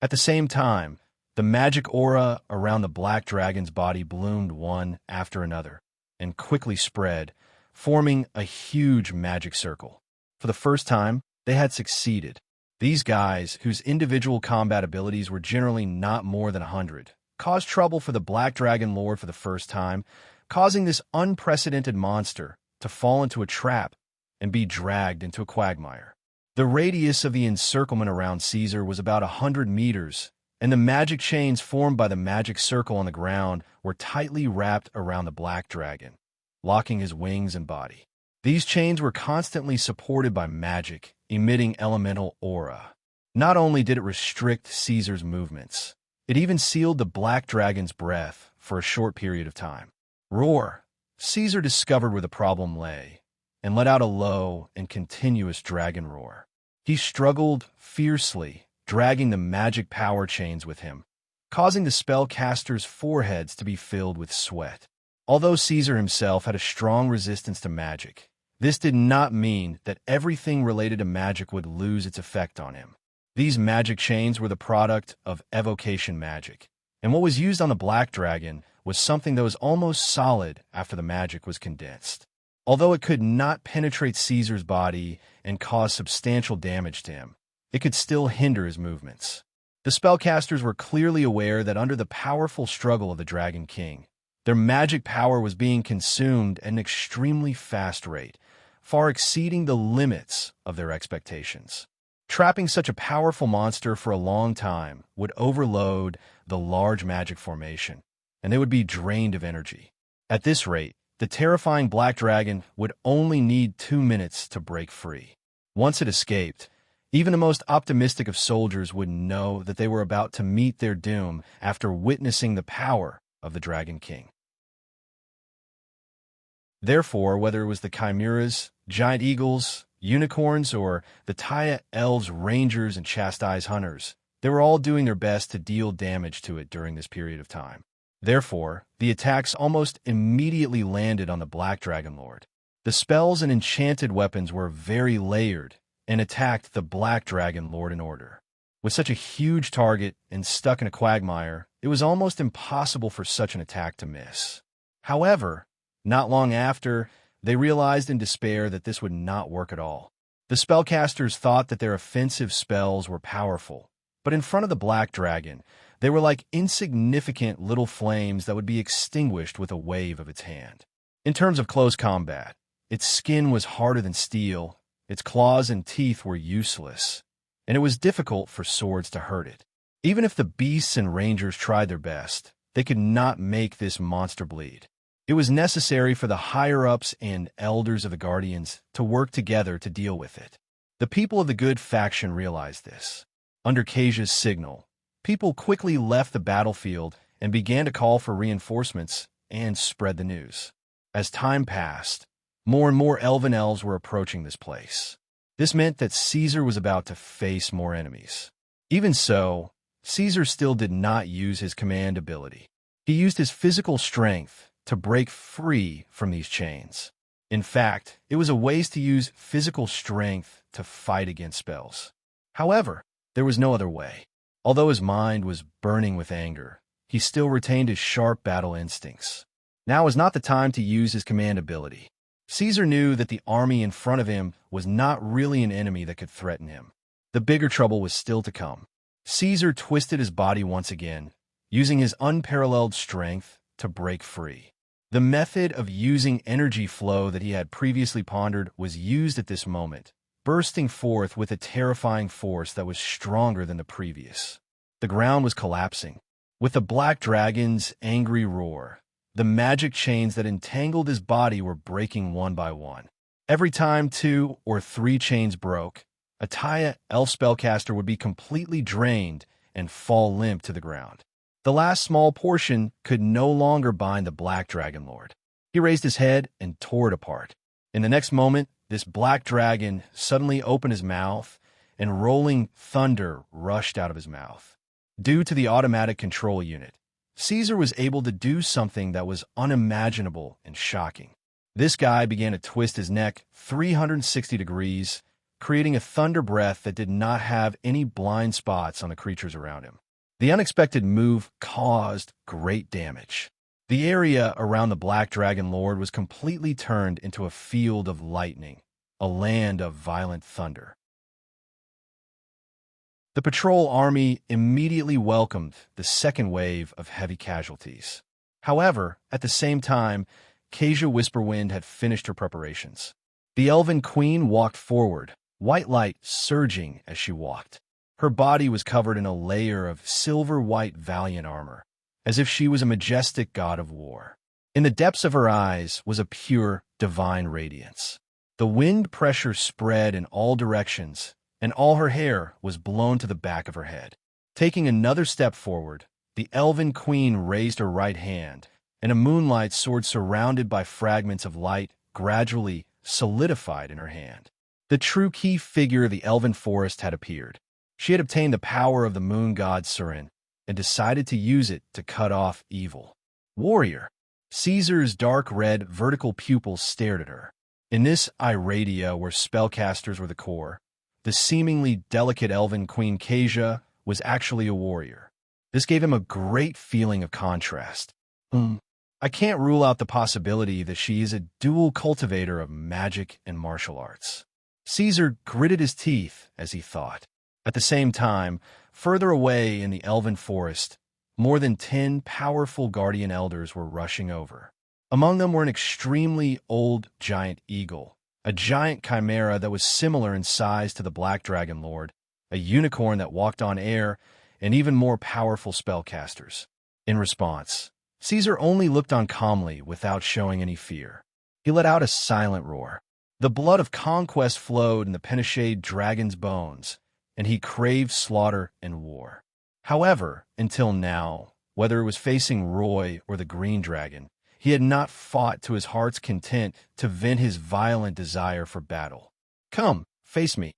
at the same time, the magic aura around the Black Dragon's body bloomed one after another and quickly spread, forming a huge magic circle. For the first time, they had succeeded. These guys, whose individual combat abilities were generally not more than 100, caused trouble for the Black Dragon Lord for the first time, causing this unprecedented monster to fall into a trap and be dragged into a quagmire. The radius of the encirclement around Caesar was about 100 meters, and the magic chains formed by the magic circle on the ground were tightly wrapped around the Black Dragon, locking his wings and body. These chains were constantly supported by magic, emitting elemental aura. Not only did it restrict Caesar's movements, it even sealed the Black Dragon's breath for a short period of time. Roar! Caesar discovered where the problem lay, and let out a low and continuous dragon roar. He struggled fiercely, dragging the magic power chains with him, causing the spellcasters' foreheads to be filled with sweat. Although Caesar himself had a strong resistance to magic, this did not mean that everything related to magic would lose its effect on him. These magic chains were the product of evocation magic, and what was used on the Black Dragon was something that was almost solid after the magic was condensed. Although it could not penetrate Caesar's body and cause substantial damage to him, it could still hinder his movements. The spellcasters were clearly aware that under the powerful struggle of the Dragon King, their magic power was being consumed at an extremely fast rate, far exceeding the limits of their expectations. Trapping such a powerful monster for a long time would overload the large magic formation, and they would be drained of energy. At this rate, the terrifying Black Dragon would only need 2 minutes to break free. Once it escaped, even the most optimistic of soldiers would know that they were about to meet their doom after witnessing the power of the Dragon King. Therefore, whether it was the chimeras, giant eagles, unicorns, or the Taya elves, rangers, and chastised hunters, they were all doing their best to deal damage to it during this period of time. Therefore, the attacks almost immediately landed on the Black Dragon Lord. The spells and enchanted weapons were very layered and attacked the Black Dragon Lord in order. With such a huge target and stuck in a quagmire, it was almost impossible for such an attack to miss. However, not long after, they realized in despair that this would not work at all. The spellcasters thought that their offensive spells were powerful, but in front of the Black Dragon, they were like insignificant little flames that would be extinguished with a wave of its hand. In terms of close combat, its skin was harder than steel, its claws and teeth were useless, and it was difficult for swords to hurt it. Even if the beasts and rangers tried their best, they could not make this monster bleed. It was necessary for the higher-ups and elders of the Guardians to work together to deal with it. The people of the good faction realized this. Under Kasia's signal, people quickly left the battlefield and began to call for reinforcements and spread the news. As time passed, more and more elven elves were approaching this place. This meant that Caesar was about to face more enemies. Even so, Caesar still did not use his command ability. He used his physical strength to break free from these chains. In fact, it was a waste to use physical strength to fight against spells. However, there was no other way. Although his mind was burning with anger, he still retained his sharp battle instincts. Now was not the time to use his command ability. Caesar knew that the army in front of him was not really an enemy that could threaten him. The bigger trouble was still to come. Caesar twisted his body once again, using his unparalleled strength to break free. The method of using energy flow that he had previously pondered was used at this moment, bursting forth with a terrifying force that was stronger than the previous. The ground was collapsing. With the black dragon's angry roar, the magic chains that entangled his body were breaking one by one. Every time 2 or 3 chains broke, Ataya, elf spellcaster, would be completely drained and fall limp to the ground. The last small portion could no longer bind the Black Dragon Lord. He raised his head and tore it apart. In the next moment, this black dragon suddenly opened his mouth, and rolling thunder rushed out of his mouth. Due to the automatic control unit, Caesar was able to do something that was unimaginable and shocking. This guy began to twist his neck 360 degrees, creating a thunder breath that did not have any blind spots on the creatures around him. The unexpected move caused great damage. The area around the Black Dragon Lord was completely turned into a field of lightning, a land of violent thunder. The patrol army immediately welcomed the second wave of heavy casualties. However, at the same time, Kasia Whisperwind had finished her preparations. The Elven Queen walked forward, white light surging as she walked. Her body was covered in a layer of silver-white valiant armor, as if she was a majestic god of war. In the depths of her eyes was a pure, divine radiance. The wind pressure spread in all directions, and all her hair was blown to the back of her head. Taking another step forward, the Elven Queen raised her right hand, and a moonlight sword surrounded by fragments of light gradually solidified in her hand. The true key figure of the Elven Forest had appeared. She had obtained the power of the moon god Serene and decided to use it to cut off evil. Warrior. Caesar's dark red vertical pupils stared at her. In this iradia where spellcasters were the core, the seemingly delicate elven queen Kasia was actually a warrior. This gave him a great feeling of contrast. I can't rule out the possibility that she is a dual cultivator of magic and martial arts. Caesar gritted his teeth as he thought. At the same time, further away in the Elven Forest, more than 10 powerful guardian elders were rushing over. Among them were an extremely old giant eagle, a giant chimera that was similar in size to the Black Dragon Lord, a unicorn that walked on air, and even more powerful spellcasters. In response, Caesar only looked on calmly without showing any fear. He let out a silent roar. The blood of conquest flowed in the Penishade dragon's bones, and he craved slaughter and war. However, until now, whether it was facing Roy or the Green Dragon, he had not fought to his heart's content to vent his violent desire for battle. Come, face me.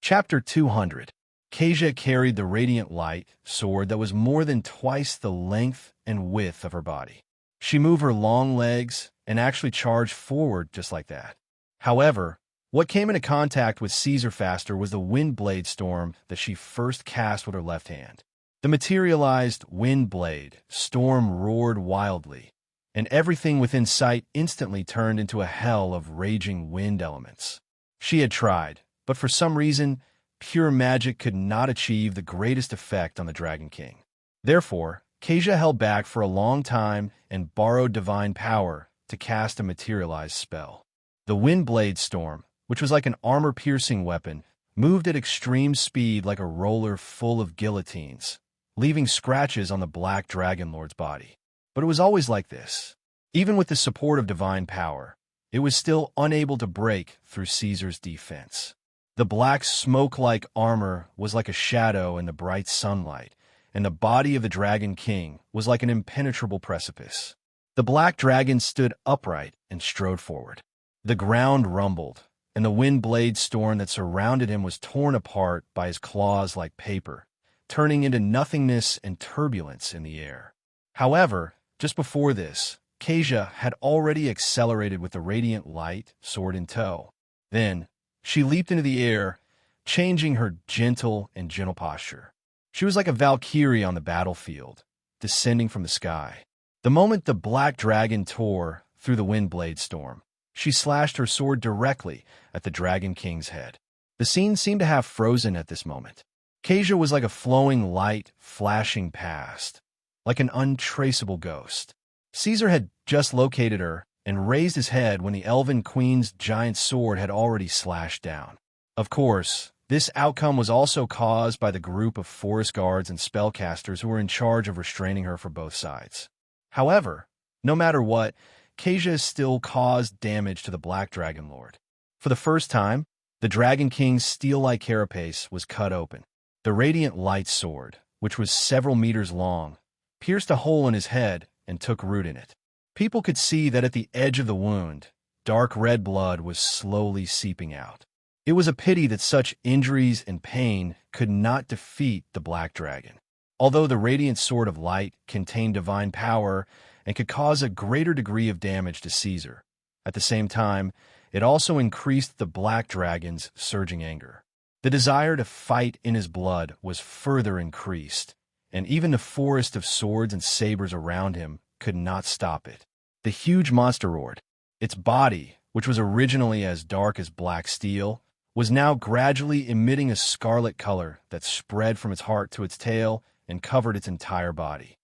Chapter 200. Kasia carried the radiant light sword that was more than twice the length and width of her body. She moved her long legs and actually charged forward just like that. However, what came into contact with Caesar faster was the wind blade storm that she first cast with her left hand. The materialized wind blade storm roared wildly, and everything within sight instantly turned into a hell of raging wind elements. She had tried, but for some reason, pure magic could not achieve the greatest effect on the Dragon King. Therefore, Kasia held back for a long time and borrowed divine power to cast a materialized spell. The wind blade storm, which was like an armor-piercing weapon, moved at extreme speed like a roller full of guillotines, leaving scratches on the Black Dragon Lord's body. But it was always like this. Even with the support of divine power, it was still unable to break through Caesar's defense. The black smoke-like armor was like a shadow in the bright sunlight, and the body of the Dragon King was like an impenetrable precipice. The black dragon stood upright and strode forward. The ground rumbled, and the wind blade storm that surrounded him was torn apart by his claws like paper, turning into nothingness and turbulence in the air. However, just before this, Kasia had already accelerated with the radiant light, sword in tow. Then, she leaped into the air, changing her gentle posture. She was like a valkyrie on the battlefield, descending from the sky. The moment the black dragon tore through the wind blade storm, she slashed her sword directly at the Dragon King's head. The scene seemed to have frozen at this moment. Kasia was like a flowing light flashing past, like an untraceable ghost. Caesar had just located her and raised his head when the Elven Queen's giant sword had already slashed down. Of course, this outcome was also caused by the group of forest guards and spellcasters who were in charge of restraining her for both sides. However, no matter what, Kasia still caused damage to the Black Dragon Lord. For the first time, the Dragon King's steel-like carapace was cut open. The radiant light sword, which was several meters long, pierced a hole in his head and took root in it. People could see that at the edge of the wound, dark red blood was slowly seeping out. It was a pity that such injuries and pain could not defeat the Black Dragon. Although the radiant sword of light contained divine power and could cause a greater degree of damage to Caesar, at the same time, it also increased the Black Dragon's surging anger. The desire to fight in his blood was further increased, and even the forest of swords and sabers around him could not stop it. The huge monster roared. Its body, which was originally as dark as black steel, was now gradually emitting a scarlet color that spread from its heart to its tail and covered its entire body.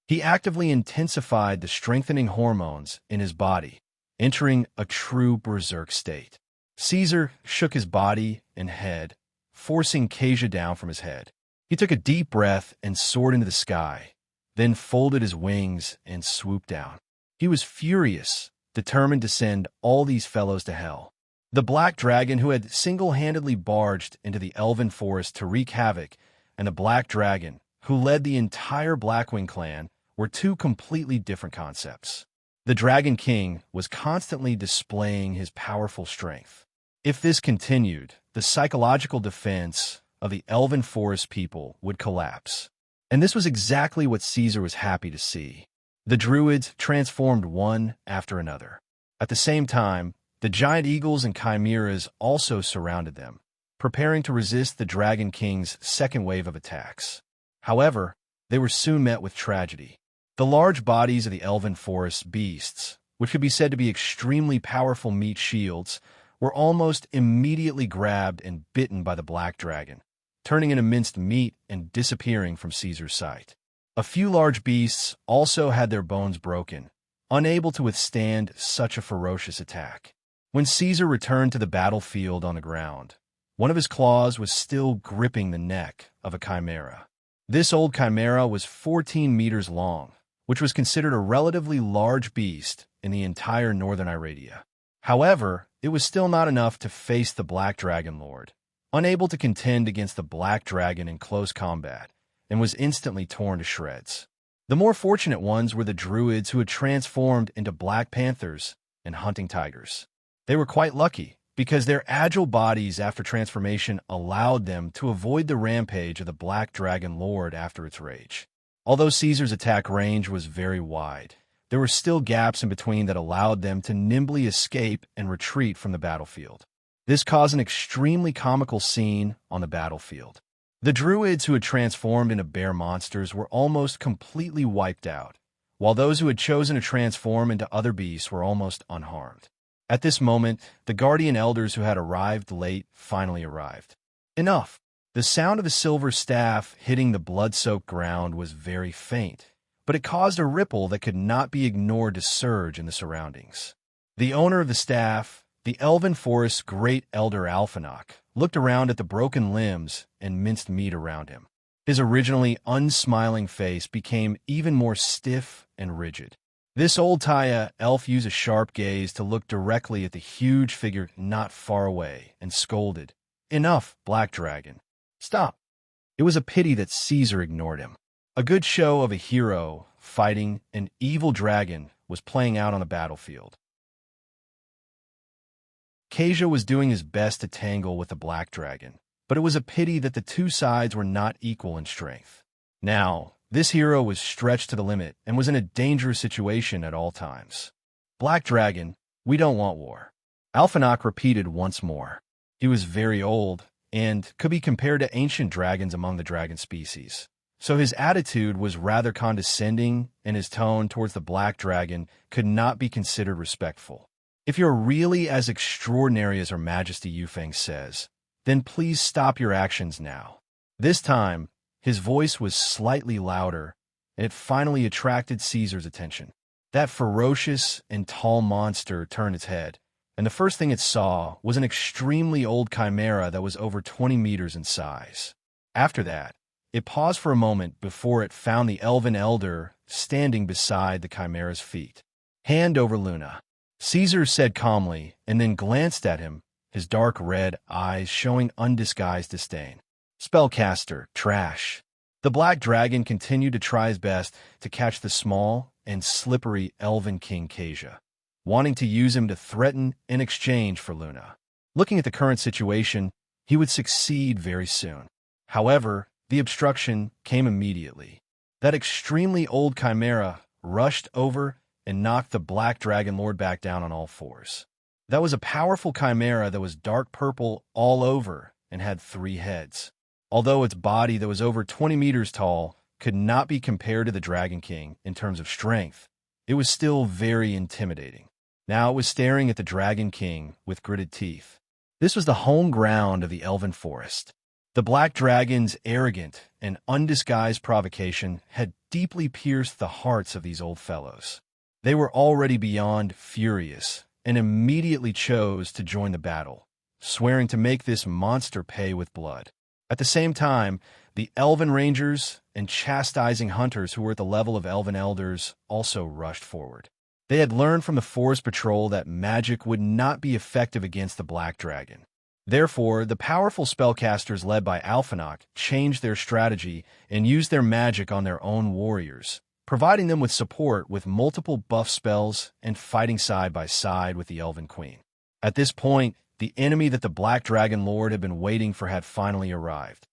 He actively intensified the strengthening hormones in his body, entering a true berserk state. Caesar shook his body and head, forcing Kasia down from his head. He took a deep breath and soared into the sky, then folded his wings and swooped down. He was furious, determined to send all these fellows to hell. The Black Dragon, who had single-handedly barged into the Elven Forest to wreak havoc, and the Black Dragon, who led the entire Blackwing clan, were two completely different concepts. The Dragon King was constantly displaying his powerful strength. If this continued, the psychological defense of the Elven Forest people would collapse. And this was exactly what Caesar was happy to see. The Druids transformed one after another. At the same time, the giant eagles and chimeras also surrounded them, preparing to resist the Dragon King's second wave of attacks. However, they were soon met with tragedy. The large bodies of the Elven Forest beasts, which could be said to be extremely powerful meat shields, were almost immediately grabbed and bitten by the Black Dragon, turning into minced meat and disappearing from Caesar's sight. A few large beasts also had their bones broken, unable to withstand such a ferocious attack. When Caesar returned to the battlefield on the ground, one of his claws was still gripping the neck of a chimera. This old chimera was 14 meters long, which was considered a relatively large beast in the entire northern Iradia. However, it was still not enough to face the Black Dragon Lord, unable to contend against the Black Dragon in close combat, and was instantly torn to shreds. The more fortunate ones were the Druids, who had transformed into Black Panthers and hunting tigers. They were quite lucky, because their agile bodies after transformation allowed them to avoid the rampage of the Black Dragon Lord after its rage. Although Caesar's attack range was very wide, there were still gaps in between that allowed them to nimbly escape and retreat from the battlefield. This caused an extremely comical scene on the battlefield. The Druids who had transformed into bear monsters were almost completely wiped out, while those who had chosen to transform into other beasts were almost unharmed. At this moment, the Guardian Elders who had arrived late finally arrived. Enough! The sound of a silver staff hitting the blood-soaked ground was very faint, but it caused a ripple that could not be ignored to surge in the surroundings. The owner of the staff, the elven forest's great elder Alphanok, looked around at the broken limbs and minced meat around him. His originally unsmiling face became even more stiff and rigid. This old Taya elf used a sharp gaze to look directly at the huge figure not far away and scolded, "Enough, Black Dragon. Stop." It was a pity that Caesar ignored him. A good show of a hero fighting an evil dragon was playing out on the battlefield. Kasia was doing his best to tangle with the Black Dragon, but it was a pity that the two sides were not equal in strength. Now, this hero was stretched to the limit and was in a dangerous situation at all times. "Black Dragon, we don't want war," Alphanok repeated once more. He was very old and could be compared to ancient dragons among the dragon species. So his attitude was rather condescending, and his tone towards the Black Dragon could not be considered respectful. "If you're really as extraordinary as Her Majesty Yufeng says, then please stop your actions now." This time, his voice was slightly louder, and it finally attracted Caesar's attention. That ferocious and tall monster turned its head, and the first thing it saw was an extremely old chimera that was over 20 meters in size. After that, it paused for a moment before it found the elven elder standing beside the chimera's feet. "Hand over Luna," Caesar said calmly, and then glanced at him, his dark red eyes showing undisguised disdain. "Spellcaster, trash." The Black Dragon continued to try his best to catch the small and slippery elven king Kasia, wanting to use him to threaten in exchange for Luna. Looking at the current situation, he would succeed very soon. However, the obstruction came immediately. That extremely old chimera rushed over and knocked the Black Dragon Lord back down on all fours. That was a powerful chimera that was dark purple all over and had 3 heads. Although its body that was over 20 meters tall could not be compared to the Dragon King in terms of strength, it was still very intimidating. Now it was staring at the Dragon King with gritted teeth. This was the home ground of the Elven Forest. The Black Dragon's arrogant and undisguised provocation had deeply pierced the hearts of these old fellows. They were already beyond furious and immediately chose to join the battle, swearing to make this monster pay with blood. At the same time, the Elven Rangers and chastising hunters who were at the level of Elven Elders also rushed forward. They had learned from the Forest Patrol that magic would not be effective against the Black Dragon. Therefore, the powerful spellcasters led by Alphanok changed their strategy and used their magic on their own warriors, providing them with support with multiple buff spells and fighting side by side with the Elven Queen. At this point, the enemy that the Black Dragon Lord had been waiting for had finally arrived.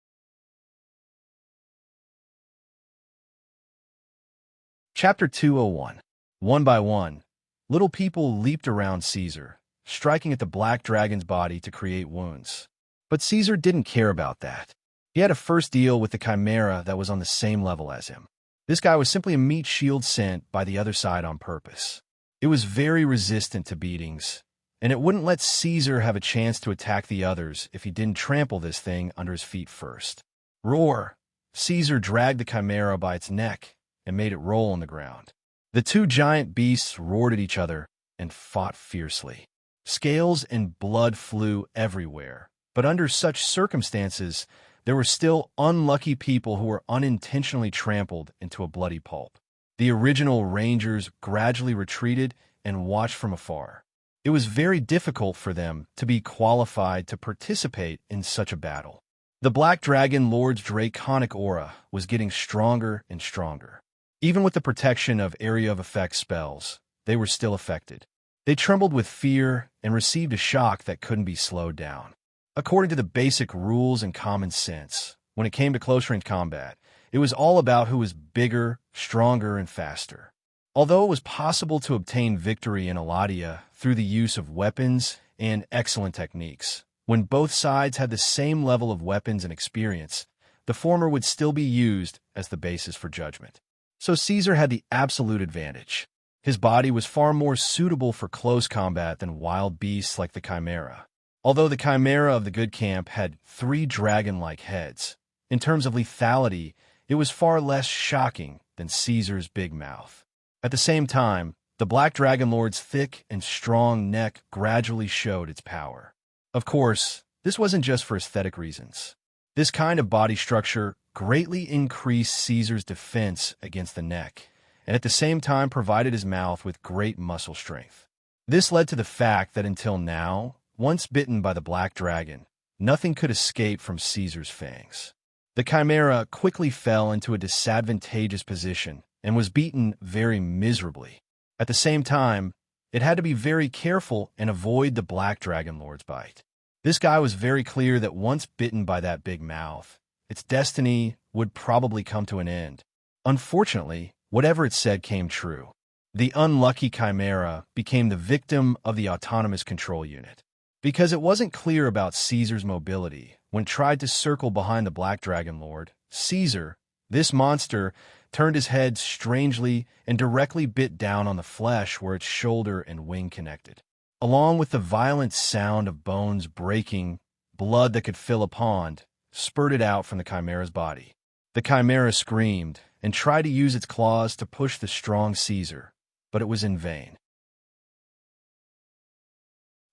Chapter 201. One by one, little people leaped around Caesar, striking at the Black Dragon's body to create wounds. But Caesar didn't care about that. He had to first deal with the chimera that was on the same level as him. This guy was simply a meat shield sent by the other side on purpose. It was very resistant to beatings, and it wouldn't let Caesar have a chance to attack the others if he didn't trample this thing under his feet first. Roar! Caesar dragged the chimera by its neck and made it roll on the ground. The two giant beasts roared at each other and fought fiercely. Scales and blood flew everywhere, but under such circumstances, there were still unlucky people who were unintentionally trampled into a bloody pulp. The original Rangers gradually retreated and watched from afar. It was very difficult for them to be qualified to participate in such a battle. The Black Dragon Lord's draconic aura was getting stronger and stronger. Even with the protection of area of effect spells, they were still affected. They trembled with fear and received a shock that couldn't be slowed down. According to the basic rules and common sense, when it came to close-range combat, it was all about who was bigger, stronger, and faster. Although it was possible to obtain victory in Eladia through the use of weapons and excellent techniques, when both sides had the same level of weapons and experience, the former would still be used as the basis for judgment. So Caesar had the absolute advantage. His body was far more suitable for close combat than wild beasts like the Chimera. Although the Chimera of the good camp had 3 dragon-like heads, in terms of lethality, it was far less shocking than Caesar's big mouth. At the same time, The Black Dragon Lord's thick and strong neck gradually showed its power. Of course, this wasn't just for aesthetic reasons. This kind of body structure greatly increased Caesar's defense against the neck, and at the same time provided his mouth with great muscle strength. This led to the fact that until now, once bitten by the Black Dragon, nothing could escape from Caesar's fangs. The Chimera quickly fell into a disadvantageous position and was beaten very miserably. At the same time, it had to be very careful and avoid the Black Dragon Lord's bite. This guy was very clear that once bitten by that big mouth, its destiny would probably come to an end. Unfortunately, whatever it said came true. The unlucky Chimera became the victim of the autonomous control unit. Because it wasn't clear about Caesar's mobility, when it tried to circle behind the Black Dragon Lord, Caesar, this monster, turned his head strangely and directly bit down on the flesh where its shoulder and wing connected. Along with the violent sound of bones breaking, blood that could fill a pond spurted out from the Chimera's body. The Chimera screamed and tried to use its claws to push the strong Caesar, but it was in vain.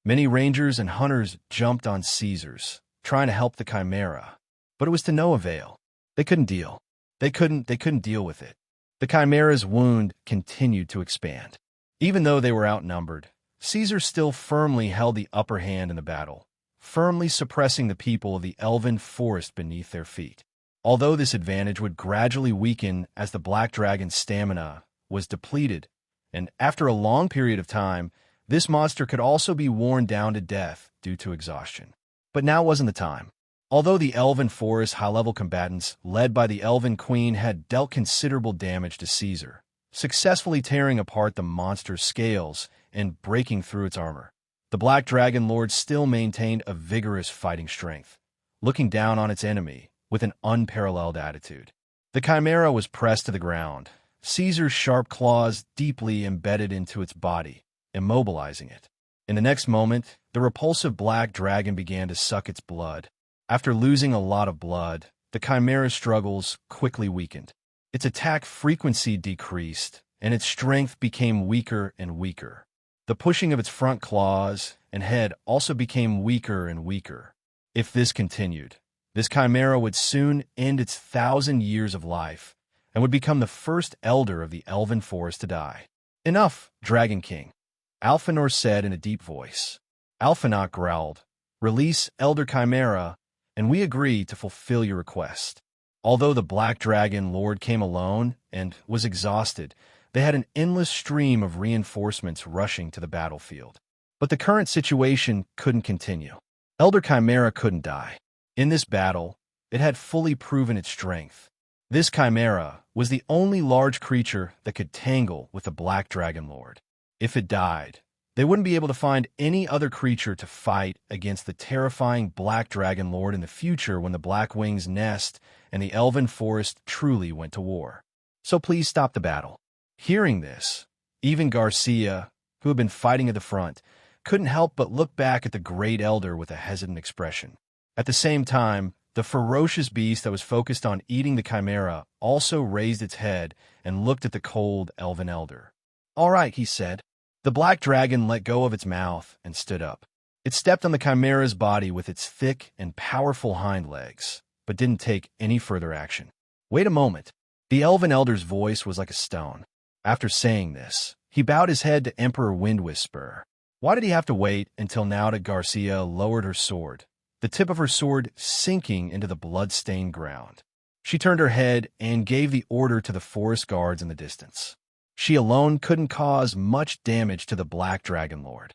Many rangers and hunters jumped on Caesar's, trying to help the Chimera, but it was to no avail. They couldn't deal. They couldn't deal with it. The Chimera's wound continued to expand. Even though they were outnumbered, Caesar still firmly held the upper hand in the battle, firmly suppressing the people of the elven forest beneath their feet. Although this advantage would gradually weaken as the Black Dragon's stamina was depleted, and after a long period of time, this monster could also be worn down to death due to exhaustion. But now wasn't the time. Although the elven forest high-level combatants, led by the Elven Queen, had dealt considerable damage to Caesar, successfully tearing apart the monster's scales and breaking through its armor, the Black Dragon Lord still maintained a vigorous fighting strength, looking down on its enemy with an unparalleled attitude. The Chimera was pressed to the ground, Caesar's sharp claws deeply embedded into its body, immobilizing it. In the next moment, the repulsive Black Dragon began to suck its blood. After losing a lot of blood, the Chimera's struggles quickly weakened. Its attack frequency decreased, and its strength became weaker and weaker. The pushing of its front claws and head also became weaker and weaker. If this continued, this Chimera would soon end its 1,000 years of life and would become the first elder of the elven forest to die. "Enough, Dragon King," Alphanor said in a deep voice. Alphanok growled, "Release Elder Chimera, and we agree to fulfill your request." Although the Black Dragon Lord came alone and was exhausted, they had an endless stream of reinforcements rushing to the battlefield. But the current situation couldn't continue. Elder Chimera couldn't die. In this battle, it had fully proven its strength. This Chimera was the only large creature that could tangle with the Black Dragon Lord. If it died, they wouldn't be able to find any other creature to fight against the terrifying Black Dragon Lord in the future when the Black Wings nest and the Elven Forest truly went to war. So please stop the battle. Hearing this, even Garcia, who had been fighting at the front, couldn't help but look back at the Great Elder with a hesitant expression. At the same time, the ferocious beast that was focused on eating the Chimera also raised its head and looked at the cold Elven Elder. "All right," he said. The Black Dragon let go of its mouth and stood up. It stepped on the Chimera's body with its thick and powerful hind legs, but didn't take any further action. "Wait a moment." The Elven Elder's voice was like a stone. After saying this, he bowed his head to Emperor Windwhisper. Why did he have to wait until now that Garcia lowered her sword, the tip of her sword sinking into the blood-stained ground? She turned her head and gave the order to the forest guards in the distance. She alone couldn't cause much damage to the Black Dragon Lord.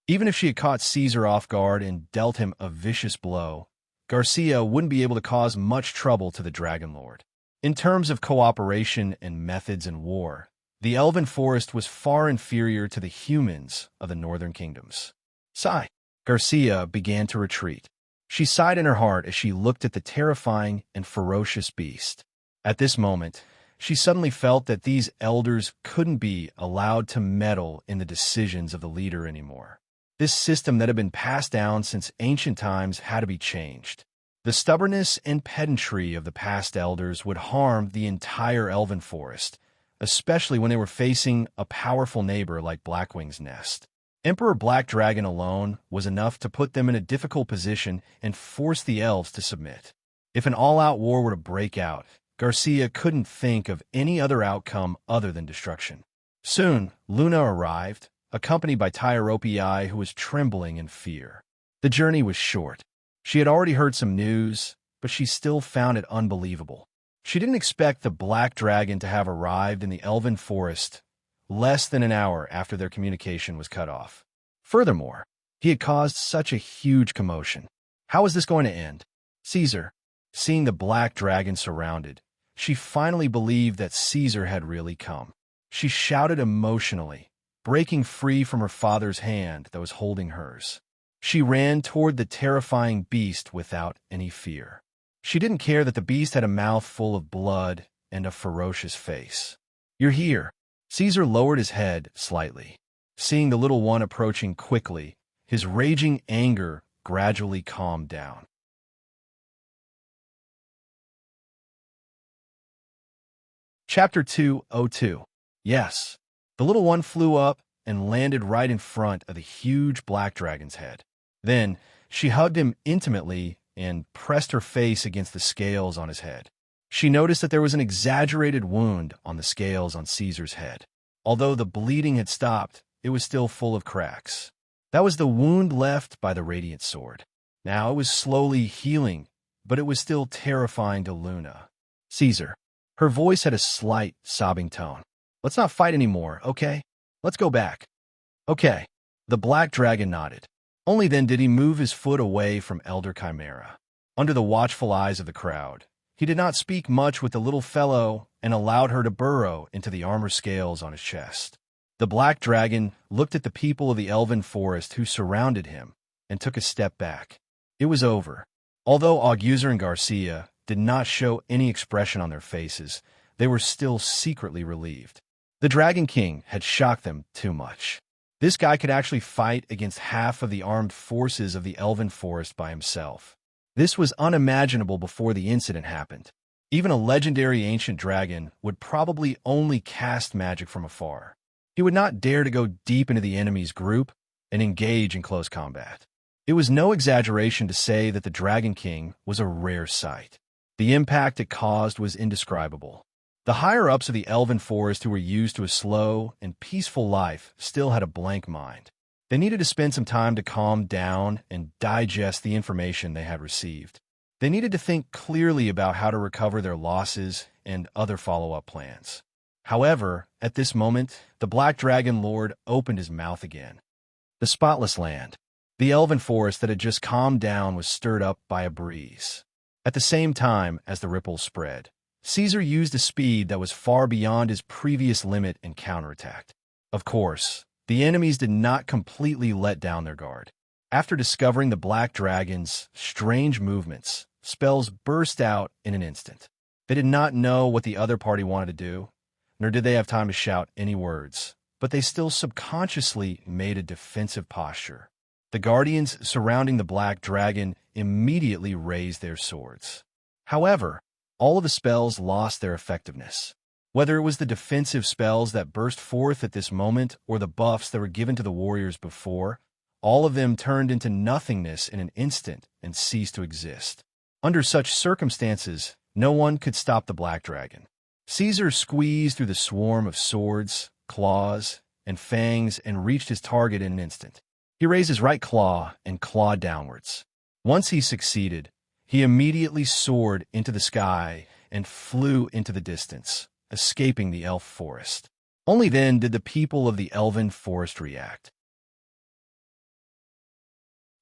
Even if she had caught Caesar off guard and dealt him a vicious blow, Garcia wouldn't be able to cause much trouble to the Dragon Lord. In terms of cooperation and methods in war, the Elven Forest was far inferior to the humans of the Northern Kingdoms. Sigh. Garcia began to retreat. She sighed in her heart as she looked at the terrifying and ferocious beast. At this moment, she suddenly felt that these elders couldn't be allowed to meddle in the decisions of the leader anymore. This system that had been passed down since ancient times had to be changed. The stubbornness and pedantry of the past elders would harm the entire Elven Forest, especially when they were facing a powerful neighbor like Blackwing's nest. Emperor Black Dragon alone was enough to put them in a difficult position and force the elves to submit. If an all-out war were to break out, Garcia couldn't think of any other outcome other than destruction. Soon, Luna arrived, accompanied by Tyropii, who was trembling in fear. The journey was short. She had already heard some news, but she still found it unbelievable. She didn't expect the Black Dragon to have arrived in the Elven Forest less than an hour after their communication was cut off. Furthermore, he had caused such a huge commotion. How was this going to end? Caesar, seeing the Black Dragon surrounded, she finally believed that Caesar had really come. She shouted emotionally, breaking free from her father's hand that was holding hers. She ran toward the terrifying beast without any fear. She didn't care that the beast had a mouth full of blood and a ferocious face. "You're here." Caesar lowered his head slightly. Seeing the little one approaching quickly, his raging anger gradually calmed down. Chapter 202. Yes. The little one flew up and landed right in front of the huge black dragon's head. Then, she hugged him intimately and pressed her face against the scales on his head. She noticed that there was an exaggerated wound on the scales on Caesar's head. Although the bleeding had stopped, it was still full of cracks. That was the wound left by the radiant sword. Now it was slowly healing, but it was still terrifying to Luna. "Caesar." Her voice had a slight, sobbing tone. "Let's not fight anymore, okay? Let's go back." "Okay." The black dragon nodded. Only then did he move his foot away from Elder Chimera. Under the watchful eyes of the crowd, he did not speak much with the little fellow and allowed her to burrow into the armor scales on his chest. The black dragon looked at the people of the elven forest who surrounded him and took a step back. It was over. Although Auguser and Garcia did not show any expression on their faces, they were still secretly relieved. The Dragon King had shocked them too much. This guy could actually fight against half of the armed forces of the elven forest by himself. This was unimaginable before the incident happened. Even a legendary ancient dragon would probably only cast magic from afar. He would not dare to go deep into the enemy's group and engage in close combat. It was no exaggeration to say that the Dragon King was a rare sight. The impact it caused was indescribable. The higher-ups of the elven forest who were used to a slow and peaceful life still had a blank mind. They needed to spend some time to calm down and digest the information they had received. They needed to think clearly about how to recover their losses and other follow-up plans. However, at this moment, the Black Dragon Lord opened his mouth again. The spotless land. The elven forest that had just calmed down was stirred up by a breeze. At the same time as the ripples spread, Caesar used a speed that was far beyond his previous limit and counterattacked. Of course, the enemies did not completely let down their guard. After discovering the Black Dragon's strange movements, spells burst out in an instant. They did not know what the other party wanted to do, nor did they have time to shout any words, but they still subconsciously made a defensive posture. The guardians surrounding the Black Dragon immediately raised their swords. However, all of the spells lost their effectiveness. Whether it was the defensive spells that burst forth at this moment or the buffs that were given to the warriors before, all of them turned into nothingness in an instant and ceased to exist. Under such circumstances, no one could stop the Black Dragon. Caesar squeezed through the swarm of swords, claws, and fangs and reached his target in an instant. He raised his right claw and clawed downwards. Once he succeeded, he immediately soared into the sky and flew into the distance, escaping the elf forest. Only then did the people of the elven forest react.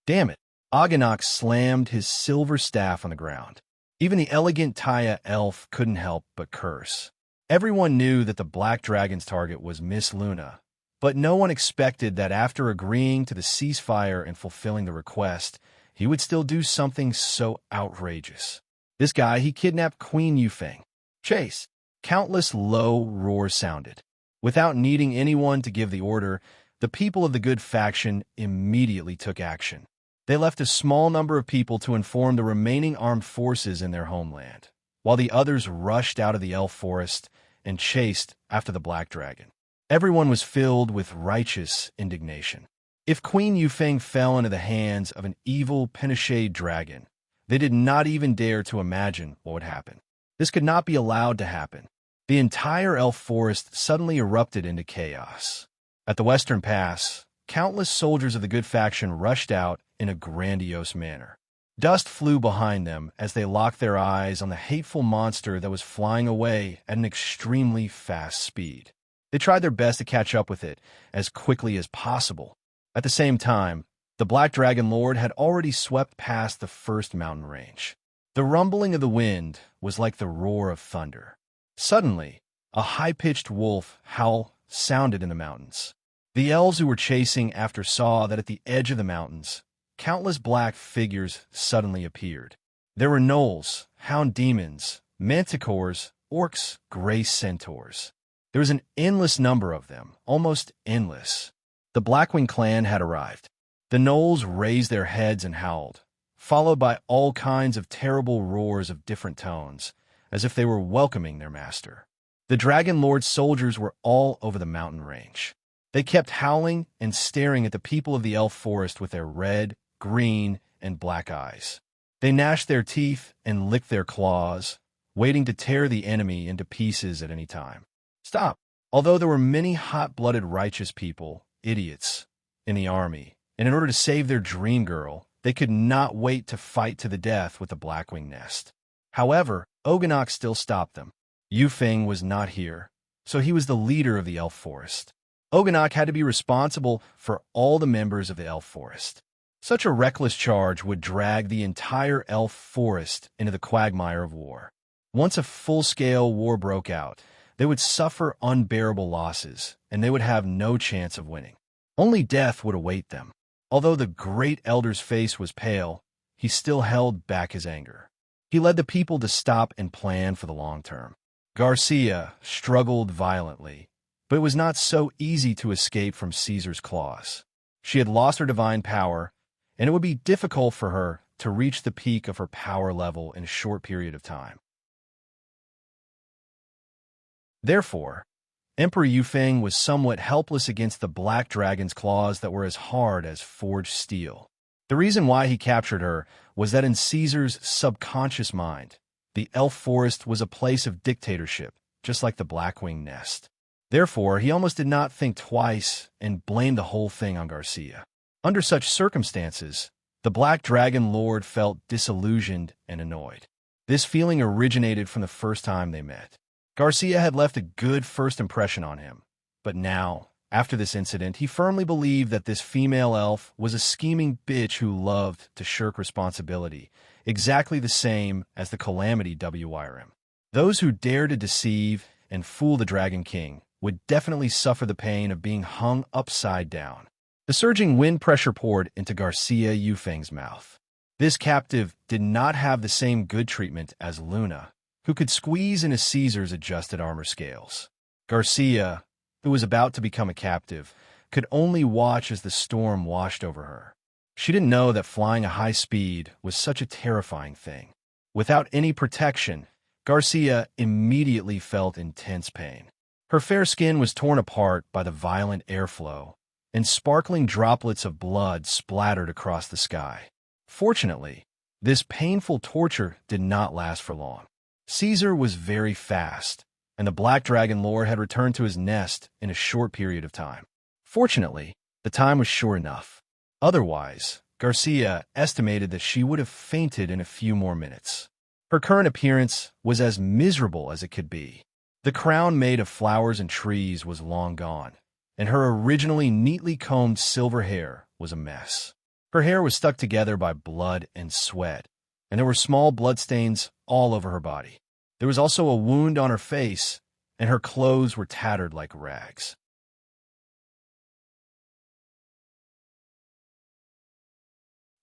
Damn it! Aganok slammed his silver staff on the ground. Even the elegant Taya elf couldn't help but curse. Everyone knew that the Black Dragon's target was Miss Luna, but no one expected that after agreeing to the ceasefire and fulfilling the request, he would still do something so outrageous. This guy, he kidnapped Queen Yufeng. Chase! Countless low roars sounded. Without needing anyone to give the order, the people of the good faction immediately took action. They left a small number of people to inform the remaining armed forces in their homeland, while the others rushed out of the elf forest and chased after the black dragon. Everyone was filled with righteous indignation. If Queen Yufeng fell into the hands of an evil Pinochet dragon, they did not even dare to imagine what would happen. This could not be allowed to happen. The entire elf forest suddenly erupted into chaos. At the Western Pass, countless soldiers of the good faction rushed out in a grandiose manner. Dust flew behind them as they locked their eyes on the hateful monster that was flying away at an extremely fast speed. They tried their best to catch up with it as quickly as possible. At the same time, the Black Dragon Lord had already swept past the first mountain range. The rumbling of the wind was like the roar of thunder. Suddenly, a high-pitched wolf howl sounded in the mountains. The elves who were chasing after saw that at the edge of the mountains, countless black figures suddenly appeared. There were gnolls, hound demons, manticores, orcs, gray centaurs. There was an endless number of them, almost endless. The Blackwing clan had arrived. The gnolls raised their heads and howled, followed by all kinds of terrible roars of different tones, as if they were welcoming their master. The Dragon Lord's soldiers were all over the mountain range. They kept howling and staring at the people of the elf forest with their red, green, and black eyes. They gnashed their teeth and licked their claws, waiting to tear the enemy into pieces at any time. Stop! Although there were many hot-blooded righteous people, idiots, in the army, and in order to save their dream girl, they could not wait to fight to the death with the Blackwing nest. However, Ogonak still stopped them. Yufeng was not here, so he was the leader of the elf forest. Ogonak had to be responsible for all the members of the elf forest. Such a reckless charge would drag the entire elf forest into the quagmire of war. Once a full-scale war broke out, they would suffer unbearable losses, and they would have no chance of winning. Only death would await them. Although the great elder's face was pale, he still held back his anger. He led the people to stop and plan for the long term. Garcia struggled violently, but it was not so easy to escape from Caesar's claws. She had lost her divine power, and it would be difficult for her to reach the peak of her power level in a short period of time. Therefore, Emperor Yufeng was somewhat helpless against the black dragon's claws that were as hard as forged steel. The reason why he captured her was that in Caesar's subconscious mind, the elf forest was a place of dictatorship, just like the Blackwing nest. Therefore, he almost did not think twice and blamed the whole thing on Garcia. Under such circumstances, the Black Dragon Lord felt disillusioned and annoyed. This feeling originated from the first time they met. Garcia had left a good first impression on him, but now, after this incident, he firmly believed that this female elf was a scheming bitch who loved to shirk responsibility, exactly the same as the Calamity WIRM. Those who dare to deceive and fool the Dragon King would definitely suffer the pain of being hung upside down. The surging wind pressure poured into Garcia Yufeng's mouth. This captive did not have the same good treatment as Luna, who could squeeze into Caesar's adjusted armor scales. Garcia, who was about to become a captive, could only watch as the storm washed over her. She didn't know that flying at high speed was such a terrifying thing. Without any protection, Garcia immediately felt intense pain. Her fair skin was torn apart by the violent airflow, and sparkling droplets of blood splattered across the sky. Fortunately, this painful torture did not last for long. Caesar was very fast, and the Black Dragon Lord had returned to his nest in a short period of time. Fortunately, the time was short enough. Otherwise, Garcia estimated that she would have fainted in a few more minutes. Her current appearance was as miserable as it could be. The crown made of flowers and trees was long gone, and her originally neatly combed silver hair was a mess. Her hair was stuck together by blood and sweat, and there were small bloodstains all over her body. There was also a wound on her face, and her clothes were tattered like rags.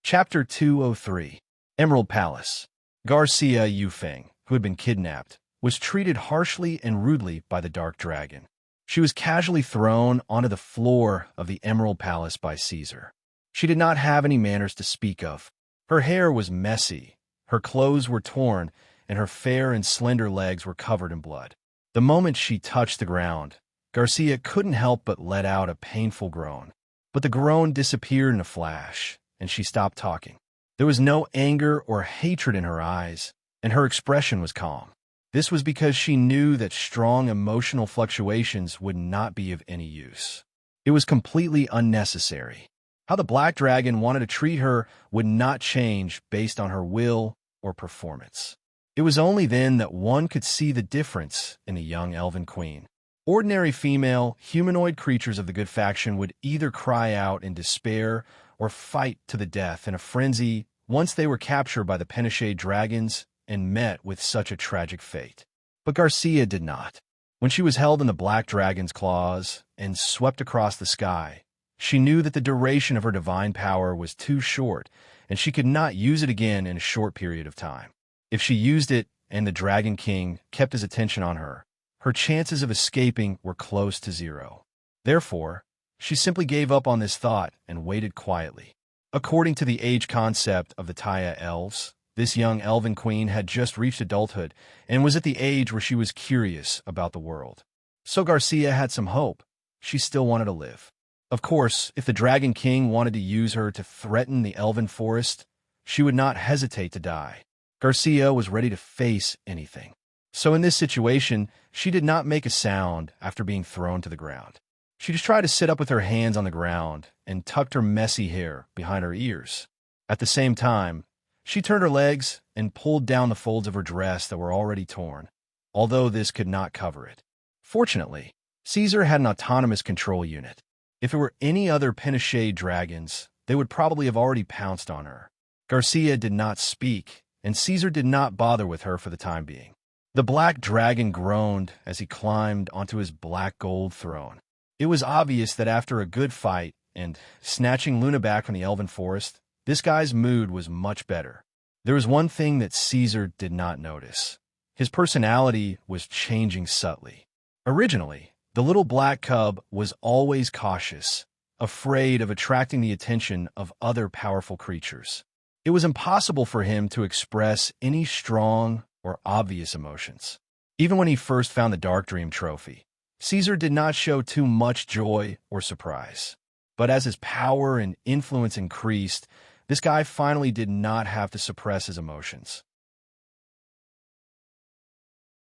Chapter 203. Emerald Palace. Garcia Yufeng, who had been kidnapped, was treated harshly and rudely by the Dark Dragon. She was casually thrown onto the floor of the Emerald Palace by Caesar. She did not have any manners to speak of. Her hair was messy, her clothes were torn, and her fair and slender legs were covered in blood. The moment she touched the ground, Garcia couldn't help but let out a painful groan. But the groan disappeared in a flash, and she stopped talking. There was no anger or hatred in her eyes, and her expression was calm. This was because she knew that strong emotional fluctuations would not be of any use. It was completely unnecessary. How the Black Dragon wanted to treat her would not change based on her will or performance. It was only then that one could see the difference in the young elven queen. Ordinary female, humanoid creatures of the good faction would either cry out in despair or fight to the death in a frenzy once they were captured by the Penishade dragons and met with such a tragic fate. But Garcia did not. When she was held in the Black Dragon's claws and swept across the sky, she knew that the duration of her divine power was too short, and she could not use it again in a short period of time. If she used it and the Dragon King kept his attention on her, her chances of escaping were close to zero. Therefore, she simply gave up on this thought and waited quietly. According to the age concept of the Taya elves, this young elven queen had just reached adulthood and was at the age where she was curious about the world. So Garcia had some hope. She still wanted to live. Of course, if the Dragon King wanted to use her to threaten the elven forest, she would not hesitate to die. Garcia was ready to face anything. So in this situation, she did not make a sound after being thrown to the ground. She just tried to sit up with her hands on the ground and tucked her messy hair behind her ears. At the same time, she turned her legs and pulled down the folds of her dress that were already torn, although this could not cover it. Fortunately, Caesar had an autonomous control unit. If it were any other Penishade dragons, they would probably have already pounced on her. Garcia did not speak, and Caesar did not bother with her for the time being. The Black Dragon groaned as he climbed onto his black gold throne. It was obvious that after a good fight and snatching Luna back from the elven forest, this guy's mood was much better. There was one thing that Caesar did not notice. His personality was changing subtly. Originally, the little black cub was always cautious, afraid of attracting the attention of other powerful creatures. It was impossible for him to express any strong or obvious emotions. Even when he first found the Dark Dream trophy, Caesar did not show too much joy or surprise. But as his power and influence increased, this guy finally did not have to suppress his emotions.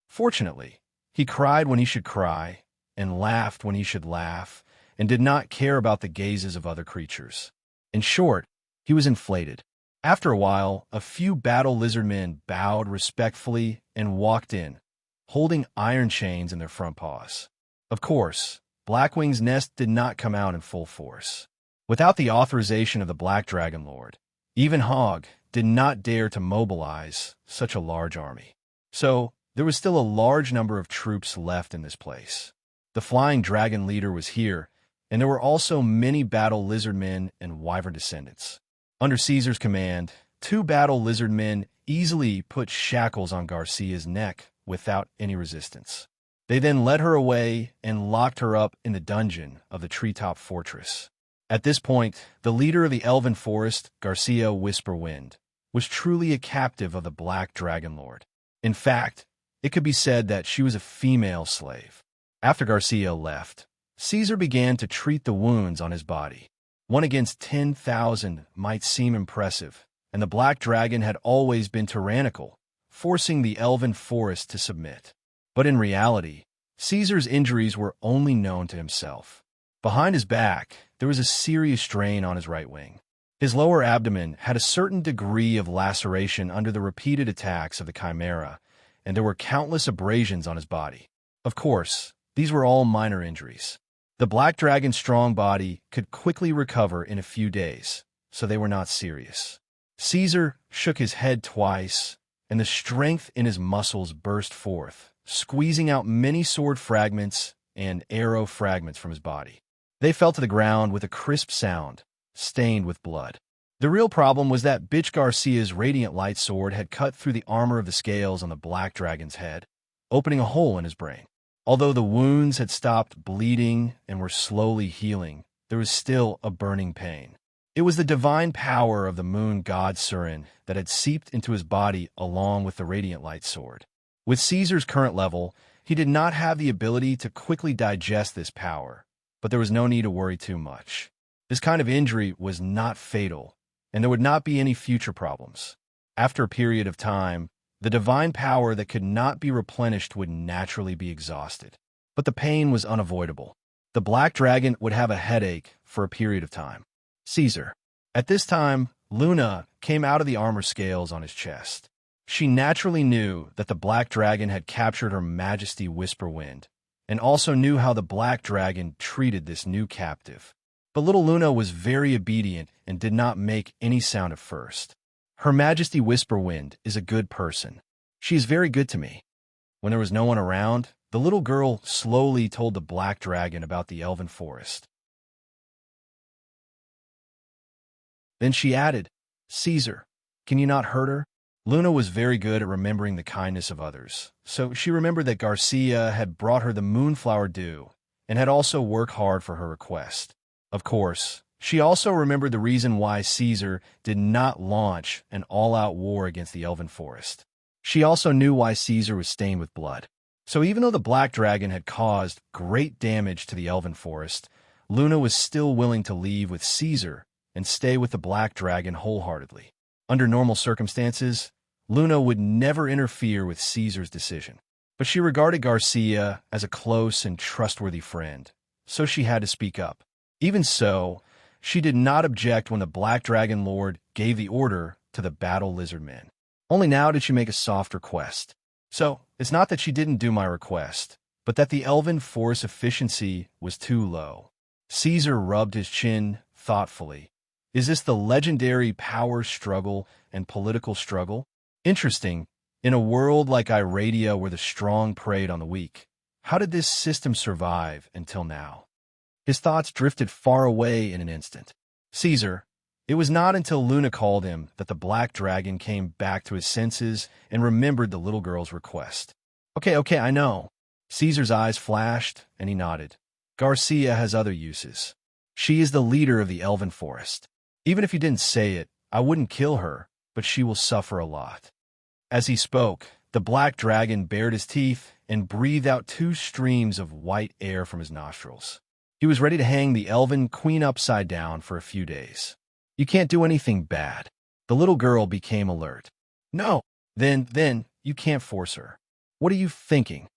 Fortunately, he cried when he should cry, and laughed when he should laugh, and did not care about the gazes of other creatures. In short, he was inflated. After a while, a few battle lizard men bowed respectfully and walked in, holding iron chains in their front paws. Of course, Blackwing's nest did not come out in full force. Without the authorization of the Black Dragon Lord, even Hogg did not dare to mobilize such a large army. So, there was still a large number of troops left in this place. The Flying Dragon leader was here, and there were also many battle lizard men and wyvern descendants. Under Caesar's command, 2 battle lizard men easily put shackles on Garcia's neck without any resistance. They then led her away and locked her up in the dungeon of the treetop fortress. At this point, the leader of the elven forest, Garcia Whisperwind, was truly a captive of the Black Dragon Lord. In fact, it could be said that she was a female slave. After Garcia left, Caesar began to treat the wounds on his body. 1 against 10,000 might seem impressive, and the Black Dragon had always been tyrannical, forcing the elven forest to submit. But in reality, Caesar's injuries were only known to himself. Behind his back, there was a serious strain on his right wing. His lower abdomen had a certain degree of laceration under the repeated attacks of the Chimera, and there were countless abrasions on his body. Of course, these were all minor injuries. The Black Dragon's strong body could quickly recover in a few days, so they were not serious. Caesar shook his head twice, and the strength in his muscles burst forth, squeezing out many sword fragments and arrow fragments from his body. They fell to the ground with a crisp sound, stained with blood. The real problem was that Bitch Garcia's radiant light sword had cut through the armor of the scales on the Black Dragon's head, opening a hole in his brain. Although the wounds had stopped bleeding and were slowly healing, there was still a burning pain. It was the divine power of the moon god Serene that had seeped into his body along with the radiant light sword. With Caesar's current level, He did not have the ability to quickly digest this power, but there was no need to worry too much. This kind of injury was not fatal, and there would not be any future problems. After a period of time, the divine power that could not be replenished would naturally be exhausted. But the pain was unavoidable. The black dragon would have a headache for a period of time. Caesar. At this time, Luna came out of the armor scales on his chest. She naturally knew that the black dragon had captured her majesty Whisperwind, and also knew how the black dragon treated this new captive. But little Luna was very obedient and did not make any sound at first. Her majesty Whisperwind is a good person. She is very good to me. When there was no one around, the little girl slowly told the black dragon about the elven forest. Then she added, "Caesar, can you not hurt her?" Luna was very good at remembering the kindness of others, so she remembered that Garcia had brought her the moonflower dew and had also worked hard for her request. Of course, she also remembered the reason why Caesar did not launch an all-out war against the elven forest. She also knew why Caesar was stained with blood. So even though the black dragon had caused great damage to the elven forest, Luna was still willing to leave with Caesar and stay with the black dragon wholeheartedly. Under normal circumstances, Luna would never interfere with Caesar's decision. But she regarded Garcia as a close and trustworthy friend, so she had to speak up. Even so, she did not object when the Black Dragon Lord gave the order to the battle lizard men. Only now did she make a soft request. So, it's not that she didn't do my request, but that the elven force efficiency was too low. Caesar rubbed his chin thoughtfully. Is this the legendary power struggle and political struggle? Interesting. In a world like Iradia where the strong preyed on the weak, how did this system survive until now? His thoughts drifted far away in an instant. Caesar. It was not until Luna called him that the black dragon came back to his senses and remembered the little girl's request. Okay, I know. Caesar's eyes flashed, and he nodded. Garcia has other uses. She is the leader of the elven forest. Even if you didn't say it, I wouldn't kill her, but she will suffer a lot. As he spoke, the black dragon bared his teeth and breathed out 2 streams of white air from his nostrils. He was ready to hang the elven queen upside down for a few days. You can't do anything bad. The little girl became alert. No, then, you can't force her. What are you thinking?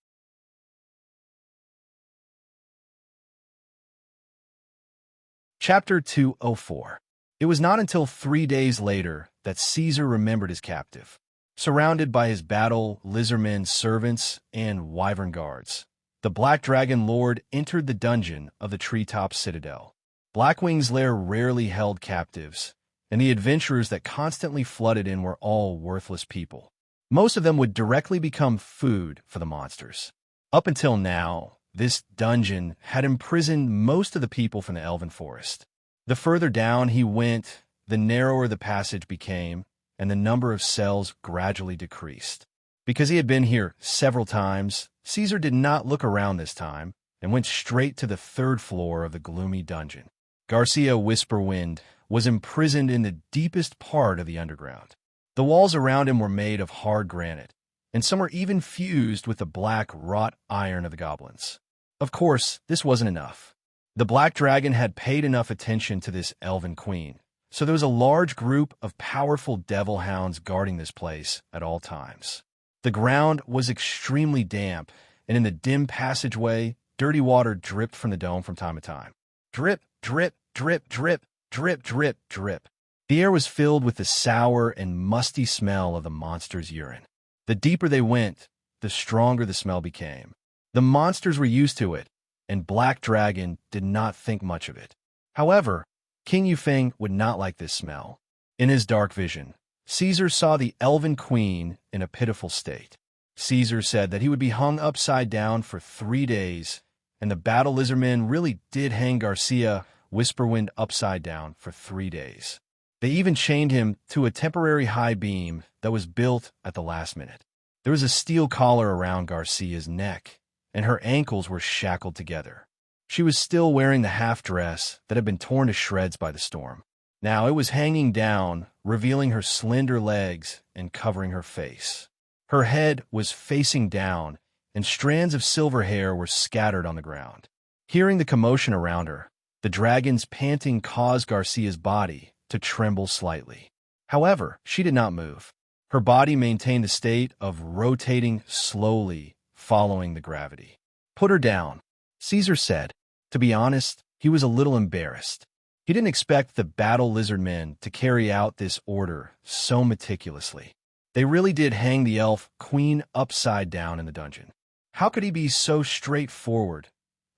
Chapter 204. It was not until 3 days later that Caesar remembered his captive. Surrounded by his battle lizardmen servants and wyvern guards, the Black Dragon Lord entered the dungeon of the treetop citadel. Blackwing's lair rarely held captives, and the adventurers that constantly flooded in were all worthless people. Most of them would directly become food for the monsters. Up until now, this dungeon had imprisoned most of the people from the elven forest. The further down he went, the narrower the passage became, and the number of cells gradually decreased. Because he had been here several times, Caesar did not look around this time and went straight to the 3rd floor of the gloomy dungeon. Garcia Whisperwind was imprisoned in the deepest part of the underground. The walls around him were made of hard granite, and some were even fused with the black wrought iron of the goblins. Of course, this wasn't enough. The black dragon had paid enough attention to this elven queen, so there was a large group of powerful devil hounds guarding this place at all times. The ground was extremely damp, and in the dim passageway, dirty water dripped from the dome from time to time. Drip, drip, drip, drip, drip, drip, drip. The air was filled with the sour and musty smell of the monster's urine. The deeper they went, the stronger the smell became. The monsters were used to it, and Black Dragon did not think much of it. However, King Yufeng would not like this smell. In his dark vision, Caesar saw the elven queen in a pitiful state. Caesar said that he would be hung upside down for 3 days, and the battle lizardmen really did hang Garcia Whisperwind upside down for 3 days. They even chained him to a temporary high beam that was built at the last minute. There was a steel collar around Garcia's neck, and her ankles were shackled together. She was still wearing the half-dress that had been torn to shreds by the storm. Now it was hanging down, revealing her slender legs and covering her face. Her head was facing down, and strands of silver hair were scattered on the ground. Hearing the commotion around her, the dragon's panting caused Garcia's body to tremble slightly. However, she did not move. Her body maintained a state of rotating slowly, following the gravity. "Put her down," Caesar said. To be honest, he was a little embarrassed. He didn't expect the battle lizard men to carry out this order so meticulously. They really did hang the elf queen upside down in the dungeon. How could he be so straightforward?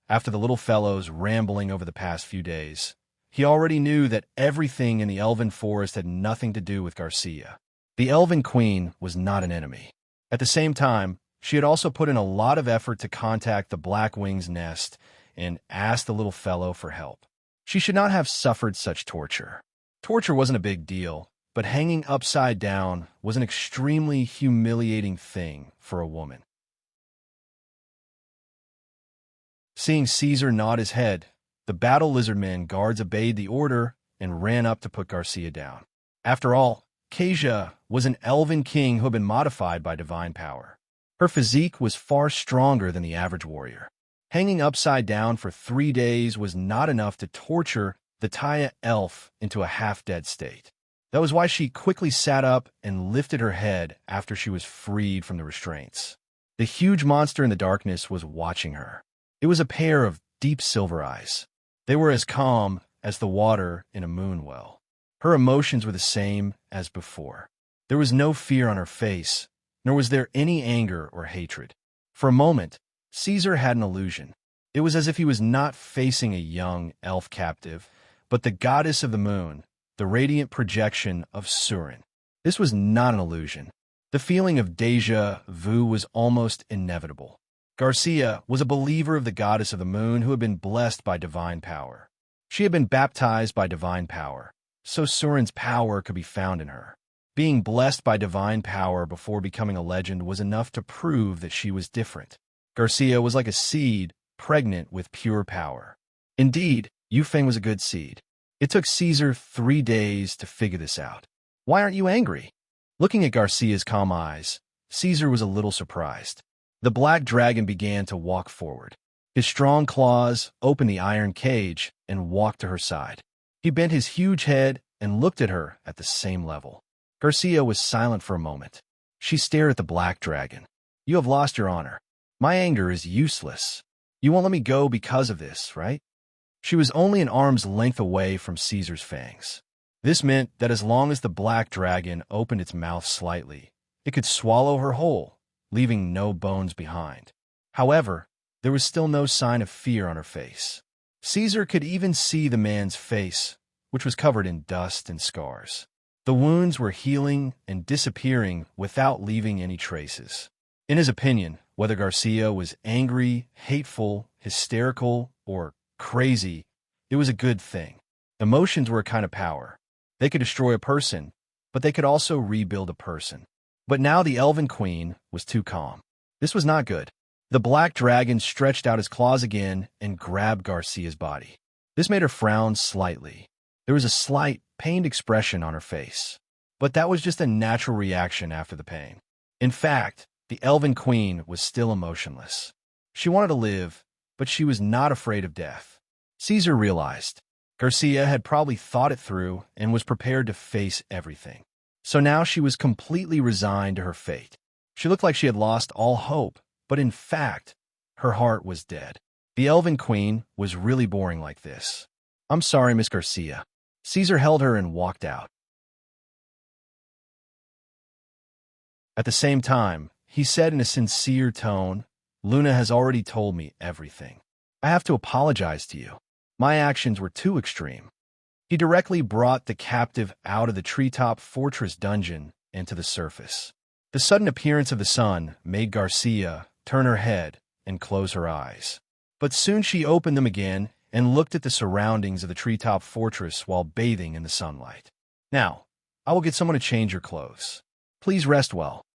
After the little fellow's rambling over the past few days, he already knew that everything in the elven forest had nothing to do with Garcia. The elven queen was not an enemy. At the same time, she had also put in a lot of effort to contact the Blackwing's nest and ask the little fellow for help. She should not have suffered such torture. Torture wasn't a big deal, but hanging upside down was an extremely humiliating thing for a woman. Seeing Caesar nod his head, the battle lizardmen guards obeyed the order and ran up to put Garcia down. After all, Kasia was an elven king who had been modified by divine power. Her physique was far stronger than the average warrior. Hanging upside down for 3 days was not enough to torture the Taya elf into a half-dead state. That was why she quickly sat up and lifted her head after she was freed from the restraints. The huge monster in the darkness was watching her. It was a pair of deep silver eyes. They were as calm as the water in a moon well. Her emotions were the same as before. There was no fear on her face, nor was there any anger or hatred. For a moment, Caesar had an illusion. It was as if he was not facing a young elf captive, but the goddess of the moon, the radiant projection of Serene. This was not an illusion. The feeling of déjà vu was almost inevitable. Garcia was a believer of the goddess of the moon who had been blessed by divine power. She had been baptized by divine power, so Serene's power could be found in her. Being blessed by divine power before becoming a legend was enough to prove that she was different. Garcia was like a seed pregnant with pure power. Indeed, Yufeng was a good seed. It took Caesar 3 days to figure this out. "Why aren't you angry?" Looking at Garcia's calm eyes, Caesar was a little surprised. The black dragon began to walk forward. His strong claws opened the iron cage and walked to her side. He bent his huge head and looked at her at the same level. Garcia was silent for a moment. She stared at the black dragon. "You have lost your honor. My anger is useless. You won't let me go because of this, right?" She was only an arm's length away from Caesar's fangs. This meant that as long as the black dragon opened its mouth slightly, it could swallow her whole, leaving no bones behind. However, there was still no sign of fear on her face. Caesar could even see the man's face, which was covered in dust and scars. The wounds were healing and disappearing without leaving any traces. In his opinion, whether Garcia was angry, hateful, hysterical, or crazy, it was a good thing. Emotions were a kind of power. They could destroy a person, but they could also rebuild a person. But now the Elven Queen was too calm. This was not good. The black dragon stretched out his claws again and grabbed Garcia's body. This made her frown slightly. There was a slight, pained expression on her face. But that was just a natural reaction after the pain. In fact, the Elven Queen was still emotionless. She wanted to live, but she was not afraid of death. Caesar realized Garcia had probably thought it through and was prepared to face everything. So now she was completely resigned to her fate. She looked like she had lost all hope, but in fact, her heart was dead. The Elven Queen was really boring like this. "I'm sorry, Miss Garcia." Caesar held her and walked out. At the same time, he said in a sincere tone, "Luna has already told me everything. I have to apologize to you. My actions were too extreme." He directly brought the captive out of the treetop fortress dungeon and to the surface. The sudden appearance of the sun made Garcia turn her head and close her eyes. But soon she opened them again and looked at the surroundings of the treetop fortress while bathing in the sunlight. "Now, I will get someone to change your clothes. Please rest well."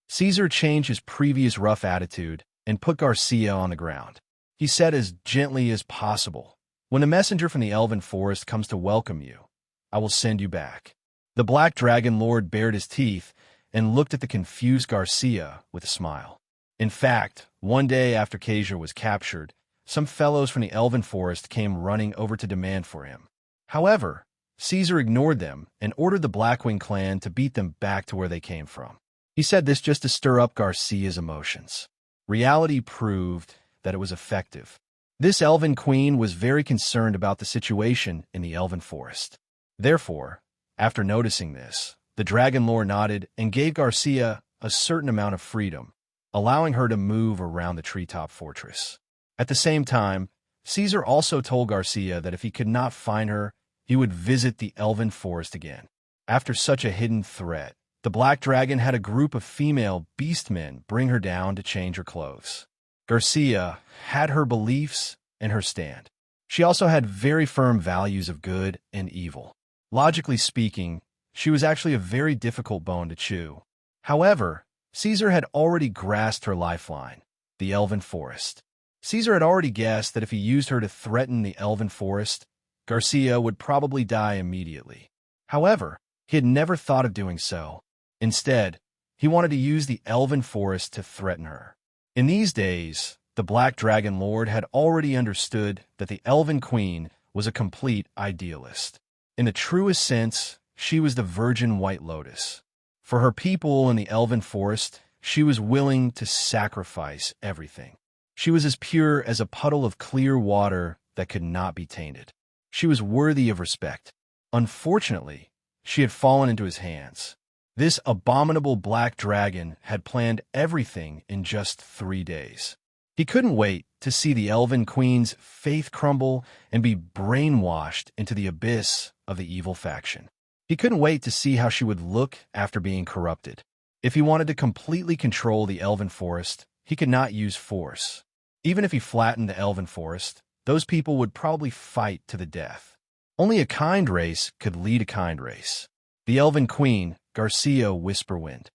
Caesar changed his previous rough attitude and put Garcia on the ground. He said as gently as possible, "When a messenger from the Elven Forest comes to welcome you, I will send you back." The Black Dragon Lord bared his teeth and looked at the confused Garcia with a smile. In fact, one day after Caesar was captured, some fellows from the elven forest came running over to demand for him. However, Caesar ignored them and ordered the Blackwing clan to beat them back to where they came from. He said this just to stir up Garcia's emotions. Reality proved that it was effective. This elven queen was very concerned about the situation in the elven forest. Therefore, after noticing this, the dragon lord nodded and gave Garcia a certain amount of freedom, allowing her to move around the treetop fortress. At the same time, Caesar also told Garcia that if he could not find her, he would visit the elven forest again. After such a hidden threat, the black dragon had a group of female beastmen bring her down to change her clothes. Garcia had her beliefs and her stand. She also had very firm values of good and evil. Logically speaking, she was actually a very difficult bone to chew. However, Caesar had already grasped her lifeline, the elven forest. Caesar had already guessed that if he used her to threaten the elven forest, Garcia would probably die immediately. However, he had never thought of doing so. Instead, he wanted to use the elven forest to threaten her. In these days, the Black Dragon Lord had already understood that the Elven Queen was a complete idealist. In the truest sense, she was the virgin White Lotus. For her people in the Elven Forest, she was willing to sacrifice everything. She was as pure as a puddle of clear water that could not be tainted. She was worthy of respect. Unfortunately, she had fallen into his hands. This abominable black dragon had planned everything in just 3 days. He couldn't wait to see the Elven Queen's faith crumble and be brainwashed into the abyss of the evil faction. He couldn't wait to see how she would look after being corrupted. If he wanted to completely control the Elven Forest, he could not use force. Even if he flattened the Elven Forest, those people would probably fight to the death. Only a kind race could lead a kind race. The Elven Queen, Garcia Whisperwind.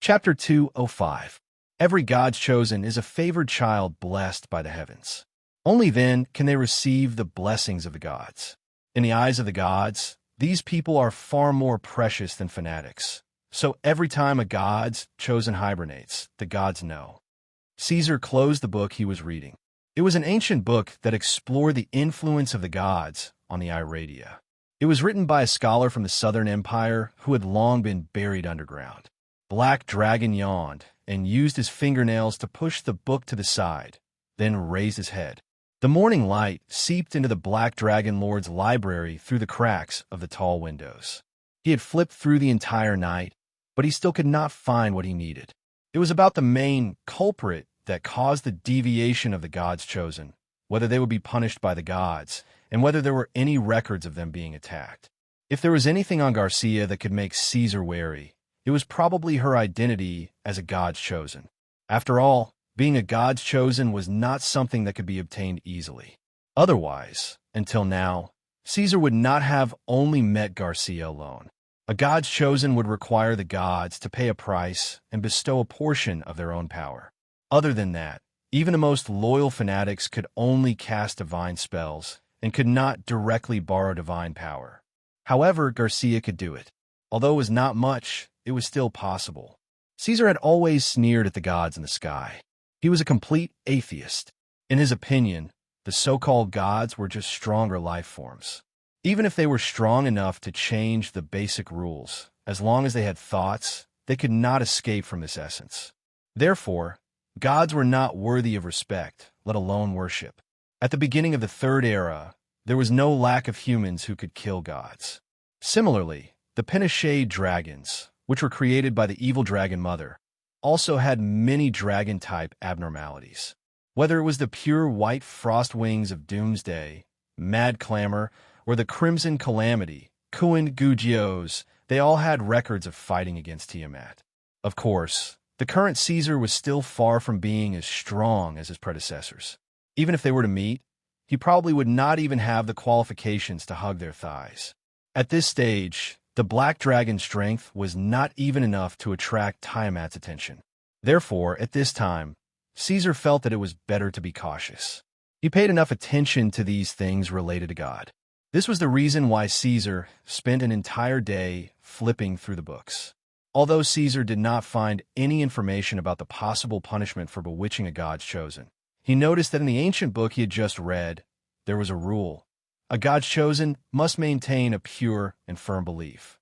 Chapter 205. Every God's chosen is a favored child blessed by the heavens. Only then can they receive the blessings of the gods. In the eyes of the gods, these people are far more precious than fanatics. So every time a God's chosen hibernates, the gods know. Caesar closed the book he was reading. It was an ancient book that explored the influence of the gods on the Iradia. It was written by a scholar from the Southern Empire who had long been buried underground. Black Dragon yawned and used his fingernails to push the book to the side, then raised his head. The morning light seeped into the Black Dragon Lord's library through the cracks of the tall windows. He had flipped through the entire night, but he still could not find what he needed. It was about the main culprit that caused the deviation of the gods chosen, whether they would be punished by the gods, and whether there were any records of them being attacked. If there was anything on Garcia that could make Caesar wary, it was probably her identity as a god's chosen. After all, being a god's chosen was not something that could be obtained easily. Otherwise, until now, Caesar would not have only met Garcia alone. A god's chosen would require the gods to pay a price and bestow a portion of their own power. Other than that, even the most loyal fanatics could only cast divine spells and could not directly borrow divine power. However, Garcia could do it. Although it was not much, it was still possible. Caesar had always sneered at the gods in the sky. He was a complete atheist. In his opinion, the so-called gods were just stronger life forms. Even if they were strong enough to change the basic rules, as long as they had thoughts, they could not escape from this essence. Therefore, gods were not worthy of respect, let alone worship. At the beginning of the Third Era, there was no lack of humans who could kill gods. Similarly, the Pinochet dragons, which were created by the evil dragon mother, also had many dragon-type abnormalities. Whether it was the pure white frost wings of Doomsday, Mad Clamor, or the Crimson Calamity, Kuin Gugios, they all had records of fighting against Tiamat. Of course, the current Caesar was still far from being as strong as his predecessors. Even if they were to meet, he probably would not even have the qualifications to hug their thighs. At this stage, the Black Dragon's strength was not even enough to attract Tiamat's attention. Therefore, at this time, Caesar felt that it was better to be cautious. He paid enough attention to these things related to God. This was the reason why Caesar spent an entire day flipping through the books. Although Caesar did not find any information about the possible punishment for bewitching a God's chosen, he noticed that in the ancient book he had just read, there was a rule. A God's chosen must maintain a pure and firm belief.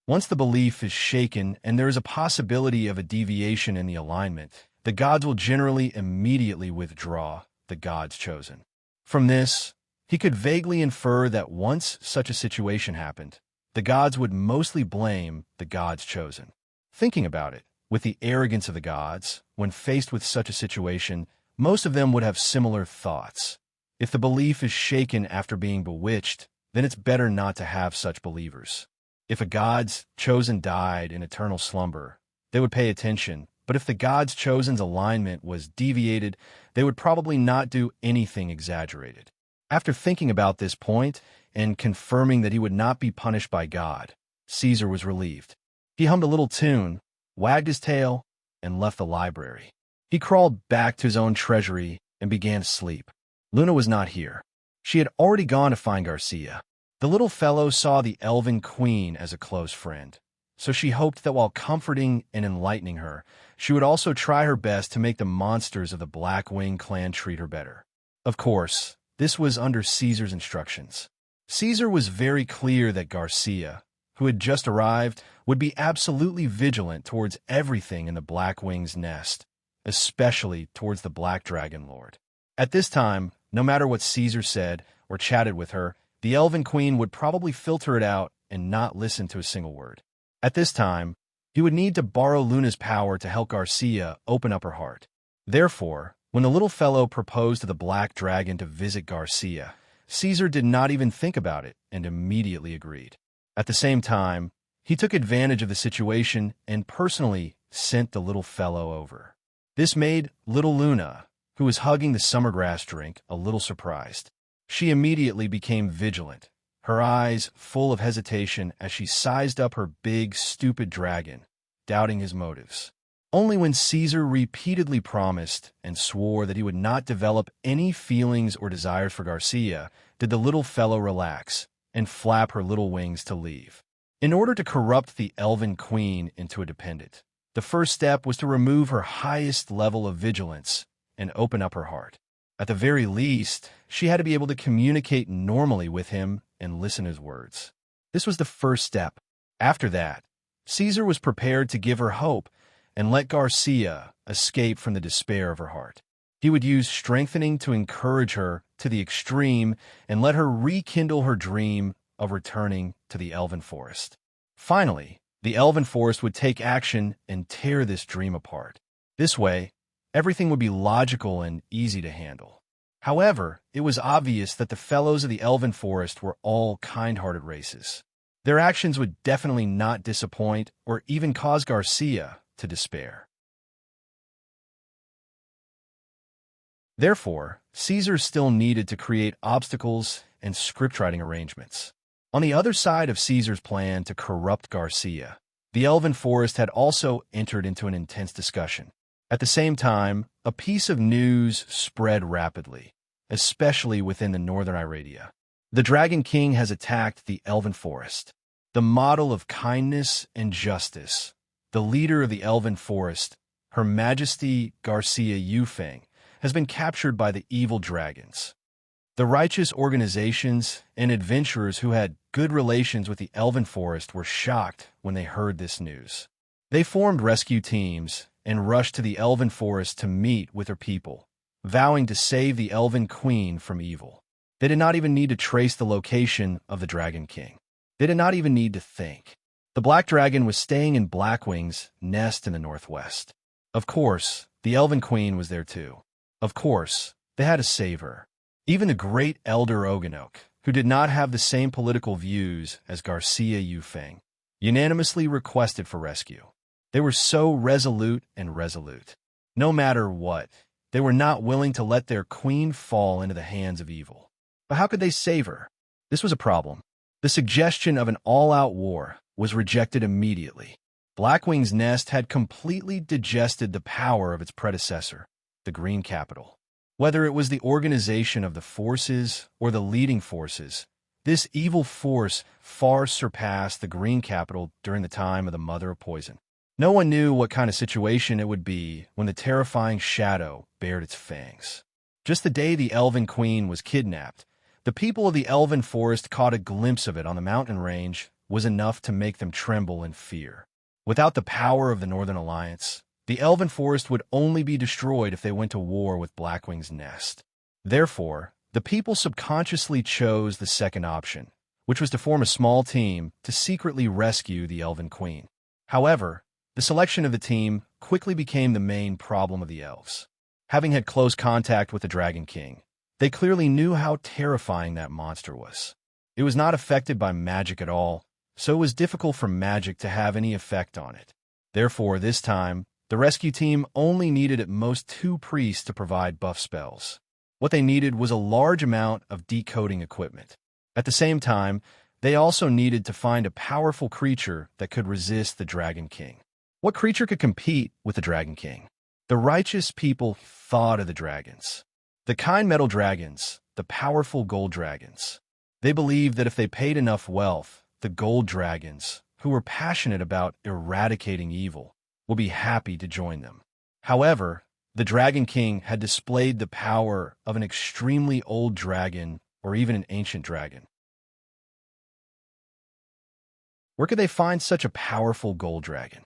Once the belief is shaken and there is a possibility of a deviation in the alignment, the gods will generally immediately withdraw the God's chosen. From this, he could vaguely infer that once such a situation happened, the gods would mostly blame the God's chosen. Thinking about it, with the arrogance of the gods, when faced with such a situation, most of them would have similar thoughts. If the belief is shaken after being bewitched, then it's better not to have such believers. If a God's chosen died in eternal slumber, they would pay attention, but if the God's chosen's alignment was deviated, they would probably not do anything exaggerated. After thinking about this point and confirming that he would not be punished by God, Caesar was relieved. He hummed a little tune, wagged his tail, and left the library. He crawled back to his own treasury and began to sleep. Luna was not here. She had already gone to find Garcia. The little fellow saw the elven queen as a close friend, so she hoped that while comforting and enlightening her, she would also try her best to make the monsters of the Blackwing clan treat her better. Of course, this was under Caesar's instructions. Caesar was very clear that Garcia, who had just arrived, would be absolutely vigilant towards everything in the Blackwing's nest, especially towards the Black Dragon Lord. At this time, no matter what Caesar said or chatted with her, the Elven Queen would probably filter it out and not listen to a single word. At this time, he would need to borrow Luna's power to help Garcia open up her heart. Therefore, when the little fellow proposed to the Black Dragon to visit Garcia, Caesar did not even think about it and immediately agreed. At the same time, he took advantage of the situation and personally sent the little fellow over. This made little Luna, who was hugging the summergrass drink, a little surprised. She immediately became vigilant, her eyes full of hesitation as she sized up her big, stupid dragon, doubting his motives. Only when Caesar repeatedly promised and swore that he would not develop any feelings or desires for Garcia did the little fellow relax and flap her little wings to leave. In order to corrupt the Elven Queen into a dependent, the first step was to remove her highest level of vigilance and open up her heart. At the very least, she had to be able to communicate normally with him and listen to his words. This was the first step. After that, Caesar was prepared to give her hope and let Garcia escape from the despair of her heart. He would use strengthening to encourage her to the extreme and let her rekindle her dream of returning to the Elven Forest. Finally, the Elven Forest would take action and tear this dream apart. This way, everything would be logical and easy to handle. However, it was obvious that the fellows of the Elven Forest were all kind-hearted races. Their actions would definitely not disappoint or even cause Garcia to despair. Therefore, Caesar still needed to create obstacles and scriptwriting arrangements. On the other side of Caesar's plan to corrupt Garcia, the Elven Forest had also entered into an intense discussion. At the same time, a piece of news spread rapidly, especially within the northern Iradia. The Dragon King has attacked the Elven Forest. The model of kindness and justice, the leader of the Elven Forest, Her Majesty Garcia Yufeng, has been captured by the evil dragons. The righteous organizations and adventurers who had good relations with the Elven Forest were shocked when they heard this news. They formed rescue teams and rushed to the Elven Forest to meet with her people, vowing to save the Elven Queen from evil. They did not even need to trace the location of the Dragon King. They did not even need to think. The Black Dragon was staying in Blackwing's nest in the northwest. Of course, the Elven Queen was there too. Of course, they had to save her. Even the great Elder Oganok, who did not have the same political views as Garcia Yufeng, unanimously requested for rescue. They were so resolute. No matter what, they were not willing to let their queen fall into the hands of evil. But how could they save her? This was a problem. The suggestion of an all-out war was rejected immediately. Blackwing's nest had completely digested the power of its predecessor, the Green Capital. Whether it was the organization of the forces or the leading forces, this evil force far surpassed the green capital during the time of the Mother of Poison. No one knew what kind of situation it would be when the terrifying shadow bared its fangs. Just the day the Elven Queen was kidnapped, the people of the Elven Forest caught a glimpse of it on the mountain range was enough to make them tremble in fear. Without the power of the Northern Alliance, the Elven Forest would only be destroyed if they went to war with Blackwing's nest. Therefore, the people subconsciously chose the second option, which was to form a small team to secretly rescue the Elven Queen. However, the selection of the team quickly became the main problem of the elves. Having had close contact with the Dragon King, they clearly knew how terrifying that monster was. It was not affected by magic at all, so it was difficult for magic to have any effect on it. Therefore, this time, the rescue team only needed at most 2 priests to provide buff spells. What they needed was a large amount of decoding equipment. At the same time, they also needed to find a powerful creature that could resist the Dragon King. What creature could compete with the Dragon King? The righteous people thought of the dragons. The kind metal dragons, the powerful gold dragons. They believed that if they paid enough wealth, the gold dragons, who were passionate about eradicating evil, will be happy to join them. However, the Dragon King had displayed the power of an extremely old dragon or even an ancient dragon. Where could they find such a powerful gold dragon?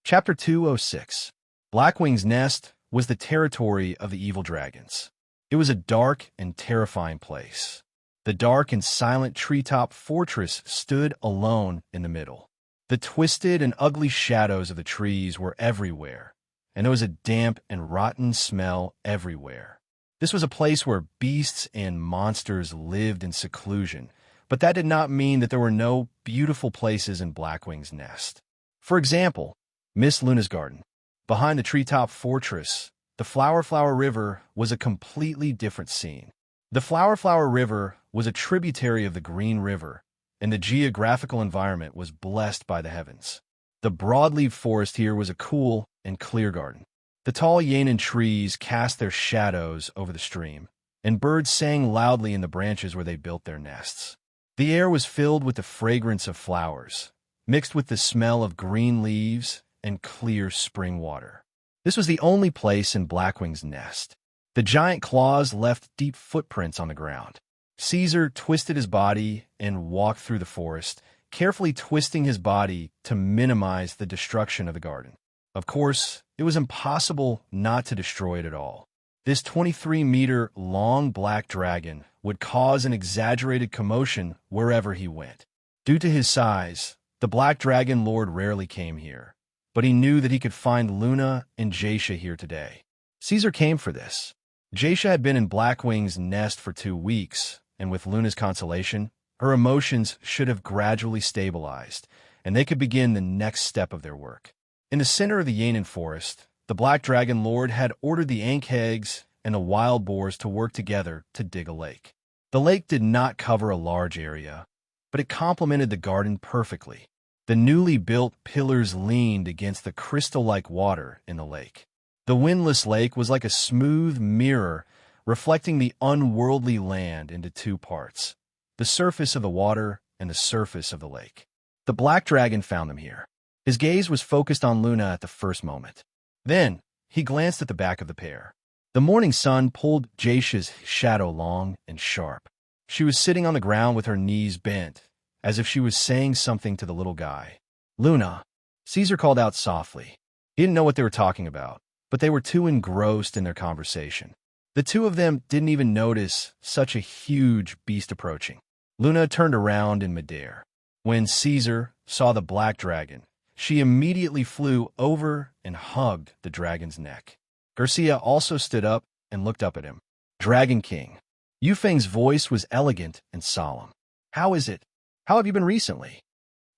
Chapter 206. Blackwing's Nest was the territory of the evil dragons. It was a dark and terrifying place. The dark and silent treetop fortress stood alone in the middle. The twisted and ugly shadows of the trees were everywhere, and there was a damp and rotten smell everywhere. This was a place where beasts and monsters lived in seclusion, but that did not mean that there were no beautiful places in Blackwing's Nest. For example, Miss Luna's garden. Behind the treetop fortress, the Flower River was a completely different scene. The Flower River was a tributary of the Green River, and the geographical environment was blessed by the heavens. The broadleaf forest here was a cool and clear garden. The tall Yanan trees cast their shadows over the stream, and birds sang loudly in the branches where they built their nests. The air was filled with the fragrance of flowers, mixed with the smell of green leaves and clear spring water. This was the only place in Blackwing's Nest. The giant claws left deep footprints on the ground. Caesar twisted his body and walked through the forest, carefully twisting his body to minimize the destruction of the garden. Of course, it was impossible not to destroy it at all. This 23-meter long black dragon would cause an exaggerated commotion wherever he went. Due to his size, the Black Dragon Lord rarely came here, but he knew that he could find Luna and Jacia here today. Caesar came for this. Jacia had been in Blackwing's Nest for 2 weeks, and with Luna's consolation, her emotions should have gradually stabilized, and they could begin the next step of their work. In the center of the Yanan forest, the Black Dragon Lord had ordered the Ankhegs and the wild boars to work together to dig a lake. The lake did not cover a large area, but it complemented the garden perfectly. The newly built pillars leaned against the crystal-like water in the lake. The windless lake was like a smooth mirror reflecting the unworldly land into 2 parts, the surface of the water and the surface of the lake. The Black Dragon found them here. His gaze was focused on Luna at the first moment. Then, he glanced at the back of the pair. The morning sun pulled Jacia's shadow long and sharp. She was sitting on the ground with her knees bent, as if she was saying something to the little guy. "Luna," Caesar called out softly. He didn't know what they were talking about, but they were too engrossed in their conversation. The 2 of them didn't even notice such a huge beast approaching. Luna turned around in midair. When Caesar saw the black dragon, she immediately flew over and hugged the dragon's neck. Garcia also stood up and looked up at him. "Dragon King." Yufeng's voice was elegant and solemn. "How is it? How have you been recently?"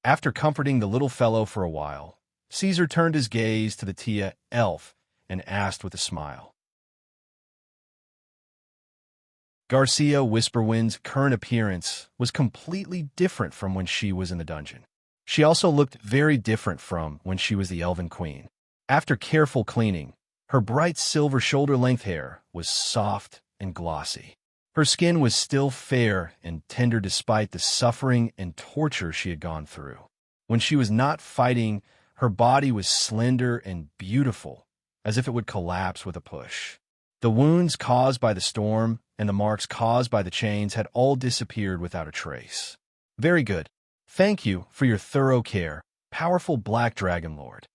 After comforting the little fellow for a while, Caesar turned his gaze to the Tia elf and asked with a smile. Garcia Whisperwind's current appearance was completely different from when she was in the dungeon. She also looked very different from when she was the Elven Queen. After careful cleaning, her bright silver shoulder-length hair was soft and glossy. Her skin was still fair and tender despite the suffering and torture she had gone through. When she was not fighting, her body was slender and beautiful, as if it would collapse with a push. The wounds caused by the storm and the marks caused by the chains had all disappeared without a trace. Very good. Thank you for your thorough care, powerful Black Dragon Lord.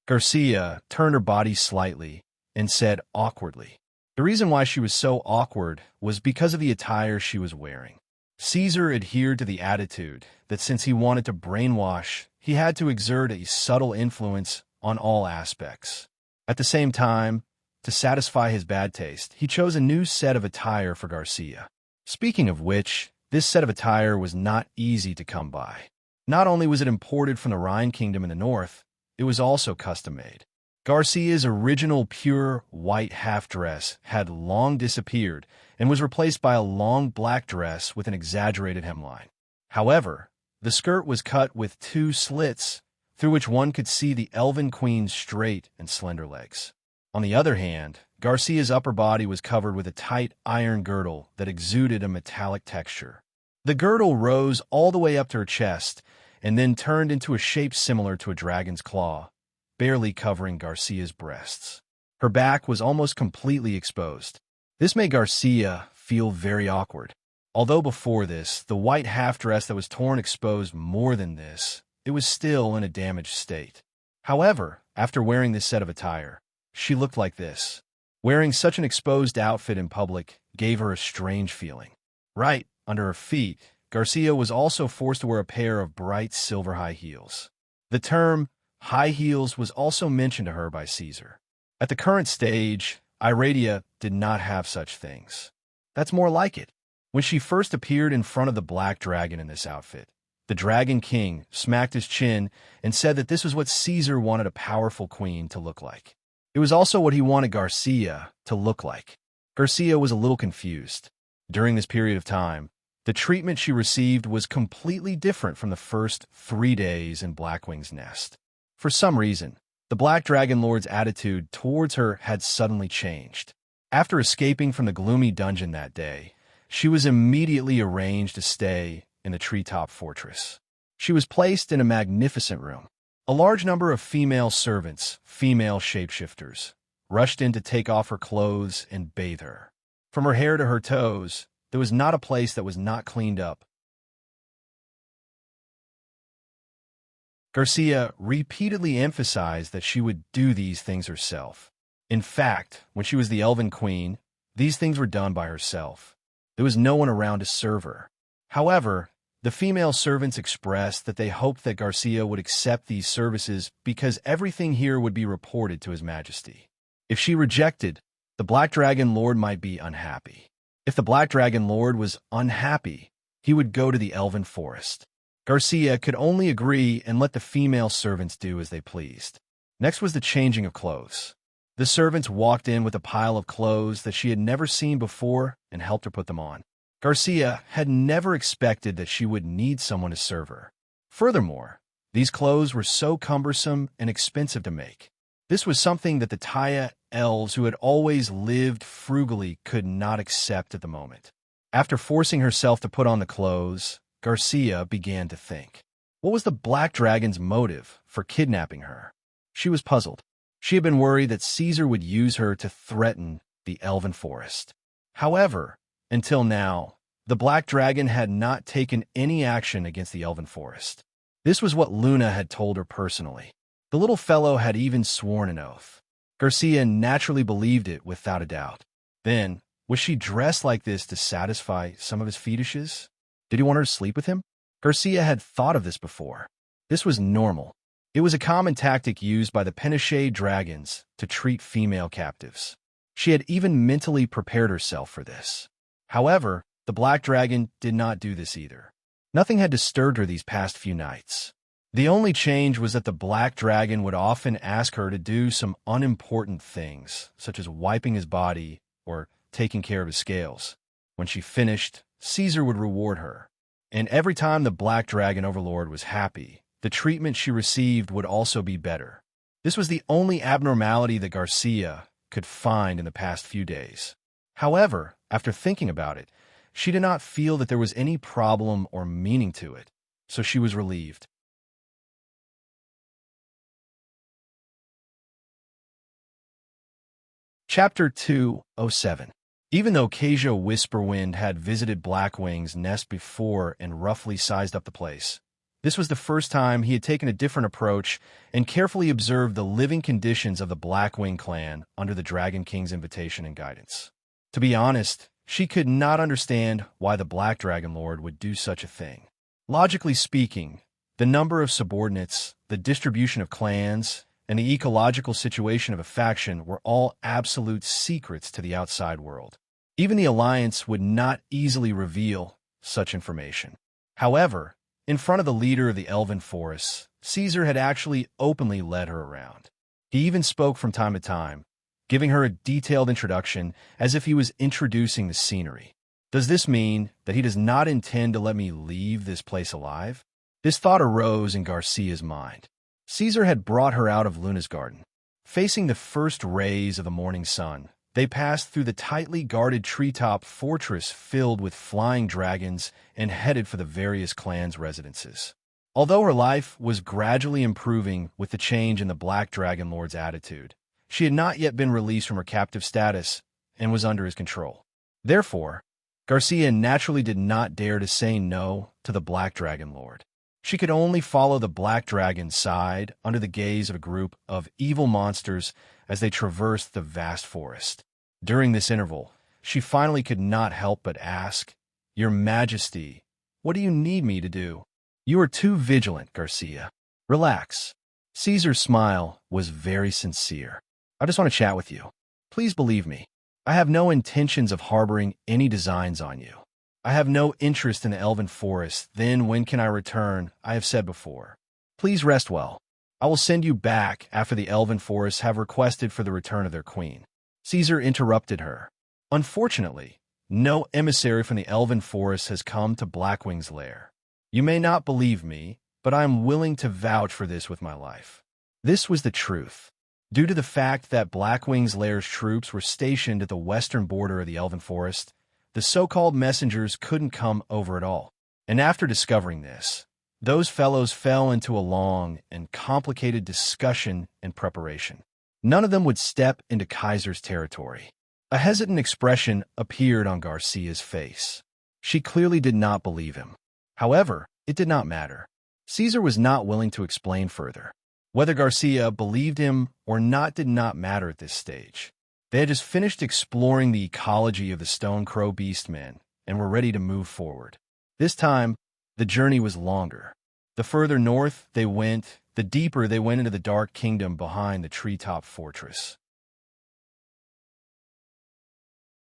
Garcia turned her body slightly and said awkwardly. The reason why she was so awkward was because of the attire she was wearing. Caesar adhered to the attitude that since he wanted to brainwash, he had to exert a subtle influence on all aspects. At the same time, to satisfy his bad taste, he chose a new set of attire for Garcia. Speaking of which, this set of attire was not easy to come by. Not only was it imported from the Rhine Kingdom in the north, it was also custom-made. Garcia's original pure white half-dress had long disappeared and was replaced by a long black dress with an exaggerated hemline. However, the skirt was cut with 2 slits through which one could see the Elven Queen's straight and slender legs. On the other hand, Garcia's upper body was covered with a tight iron girdle that exuded a metallic texture. The girdle rose all the way up to her chest and then turned into a shape similar to a dragon's claw, barely covering Garcia's breasts. Her back was almost completely exposed. This made Garcia feel very awkward. Although before this, the white half-dress that was torn exposed more than this, it was still in a damaged state. However, after wearing this set of attire, she looked like this. Wearing such an exposed outfit in public gave her a strange feeling. Right under her feet, Garcia was also forced to wear a pair of bright silver high heels. The term high heels was also mentioned to her by Caesar. At the current stage, Iradia did not have such things. That's more like it. When she first appeared in front of the Black Dragon in this outfit, the Dragon King smacked his chin and said that this was what Caesar wanted a powerful queen to look like. It was also what he wanted Garcia to look like. Garcia was a little confused. During this period of time, the treatment she received was completely different from the first 3 days in Blackwing's nest. For some reason, the Black Dragon Lord's attitude towards her had suddenly changed. After escaping from the gloomy dungeon that day, she was immediately arranged to stay in the treetop fortress. She was placed in a magnificent room. A large number of female servants, female shapeshifters, rushed in to take off her clothes and bathe her. From her hair to her toes, there was not a place that was not cleaned up. Garcia repeatedly emphasized that she would do these things herself. In fact, when she was the Elven Queen, these things were done by herself. There was no one around to serve her. However, the female servants expressed that they hoped that Garcia would accept these services because everything here would be reported to His Majesty. If she rejected, the Black Dragon Lord might be unhappy. If the Black Dragon Lord was unhappy, he would go to the Elven Forest. Garcia could only agree and let the female servants do as they pleased. Next was the changing of clothes. The servants walked in with a pile of clothes that she had never seen before and helped her put them on. Garcia had never expected that she would need someone to serve her. Furthermore, these clothes were so cumbersome and expensive to make. This was something that the Taya elves who had always lived frugally could not accept at the moment. After forcing herself to put on the clothes, Garcia began to think. What was the Black Dragon's motive for kidnapping her? She was puzzled. She had been worried that Caesar would use her to threaten the Elven Forest. However, until now, the Black Dragon had not taken any action against the Elven Forest. This was what Luna had told her personally. The little fellow had even sworn an oath. Garcia naturally believed it without a doubt. Then, was she dressed like this to satisfy some of his fetishes? Did he want her to sleep with him? Garcia had thought of this before. This was normal. It was a common tactic used by the Penachet dragons to treat female captives. She had even mentally prepared herself for this. However, the Black Dragon did not do this either. Nothing had disturbed her these past few nights. The only change was that the Black Dragon would often ask her to do some unimportant things, such as wiping his body or taking care of his scales. When she finished, Caesar would reward her. And every time the Black Dragon Overlord was happy, the treatment she received would also be better. This was the only abnormality that Garcia could find in the past few days. However, after thinking about it, she did not feel that there was any problem or meaning to it, so she was relieved. Chapter 207. Even though Kajo Whisperwind had visited Blackwing's nest before and roughly sized up the place, this was the first time he had taken a different approach and carefully observed the living conditions of the Blackwing clan under the Dragon King's invitation and guidance. To be honest, she could not understand why the Black Dragon Lord would do such a thing. Logically speaking, the number of subordinates, the distribution of clans, and the ecological situation of a faction were all absolute secrets to the outside world. Even the Alliance would not easily reveal such information. However, in front of the leader of the Elven Forests, Caesar had actually openly led her around. He even spoke from time to time, giving her a detailed introduction as if he was introducing the scenery. Does this mean that he does not intend to let me leave this place alive? This thought arose in Garcia's mind. Caesar had brought her out of Luna's garden. Facing the first rays of the morning sun, they passed through the tightly guarded treetop fortress filled with flying dragons and headed for the various clans' residences. Although her life was gradually improving with the change in the Black Dragon Lord's attitude, she had not yet been released from her captive status and was under his control. Therefore, Garcia naturally did not dare to say no to the Black Dragon Lord. She could only follow the Black Dragon's side under the gaze of a group of evil monsters as they traversed the vast forest. During this interval, she finally could not help but ask, "Your Majesty, what do you need me to do?" "You are too vigilant, Garcia. Relax." Caesar's smile was very sincere. "I just want to chat with you. Please believe me. I have no intentions of harboring any designs on you. I have no interest in the Elven Forest. Then when can I return? I have said before. Please rest well. I will send you back after the Elven Forests have requested for the return of their queen." Caesar interrupted her. "Unfortunately, no emissary from the Elven Forest has come to Blackwing's lair. You may not believe me, but I am willing to vouch for this with my life." This was the truth. Due to the fact that Blackwing's lair's troops were stationed at the western border of the Elven Forest, the so-called messengers couldn't come over at all. And after discovering this, those fellows fell into a long and complicated discussion and preparation. None of them would step into Kaiser's territory. A hesitant expression appeared on Garcia's face. She clearly did not believe him. However, it did not matter. Caesar was not willing to explain further. Whether Garcia believed him or not did not matter at this stage. They had just finished exploring the ecology of the Stone Crow Beastmen and were ready to move forward. This time, the journey was longer. The further north they went, the deeper they went into the dark kingdom behind the treetop fortress.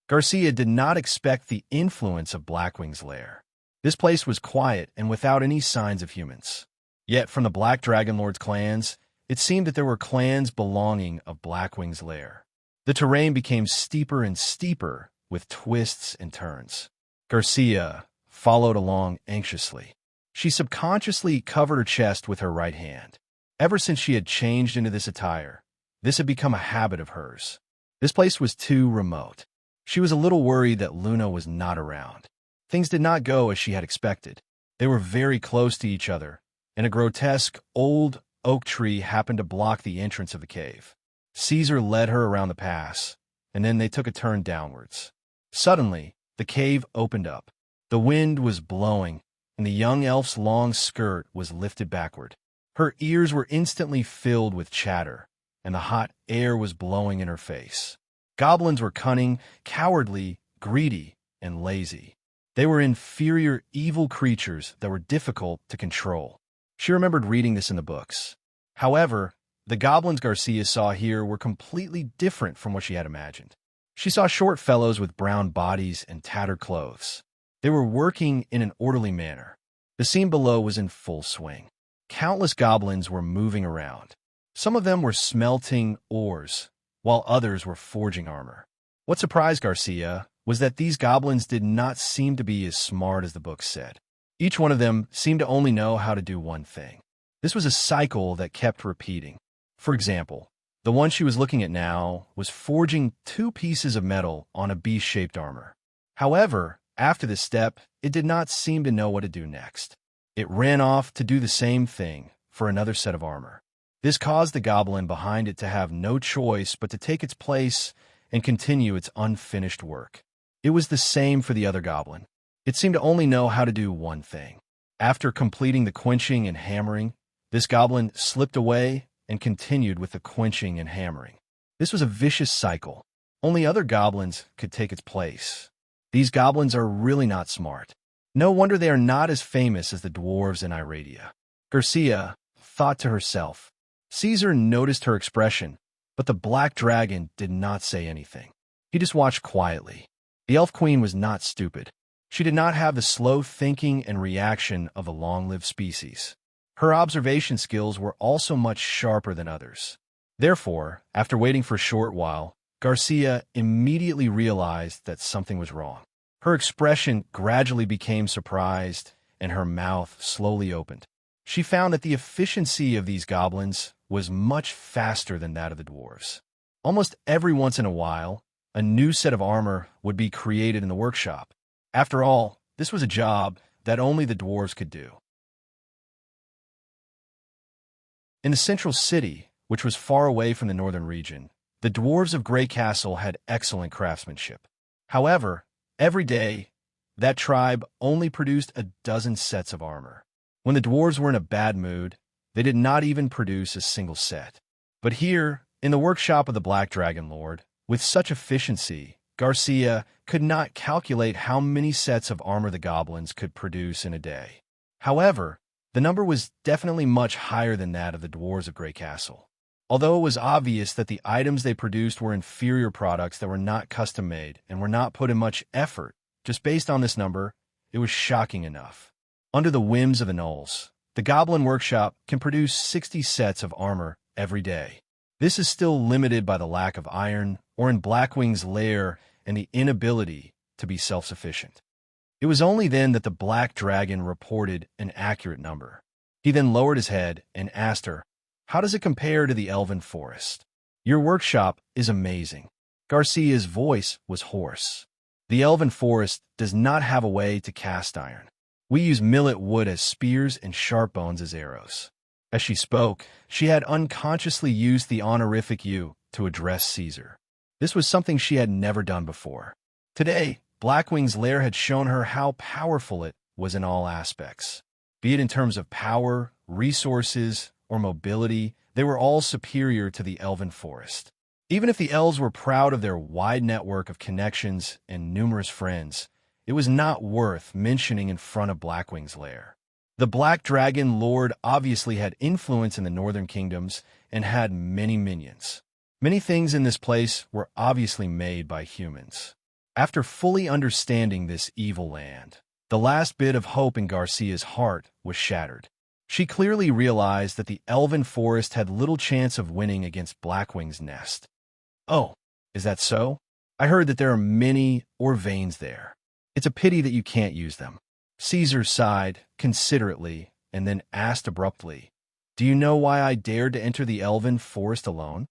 Garcia did not expect the influence of Blackwing's lair. This place was quiet and without any signs of humans. Yet from the Black Dragon Lord's clans, it seemed that there were clans belonging of Blackwing's lair. The terrain became steeper and steeper with twists and turns. Garcia followed along anxiously. She subconsciously covered her chest with her right hand. Ever since she had changed into this attire, this had become a habit of hers. This place was too remote. She was a little worried that Luna was not around. Things did not go as she had expected. They were very close to each other, and a grotesque old oak tree happened to block the entrance of the cave. Caesar led her around the pass, and then they took a turn downwards. Suddenly, the cave opened up. The wind was blowing, and the young elf's long skirt was lifted backward. Her ears were instantly filled with chatter, and the hot air was blowing in her face. Goblins were cunning, cowardly, greedy, and lazy. They were inferior, evil creatures that were difficult to control. She remembered reading this in the books. However, the goblins Garcia saw here were completely different from what she had imagined. She saw short fellows with brown bodies and tattered clothes. They were working in an orderly manner. The scene below was in full swing. Countless goblins were moving around. Some of them were smelting ores, while others were forging armor. What surprised Garcia was that these goblins did not seem to be as smart as the book said. Each one of them seemed to only know how to do one thing. This was a cycle that kept repeating. For example, the one she was looking at now was forging 2 pieces of metal on a beast-shaped armor. However, after this step, it did not seem to know what to do next. It ran off to do the same thing for another set of armor. This caused the goblin behind it to have no choice but to take its place and continue its unfinished work. It was the same for the other goblin. It seemed to only know how to do one thing. After completing the quenching and hammering, this goblin slipped away and continued with the quenching and hammering. This was a vicious cycle. Only other goblins could take its place. These goblins are really not smart. No wonder they are not as famous as the dwarves in Iradia. Garcia thought to herself. Caesar noticed her expression, but the black dragon did not say anything. He just watched quietly. The elf queen was not stupid. She did not have the slow thinking and reaction of a long-lived species. Her observation skills were also much sharper than others. Therefore, after waiting for a short while, Garcia immediately realized that something was wrong. Her expression gradually became surprised, and her mouth slowly opened. She found that the efficiency of these goblins was much faster than that of the dwarves. Almost every once in a while, a new set of armor would be created in the workshop. After all, this was a job that only the dwarves could do. In the central city, which was far away from the northern region, the dwarves of Grey Castle had excellent craftsmanship. However, every day, that tribe only produced a dozen sets of armor. When the dwarves were in a bad mood, they did not even produce a single set. But here, in the workshop of the Black Dragon Lord, with such efficiency, Garcia could not calculate how many sets of armor the goblins could produce in a day. However, the number was definitely much higher than that of the dwarves of Grey Castle. Although it was obvious that the items they produced were inferior products that were not custom-made and were not put in much effort, just based on this number, it was shocking enough. Under the whims of the gnolls, the Goblin Workshop can produce 60 sets of armor every day. This is still limited by the lack of iron, or in Blackwing's lair, and the inability to be self-sufficient. It was only then that the Black Dragon reported an accurate number. He then lowered his head and asked her, "How does it compare to the Elven Forest?" "Your workshop is amazing." Garcia's voice was hoarse. "The Elven Forest does not have a way to cast iron. We use millet wood as spears and sharp bones as arrows." As she spoke, she had unconsciously used the honorific you to address Caesar. This was something she had never done before. Today, Blackwing's lair had shown her how powerful it was in all aspects. Be it in terms of power, resources, or mobility, they were all superior to the Elven Forest. Even if the elves were proud of their wide network of connections and numerous friends, it was not worth mentioning in front of Blackwing's lair. The Black Dragon Lord obviously had influence in the northern kingdoms and had many minions. Many things in this place were obviously made by humans. After fully understanding this evil land, the last bit of hope in Garcia's heart was shattered. She clearly realized that the Elven Forest had little chance of winning against Blackwing's nest. "Oh, is that so? I heard that there are many veins there. It's a pity that you can't use them." Caesar sighed considerately and then asked abruptly, "Do you know why I dared to enter the Elven Forest alone?"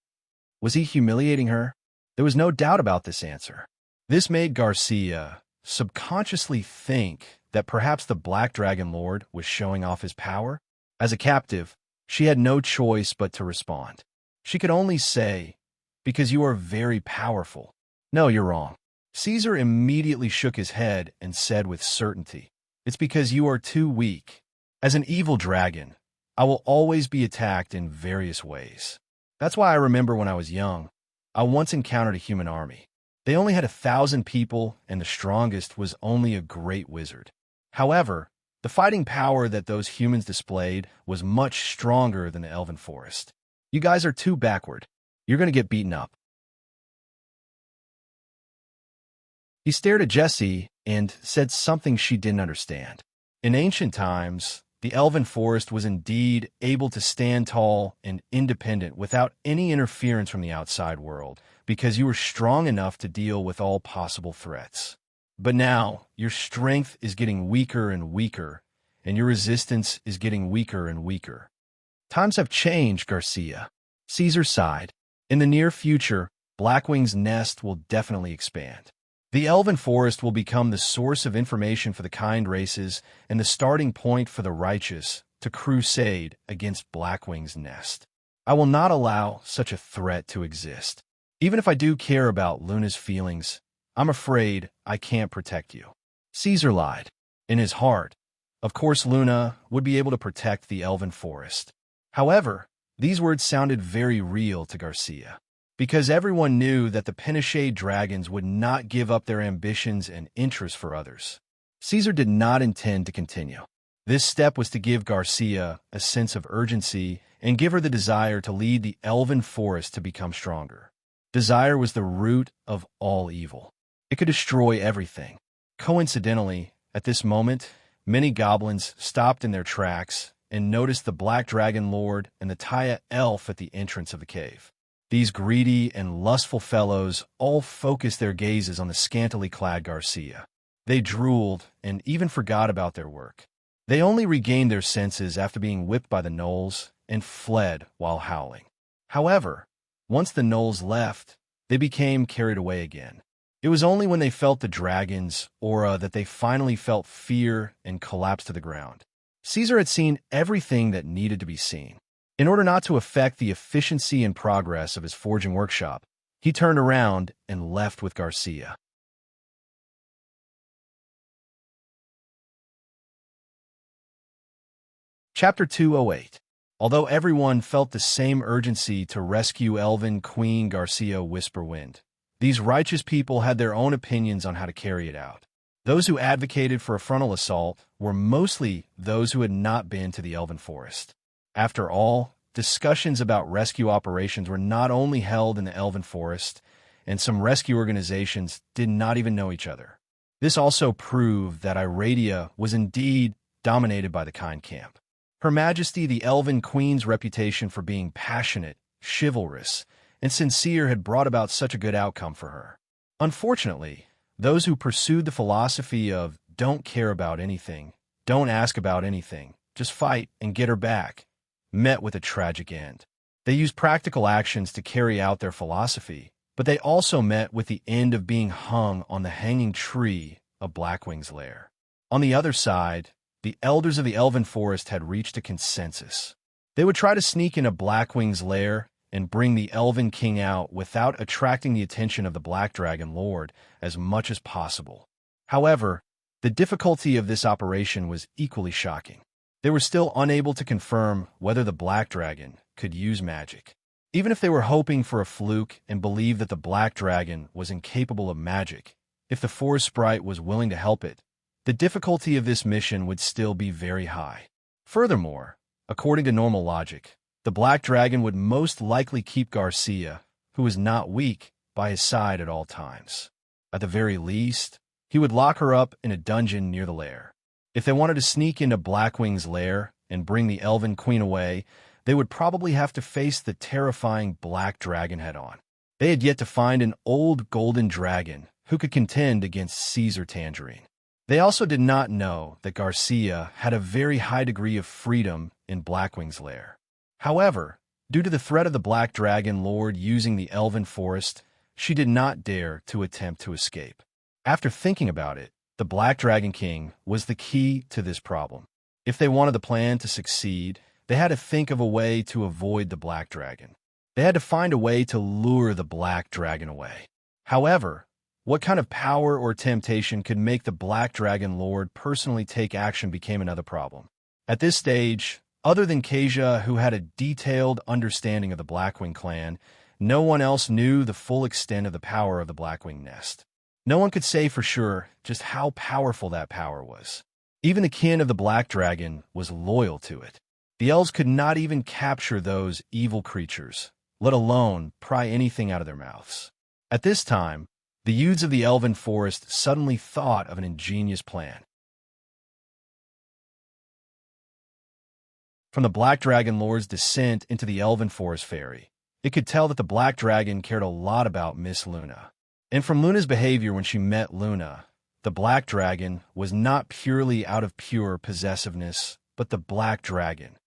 Was he humiliating her? There was no doubt about this answer. This made Garcia subconsciously think that perhaps the Black Dragon Lord was showing off his power. As a captive, she had no choice but to respond. She could only say, "Because you are very powerful." "No, you're wrong." Caesar immediately shook his head and said with certainty, "It's because you are too weak. As an evil dragon, I will always be attacked in various ways. That's why I remember when I was young, I once encountered a human army. They only had 1,000 people, and the strongest was only a great wizard. However, the fighting power that those humans displayed was much stronger than the Elven Forest. You guys are too backward. You're going to get beaten up." He stared at Jessie and said something she didn't understand. In ancient times, the Elven Forest was indeed able to stand tall and independent without any interference from the outside world, because you were strong enough to deal with all possible threats. But now, your strength is getting weaker and weaker, and your resistance is getting weaker and weaker. Times have changed, Garcia. Caesar sighed. In the near future, Blackwing's nest will definitely expand. The elven forest will become the source of information for the kind races and the starting point for the righteous to crusade against Blackwing's nest. I will not allow such a threat to exist. Even if I do care about Luna's feelings, I'm afraid I can't protect you. Caesar lied. In his heart, of course Luna would be able to protect the elven forest. However, these words sounded very real to Garcia, because everyone knew that the Pinochet dragons would not give up their ambitions and interests for others. Caesar did not intend to continue. This step was to give Garcia a sense of urgency and give her the desire to lead the elven forest to become stronger. Desire was the root of all evil. It could destroy everything. Coincidentally, at this moment, many goblins stopped in their tracks and noticed the Black Dragon Lord and the Taya elf at the entrance of the cave. These greedy and lustful fellows all focused their gazes on the scantily clad Garcia. They drooled and even forgot about their work. They only regained their senses after being whipped by the gnolls and fled while howling. However, once the gnolls left, they became carried away again. It was only when they felt the dragon's aura that they finally felt fear and collapsed to the ground. Caesar had seen everything that needed to be seen. In order not to affect the efficiency and progress of his forging workshop, he turned around and left with Garcia. Chapter 208. Although everyone felt the same urgency to rescue Elven Queen Garcia Whisperwind, these righteous people had their own opinions on how to carry it out. Those who advocated for a frontal assault were mostly those who had not been to the Elven Forest. After all, discussions about rescue operations were not only held in the Elven Forest, and some rescue organizations did not even know each other. This also proved that Iradia was indeed dominated by the kind camp. Her Majesty the Elven Queen's reputation for being passionate, chivalrous, and sincere had brought about such a good outcome for her. Unfortunately, those who pursued the philosophy of don't care about anything, don't ask about anything, just fight and get her back, met with a tragic end. They used practical actions to carry out their philosophy, but they also met with the end of being hung on the hanging tree of Blackwing's lair. On the other side, the elders of the Elven Forest had reached a consensus. They would try to sneak into Blackwing's lair and bring the Elven King out without attracting the attention of the Black Dragon Lord as much as possible. However, the difficulty of this operation was equally shocking. They were still unable to confirm whether the Black Dragon could use magic. Even if they were hoping for a fluke and believed that the Black Dragon was incapable of magic, if the Forest Sprite was willing to help it, the difficulty of this mission would still be very high. Furthermore, according to normal logic, the Black Dragon would most likely keep Garcia, who was not weak, by his side at all times. At the very least, he would lock her up in a dungeon near the lair. If they wanted to sneak into Blackwing's lair and bring the Elven Queen away, they would probably have to face the terrifying Black Dragon head-on. They had yet to find an old golden dragon who could contend against Caesar Tangerine. They also did not know that Garcia had a very high degree of freedom in Blackwing's lair. However, due to the threat of the Black Dragon Lord using the Elven Forest, she did not dare to attempt to escape. After thinking about it, the Black Dragon King was the key to this problem. If they wanted the plan to succeed, they had to think of a way to avoid the Black Dragon. They had to find a way to lure the Black Dragon away. However, what kind of power or temptation could make the Black Dragon Lord personally take action became another problem. At this stage, other than Kasia, who had a detailed understanding of the Blackwing clan, no one else knew the full extent of the power of the Blackwing nest. No one could say for sure just how powerful that power was. Even the kin of the Black Dragon was loyal to it. The elves could not even capture those evil creatures, let alone pry anything out of their mouths. At this time, the youths of the Elven Forest suddenly thought of an ingenious plan. From the Black Dragon Lord's descent into the Elven Forest Fairy, it could tell that the Black Dragon cared a lot about Miss Luna. And from Luna's behavior when she met Luna, the Black Dragon was not purely out of pure possessiveness, but the Black Dragon.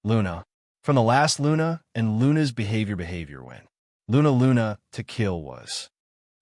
Luna, from the last Luna and Luna's behavior when Luna to kill was.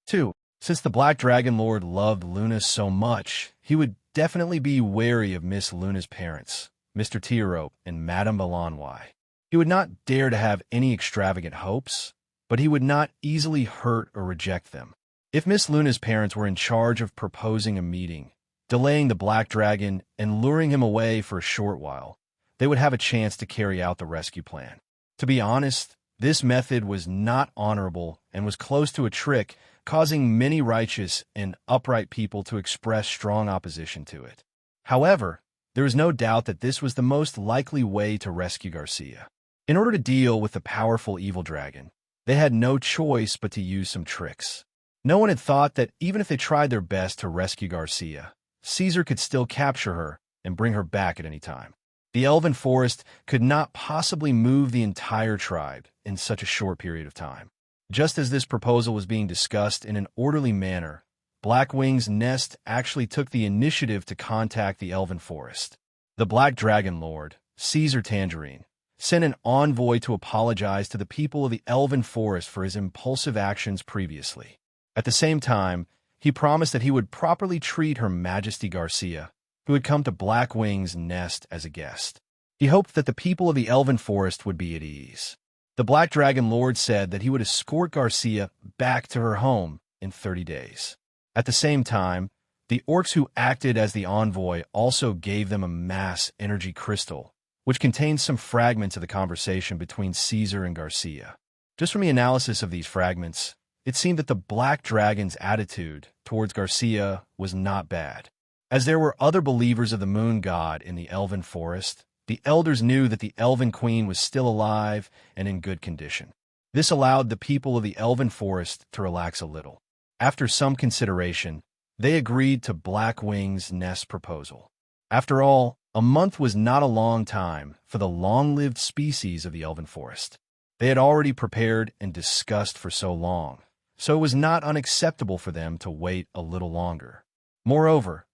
2. Since the Black Dragon Lord loved Luna so much, he would definitely be wary of Miss Luna's parents, Mr. Tierrope and Madame Belanois. He would not dare to have any extravagant hopes, but he would not easily hurt or reject them. If Miss Luna's parents were in charge of proposing a meeting, delaying the Black Dragon, and luring him away for a short while, they would have a chance to carry out the rescue plan. To be honest, this method was not honorable and was close to a trick, causing many righteous and upright people to express strong opposition to it. However, there is no doubt that this was the most likely way to rescue Garcia. In order to deal with the powerful evil dragon, they had no choice but to use some tricks. No one had thought that even if they tried their best to rescue Garcia, Caesar could still capture her and bring her back at any time. The elven forest could not possibly move the entire tribe in such a short period of time. Just as this proposal was being discussed in an orderly manner, Blackwing's nest actually took the initiative to contact the elven forest. The Black Dragon Lord, Caesar Tangerine, sent an envoy to apologize to the people of the elven forest for his impulsive actions previously. At the same time, he promised that he would properly treat Her Majesty Garcia, who had come to Blackwing's nest as a guest. He hoped that the people of the elven forest would be at ease. The Black Dragon Lord said that he would escort Garcia back to her home in 30 days. At the same time, the orcs who acted as the envoy also gave them a mass energy crystal, which contained some fragments of the conversation between Caesar and Garcia. Just from the analysis of these fragments, it seemed that the Black Dragon's attitude towards Garcia was not bad. As there were other believers of the moon god in the elven forest, the elders knew that the elven queen was still alive and in good condition. This allowed the people of the elven forest to relax a little. After some consideration, they agreed to Blackwing's nest proposal. After all, a month was not a long time for the long-lived species of the elven forest. They had already prepared and discussed for so long, so it was not unacceptable for them to wait a little longer. Moreover,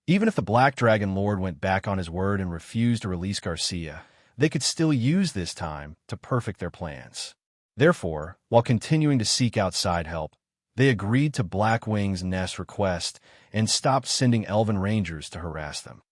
even if the Black Dragon Lord went back on his word and refused to release Garcia, they could still use this time to perfect their plans. Therefore, while continuing to seek outside help, they agreed to Blackwing's nest request and stopped sending elven rangers to harass them.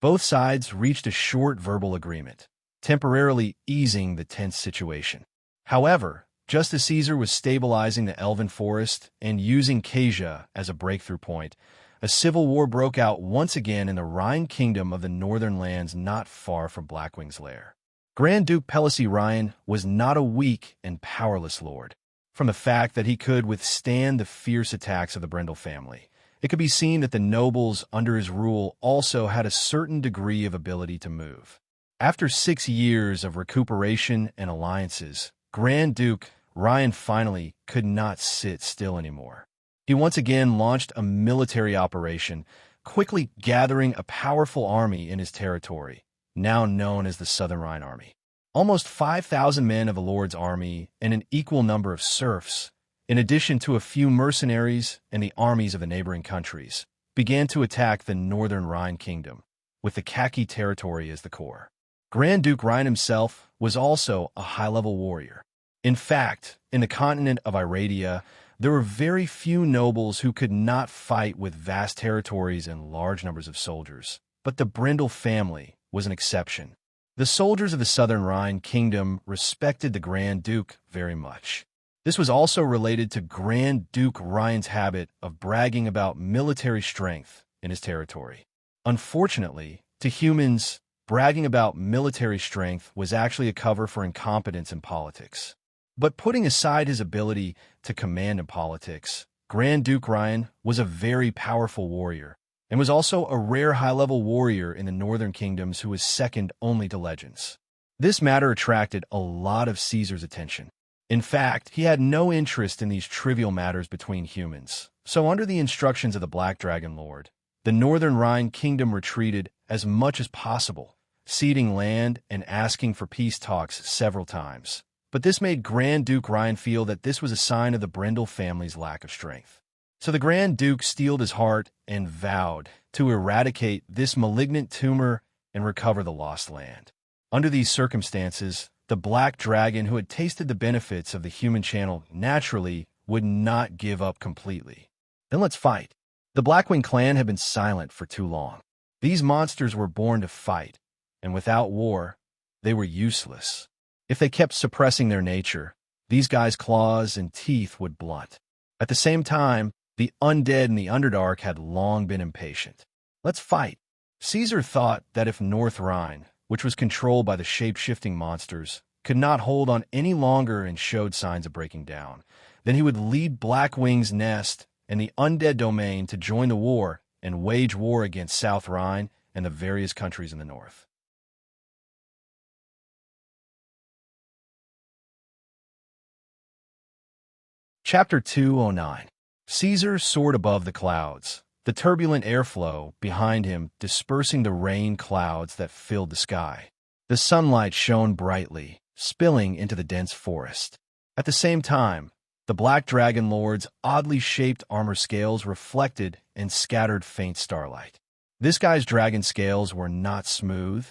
Both sides reached a short verbal agreement, temporarily easing the tense situation. However, just as Caesar was stabilizing the elven forest and using Casia as a breakthrough point, a civil war broke out once again in the Rhine kingdom of the northern lands not far from Blackwing's lair. Grand Duke Pelisy Ryan was not a weak and powerless lord. From the fact that he could withstand the fierce attacks of the Brindle family, it could be seen that the nobles under his rule also had a certain degree of ability to move. After 6 years of recuperation and alliances, Grand Duke Ryan finally could not sit still anymore. He once again launched a military operation, quickly gathering a powerful army in his territory, now known as the Southern Rhine Army. Almost 5,000 men of the Lord's army and an equal number of serfs, in addition to a few mercenaries and the armies of the neighboring countries, began to attack the northern Rhine kingdom, with the Khaki territory as the core. Grand Duke Ryan himself was also a high-level warrior. In fact, in the continent of Iradia, there were very few nobles who could not fight with vast territories and large numbers of soldiers, but the Brindle family was an exception. The soldiers of the Southern Rhine kingdom respected the Grand Duke very much. This was also related to Grand Duke Ryan's habit of bragging about military strength in his territory. Unfortunately, to humans, bragging about military strength was actually a cover for incompetence in politics. But putting aside his ability to command in politics, Grand Duke Ryan was a very powerful warrior, and was also a rare high-level warrior in the northern kingdoms who was second only to legends. This matter attracted a lot of Caesar's attention. In fact, he had no interest in these trivial matters between humans, so under the instructions of the Black Dragon Lord, the northern Rhine kingdom retreated as much as possible, ceding land and asking for peace talks several times. But this made Grand Duke Ryan feel that this was a sign of the Brindle family's lack of strength. So the Grand Duke steeled his heart and vowed to eradicate this malignant tumor and recover the lost land. Under these circumstances, the black dragon, who had tasted the benefits of the human channel naturally, would not give up completely. Then let's fight. The Blackwing clan had been silent for too long. These monsters were born to fight, and without war, they were useless. If they kept suppressing their nature, these guys' claws and teeth would blunt. At the same time, the undead in the Underdark had long been impatient. Let's fight. Caesar thought that if North Rhine, which was controlled by the shape-shifting monsters, could not hold on any longer and showed signs of breaking down, then he would lead Blackwing's nest and the undead domain to join the war and wage war against South Rhine and the various countries in the north. Chapter 209. Caesar soared above the clouds, the turbulent airflow behind him dispersing the rain clouds that filled the sky. The sunlight shone brightly, spilling into the dense forest. At the same time, the Black Dragon Lord's oddly shaped armor scales reflected and scattered faint starlight. This guy's dragon scales were not smooth,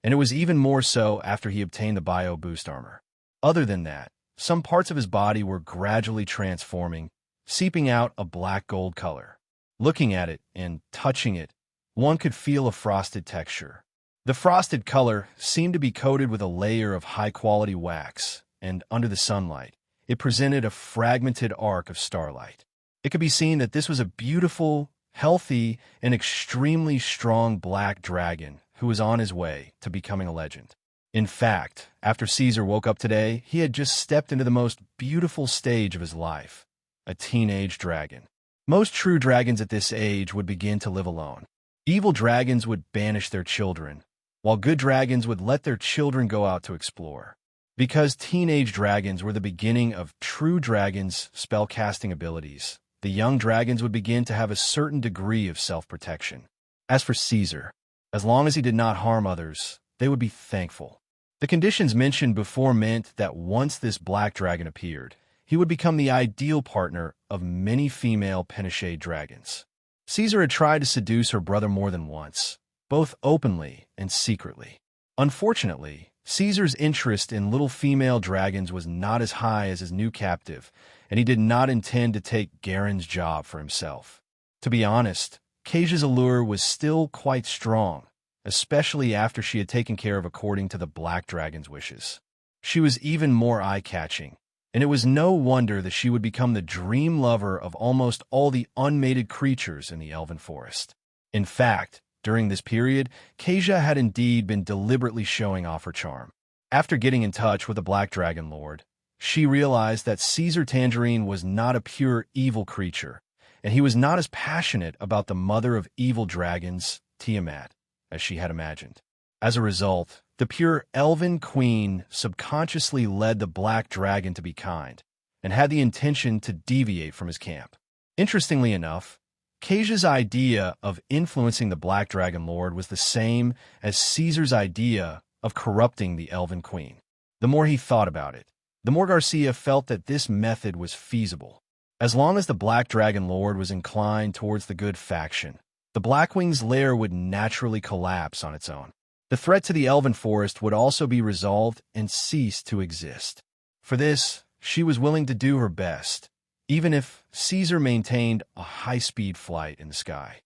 and it was even more so after he obtained the Bio Boost armor. Other than that, some parts of his body were gradually transforming, seeping out a black-gold color. Looking at it and touching it, one could feel a frosted texture. The frosted color seemed to be coated with a layer of high-quality wax, and under the sunlight, it presented a fragmented arc of starlight. It could be seen that this was a beautiful, healthy, and extremely strong black dragon who was on his way to becoming a legend. In fact, after Caesar woke up today, he had just stepped into the most beautiful stage of his life, a teenage dragon. Most true dragons at this age would begin to live alone. Evil dragons would banish their children, while good dragons would let their children go out to explore. Because teenage dragons were the beginning of true dragons' spell-casting abilities, the young dragons would begin to have a certain degree of self-protection. As for Caesar, as long as he did not harm others, they would be thankful. The conditions mentioned before meant that once this black dragon appeared, he would become the ideal partner of many female Penishade dragons. Caesar had tried to seduce her brother more than once, both openly and secretly. Unfortunately, Caesar's interest in little female dragons was not as high as his new captive, and he did not intend to take Garen's job for himself. To be honest, Kasia's allure was still quite strong, especially after she had taken care of according to the Black Dragon's wishes. She was even more eye-catching, and it was no wonder that she would become the dream lover of almost all the unmated creatures in the Elven Forest. In fact, during this period, Kasia had indeed been deliberately showing off her charm. After getting in touch with the Black Dragon Lord, she realized that Caesar Tangerine was not a pure evil creature, and he was not as passionate about the mother of evil dragons, Tiamat, as she had imagined. As a result, the pure elven queen subconsciously led the black dragon to be kind, and had the intention to deviate from his camp. Interestingly enough, Kasia's idea of influencing the Black Dragon Lord was the same as Caesar's idea of corrupting the elven queen. The more he thought about it, the more Garcia felt that this method was feasible. As long as the Black Dragon Lord was inclined towards the good faction, the Blackwing's lair would naturally collapse on its own. The threat to the Elven Forest would also be resolved and cease to exist. For this, she was willing to do her best, even if Caesar maintained a high-speed flight in the sky.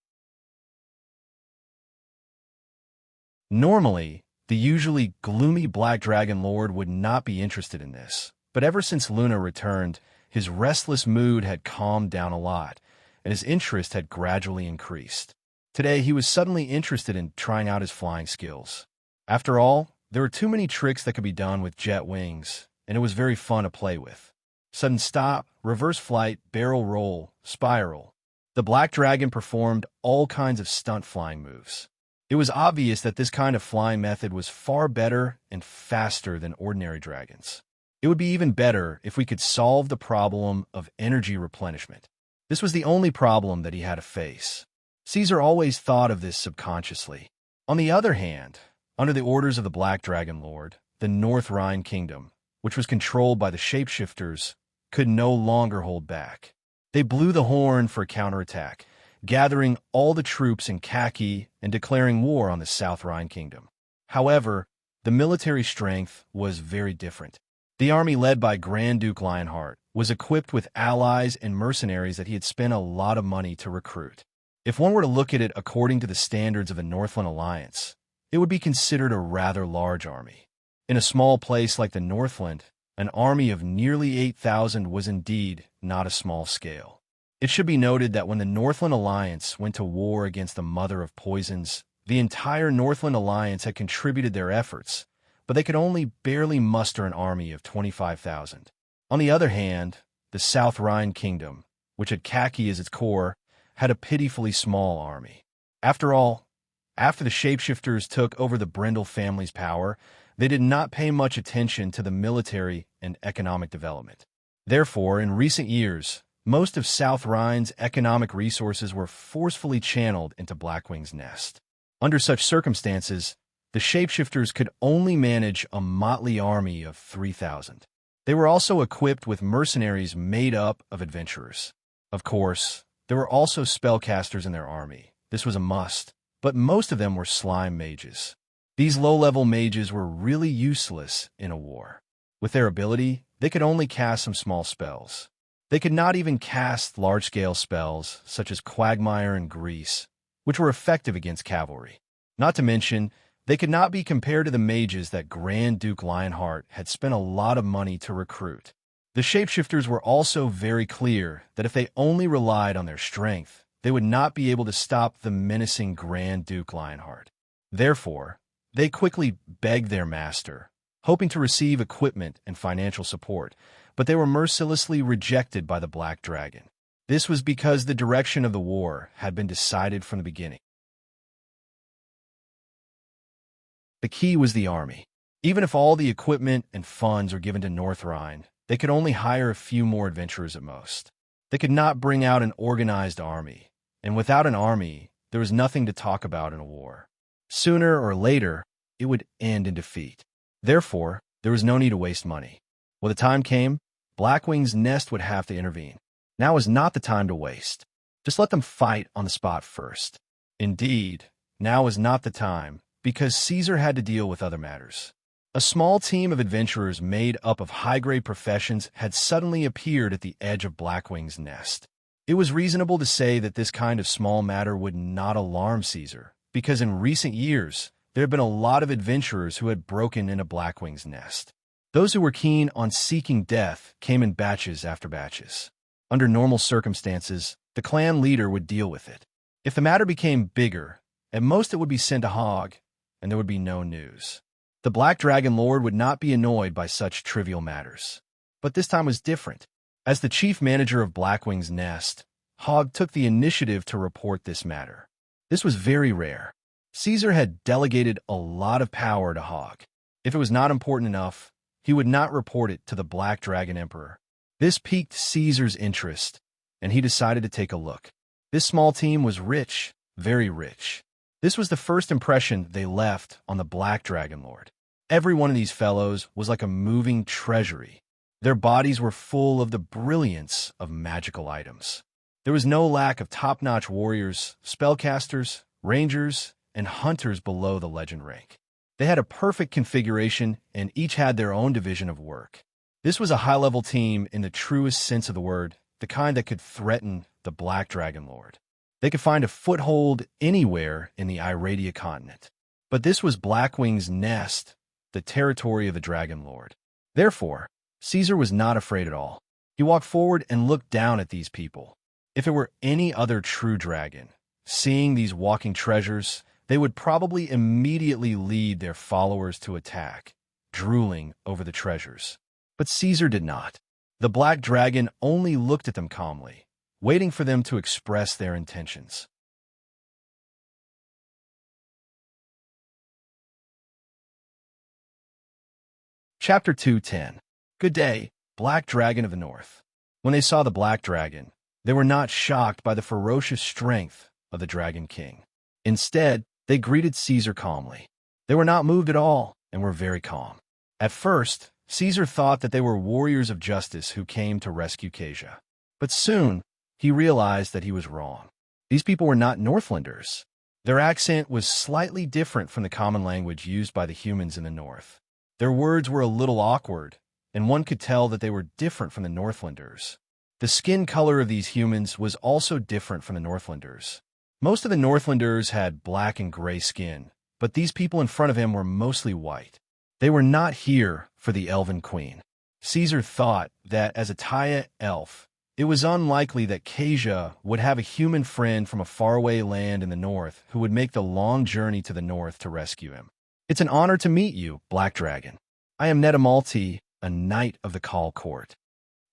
Normally, the usually gloomy Black Dragon Lord would not be interested in this, but ever since Luna returned, his restless mood had calmed down a lot, and his interest had gradually increased. Today, he was suddenly interested in trying out his flying skills. After all, there were too many tricks that could be done with jet wings, and it was very fun to play with. Sudden stop, reverse flight, barrel roll, spiral. The Black Dragon performed all kinds of stunt flying moves. It was obvious that this kind of flying method was far better and faster than ordinary dragons. It would be even better if we could solve the problem of energy replenishment. This was the only problem that he had to face. Caesar always thought of this subconsciously. On the other hand, under the orders of the Black Dragon Lord, the North Rhine Kingdom, which was controlled by the shapeshifters, could no longer hold back. They blew the horn for a counterattack, gathering all the troops in khaki and declaring war on the South Rhine kingdom. However, the military strength was very different. The army led by Grand Duke Lionheart was equipped with allies and mercenaries that he had spent a lot of money to recruit. If one were to look at it according to the standards of the Northland Alliance, it would be considered a rather large army. In a small place like the Northland, an army of nearly 8,000 was indeed not a small scale. It should be noted that when the Northland Alliance went to war against the Mother of Poisons, the entire Northland Alliance had contributed their efforts, but they could only barely muster an army of 25,000. On the other hand, the South Rhine Kingdom, which had khaki as its core, had a pitifully small army. After all, after the shapeshifters took over the Brindle family's power, they did not pay much attention to the military and economic development. Therefore, in recent years, most of South Rhine's economic resources were forcefully channeled into Blackwing's nest. Under such circumstances, the shapeshifters could only manage a motley army of 3,000. They were also equipped with mercenaries made up of adventurers. Of course, there were also spellcasters in their army. This was a must, but most of them were slime mages. These low-level mages were really useless in a war. With their ability, they could only cast some small spells. They could not even cast large-scale spells, such as Quagmire and Grease, which were effective against cavalry. Not to mention, they could not be compared to the mages that Grand Duke Lionheart had spent a lot of money to recruit. The shapeshifters were also very clear that if they only relied on their strength, they would not be able to stop the menacing Grand Duke Lionheart. Therefore, they quickly begged their master, hoping to receive equipment and financial support, but they were mercilessly rejected by the Black Dragon. This was because the direction of the war had been decided from the beginning. The key was the army. Even if all the equipment and funds were given to North Rhine, they could only hire a few more adventurers at most. They could not bring out an organized army, and without an army, there was nothing to talk about in a war. Sooner or later, it would end in defeat. Therefore, there was no need to waste money. When the time came, Blackwing's nest would have to intervene. Now was not the time to waste. Just let them fight on the spot first. Indeed, now was not the time, because Caesar had to deal with other matters. A small team of adventurers made up of high-grade professions had suddenly appeared at the edge of Blackwing's nest. It was reasonable to say that this kind of small matter would not alarm Caesar, because in recent years, there had been a lot of adventurers who had broken into Blackwing's nest. Those who were keen on seeking death came in batches after batches. Under normal circumstances, the clan leader would deal with it. If the matter became bigger, at most it would be sent to Hogg, and there would be no news. The Black Dragon Lord would not be annoyed by such trivial matters. But this time was different. As the chief manager of Blackwing's nest, Hogg took the initiative to report this matter. This was very rare. Caesar had delegated a lot of power to Hogg. If it was not important enough, he would not report it to the Black Dragon Emperor. This piqued Caesar's interest, and he decided to take a look. This small team was rich, very rich. This was the first impression they left on the Black Dragon Lord. Every one of these fellows was like a moving treasury. Their bodies were full of the brilliance of magical items. There was no lack of top-notch warriors, spellcasters, rangers, and hunters below the legend rank. They had a perfect configuration and each had their own division of work. This was a high-level team in the truest sense of the word, the kind that could threaten the Black Dragon Lord. They could find a foothold anywhere in the Iradia continent. But this was Blackwing's nest, the territory of the Dragon Lord. Therefore, Caesar was not afraid at all. He walked forward and looked down at these people. If it were any other true dragon, seeing these walking treasures, they would probably immediately lead their followers to attack, drooling over the treasures. But Caesar did not. The Black Dragon only looked at them calmly, waiting for them to express their intentions. Chapter 2:10. Good day, Black Dragon of the North. When they saw the Black Dragon, they were not shocked by the ferocious strength of the Dragon King. Instead, they greeted Caesar calmly. They were not moved at all and were very calm. At first, Caesar thought that they were warriors of justice who came to rescue Casia. But soon, he realized that he was wrong. These people were not Northlanders. Their accent was slightly different from the common language used by the humans in the North. Their words were a little awkward, and one could tell that they were different from the Northlanders. The skin color of these humans was also different from the Northlanders. Most of the Northlanders had black and gray skin, but these people in front of him were mostly white. They were not here for the Elven Queen. Caesar thought that as a Taya elf, it was unlikely that Kasia would have a human friend from a faraway land in the north who would make the long journey to the north to rescue him. "It's an honor to meet you, Black Dragon. I am Netamalti, a knight of the Call Court."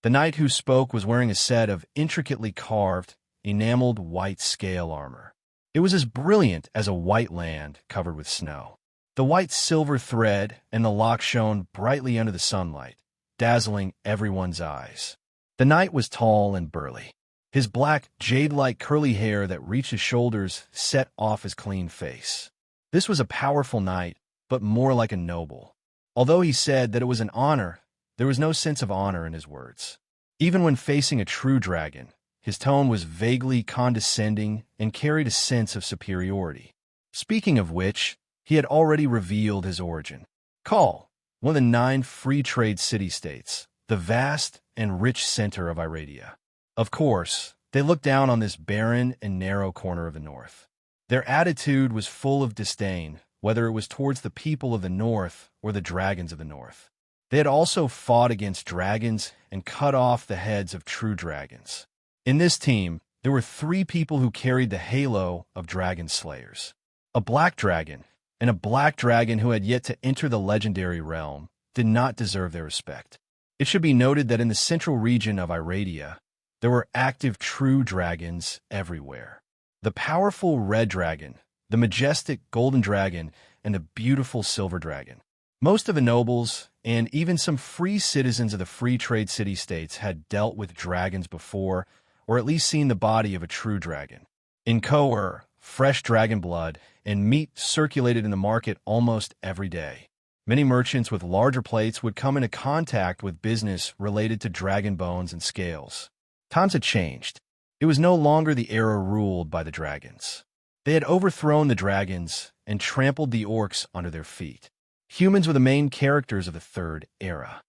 The knight who spoke was wearing a set of intricately carved, enameled white scale armor. It was as brilliant as a white land covered with snow. The white silver thread and the lock shone brightly under the sunlight, dazzling everyone's eyes. The knight was tall and burly. His black, jade-like curly hair that reached his shoulders set off his clean face. This was a powerful knight, but more like a noble. Although he said that it was an honor, there was no sense of honor in his words. Even when facing a true dragon, his tone was vaguely condescending and carried a sense of superiority. Speaking of which, he had already revealed his origin. Call, one of the 9 free trade city-states, the vast and rich center of Iradia. Of course, they looked down on this barren and narrow corner of the north. Their attitude was full of disdain, whether it was towards the people of the north or the dragons of the north. They had also fought against dragons and cut off the heads of true dragons. In this team, there were 3 people who carried the halo of dragon slayers. A black dragon, and a black dragon who had yet to enter the legendary realm, did not deserve their respect. It should be noted that in the central region of Iradia, there were active true dragons everywhere. The powerful red dragon, the majestic golden dragon, and the beautiful silver dragon. Most of the nobles, and even some free citizens of the free trade city-states had dealt with dragons before, or at least seen the body of a true dragon. In Koer, fresh dragon blood and meat circulated in the market almost every day. Many merchants with larger plates would come into contact with business related to dragon bones and scales. Times had changed. It was no longer the era ruled by the dragons. They had overthrown the dragons and trampled the orcs under their feet. Humans were the main characters of the Third Era.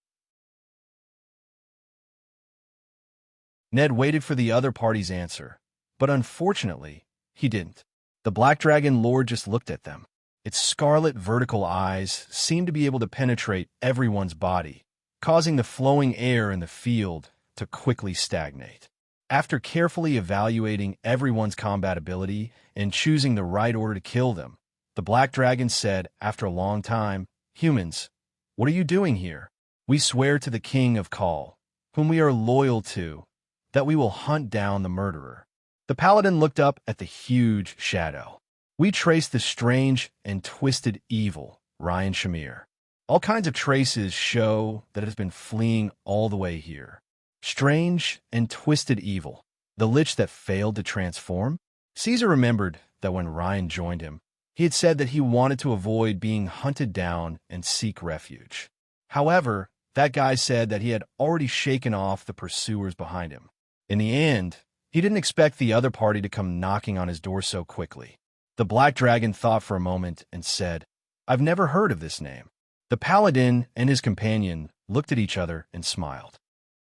Ned waited for the other party's answer, but unfortunately, he didn't. The Black Dragon Lord just looked at them. Its scarlet vertical eyes seemed to be able to penetrate everyone's body, causing the flowing air in the field to quickly stagnate. After carefully evaluating everyone's combat ability and choosing the right order to kill them, the Black Dragon said, after a long time, "Humans, what are you doing here? We swear to the King of Call, whom we are loyal to, that we will hunt down the murderer." The Paladin looked up at the huge shadow. "We trace the strange and twisted evil, Ryan Shamir. All kinds of traces show that it has been fleeing all the way here. Strange and twisted evil, the lich that failed to transform?" Caesar remembered that when Ryan joined him, he had said that he wanted to avoid being hunted down and seek refuge. However, that guy said that he had already shaken off the pursuers behind him. In the end, he didn't expect the other party to come knocking on his door so quickly. The Black Dragon thought for a moment and said, "I've never heard of this name." The Paladin and his companion looked at each other and smiled.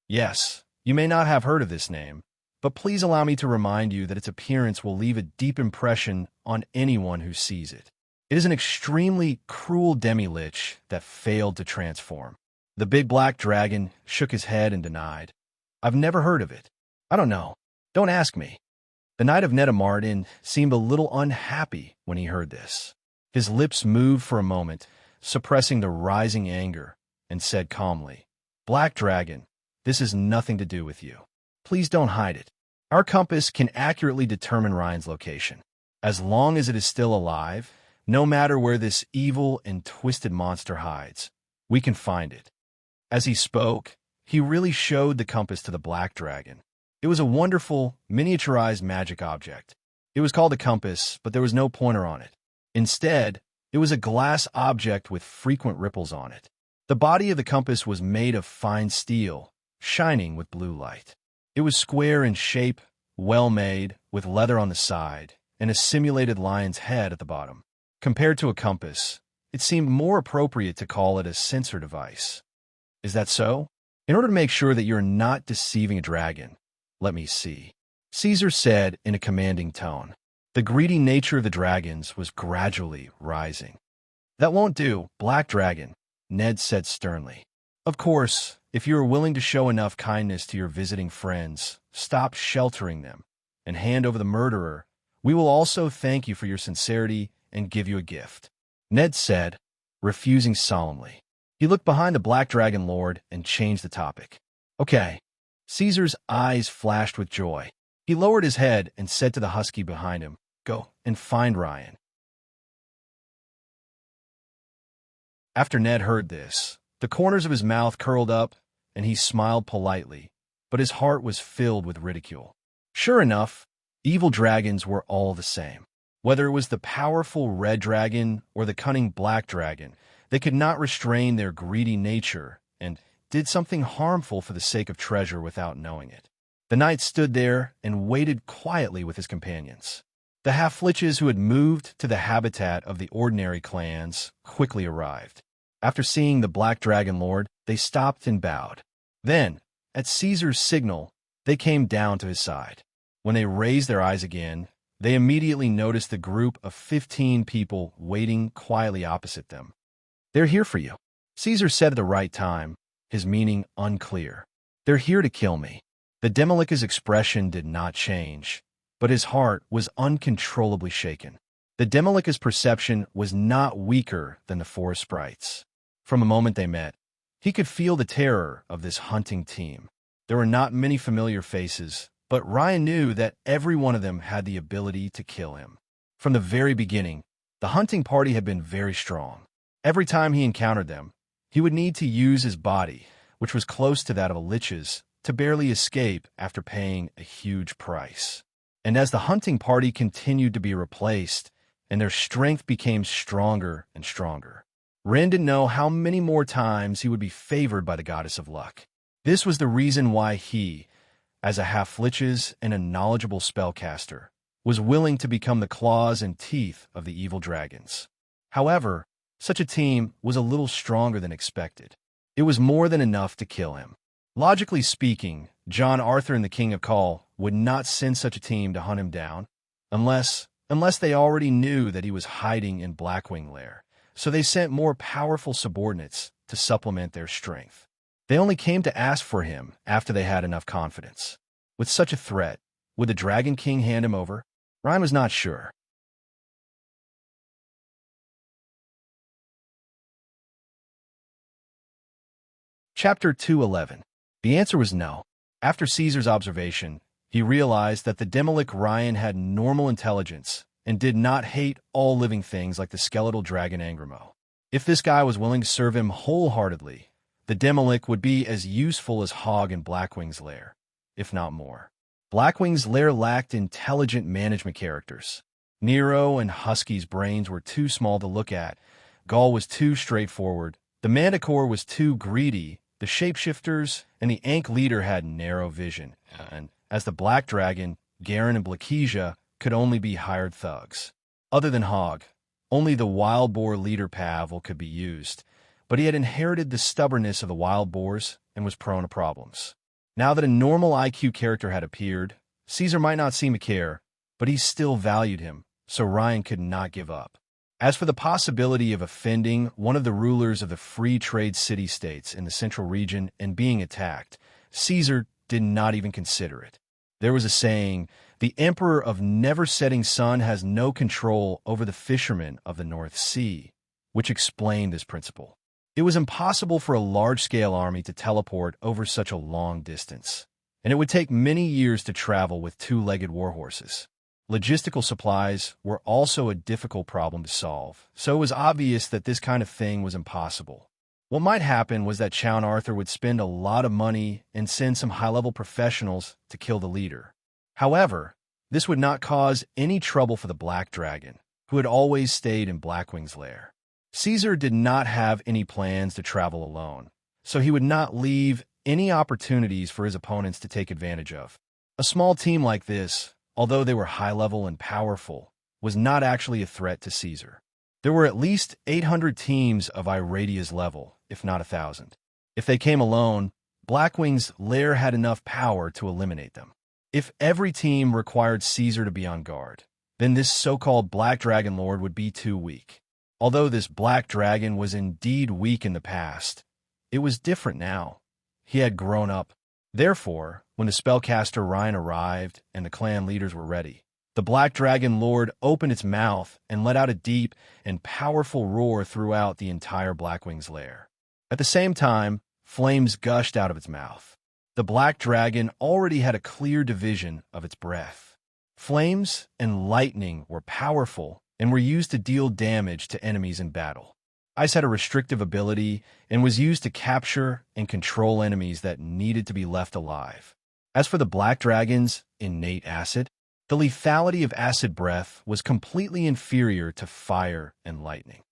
"Yes, you may not have heard of this name, but please allow me to remind you that its appearance will leave a deep impression on anyone who sees it. It is an extremely cruel demi-lich that failed to transform." The big black dragon shook his head and denied, "I've never heard of it. I don't know. Don't ask me." The Knight of Netamartin seemed a little unhappy when he heard this. His lips moved for a moment, suppressing the rising anger, and said calmly, "Black Dragon, this has nothing to do with you. Please don't hide it. Our compass can accurately determine Ryan's location. As long as it is still alive, no matter where this evil and twisted monster hides, we can find it." As he spoke, he really showed the compass to the Black Dragon. It was a wonderful, miniaturized magic object. It was called a compass, but there was no pointer on it. Instead, it was a glass object with frequent ripples on it. The body of the compass was made of fine steel, shining with blue light. It was square in shape, well-made, with leather on the side, and a simulated lion's head at the bottom. Compared to a compass, it seemed more appropriate to call it a sensor device. Is that so? In order to make sure that you're not deceiving a dragon, let me see, Caesar said in a commanding tone. The greedy nature of the dragons was gradually rising. That won't do, Black Dragon, Ned said sternly. Of course, if you are willing to show enough kindness to your visiting friends, stop sheltering them, and hand over the murderer, we will also thank you for your sincerity and give you a gift, Ned said, refusing solemnly. He looked behind the Black Dragon Lord and changed the topic. Okay. Caesar's eyes flashed with joy. He lowered his head and said to the husky behind him, Go and find Ryan. After Ned heard this, the corners of his mouth curled up, and he smiled politely, but his heart was filled with ridicule. Sure enough, evil dragons were all the same. Whether it was the powerful red dragon or the cunning black dragon, they could not restrain their greedy nature and did something harmful for the sake of treasure without knowing it. The knight stood there and waited quietly with his companions. The half-liches who had moved to the habitat of the ordinary clans quickly arrived. After seeing the Black Dragon Lord, they stopped and bowed. Then, at Caesar's signal, they came down to his side. When they raised their eyes again, they immediately noticed the group of 15 people waiting quietly opposite them. They're here for you, Caesar said at the right time, his meaning unclear. They're here to kill me. The Demolika's expression did not change, but his heart was uncontrollably shaken. The Demolika's perception was not weaker than the forest sprites. From the moment they met, he could feel the terror of this hunting team. There were not many familiar faces, but Ryan knew that every one of them had the ability to kill him. From the very beginning, the hunting party had been very strong. Every time he encountered them, he would need to use his body, which was close to that of a lich's, to barely escape after paying a huge price. And as the hunting party continued to be replaced, and their strength became stronger and stronger, Ren didn't know how many more times he would be favored by the goddess of luck. This was the reason why he, as a half-liches and a knowledgeable spellcaster, was willing to become the claws and teeth of the evil dragons. However, such a team was a little stronger than expected. It was more than enough to kill him. Logically speaking, John Arthur and the King of Call would not send such a team to hunt him down, unless they already knew that he was hiding in Blackwing Lair, so they sent more powerful subordinates to supplement their strength. They only came to ask for him after they had enough confidence. With such a threat, would the Dragon King hand him over? Ryan was not sure. Chapter 211. The answer was no. After Caesar's observation, he realized that the Demolik Ryan had normal intelligence and did not hate all living things like the skeletal dragon Angramo. If this guy was willing to serve him wholeheartedly, the Demolik would be as useful as Hog in Blackwing's lair, if not more. Blackwing's lair lacked intelligent management characters. Nero and Husky's brains were too small to look at, Gaul was too straightforward, the Manticore was too greedy, the shapeshifters and the Ankh leader had narrow vision, and as the Black Dragon, Garen and Blakesia could only be hired thugs. Other than Hog, only the wild boar leader Pavel could be used, but he had inherited the stubbornness of the wild boars and was prone to problems. Now that a normal IQ character had appeared, Caesar might not seem to care, but he still valued him, so Ryan could not give up. As for the possibility of offending one of the rulers of the free trade city-states in the central region and being attacked, Caesar did not even consider it. There was a saying, the emperor of never-setting sun has no control over the fishermen of the North Sea, which explained this principle. It was impossible for a large-scale army to teleport over such a long distance, and it would take many years to travel with two-legged warhorses. Logistical supplies were also a difficult problem to solve, so it was obvious that this kind of thing was impossible. What might happen was that Chown Arthur would spend a lot of money and send some high-level professionals to kill the leader. However, this would not cause any trouble for the Black Dragon, who had always stayed in Blackwing's lair. Caesar did not have any plans to travel alone, so he would not leave any opportunities for his opponents to take advantage of. A small team like this, although they were high-level and powerful, was not actually a threat to Caesar. There were at least 800 teams of Iradia's level, if not 1,000. If they came alone, Blackwing's lair had enough power to eliminate them. If every team required Caesar to be on guard, then this so-called Black Dragon Lord would be too weak. Although this Black Dragon was indeed weak in the past, it was different now. He had grown up. Therefore, when the spellcaster Ryan arrived and the clan leaders were ready, the Black Dragon Lord opened its mouth and let out a deep and powerful roar throughout the entire Blackwing's lair. At the same time, flames gushed out of its mouth. The Black Dragon already had a clear division of its breath. Flames and lightning were powerful and were used to deal damage to enemies in battle. Ice had a restrictive ability and was used to capture and control enemies that needed to be left alive. As for the Black Dragon's innate acid, the lethality of acid breath was completely inferior to fire and lightning.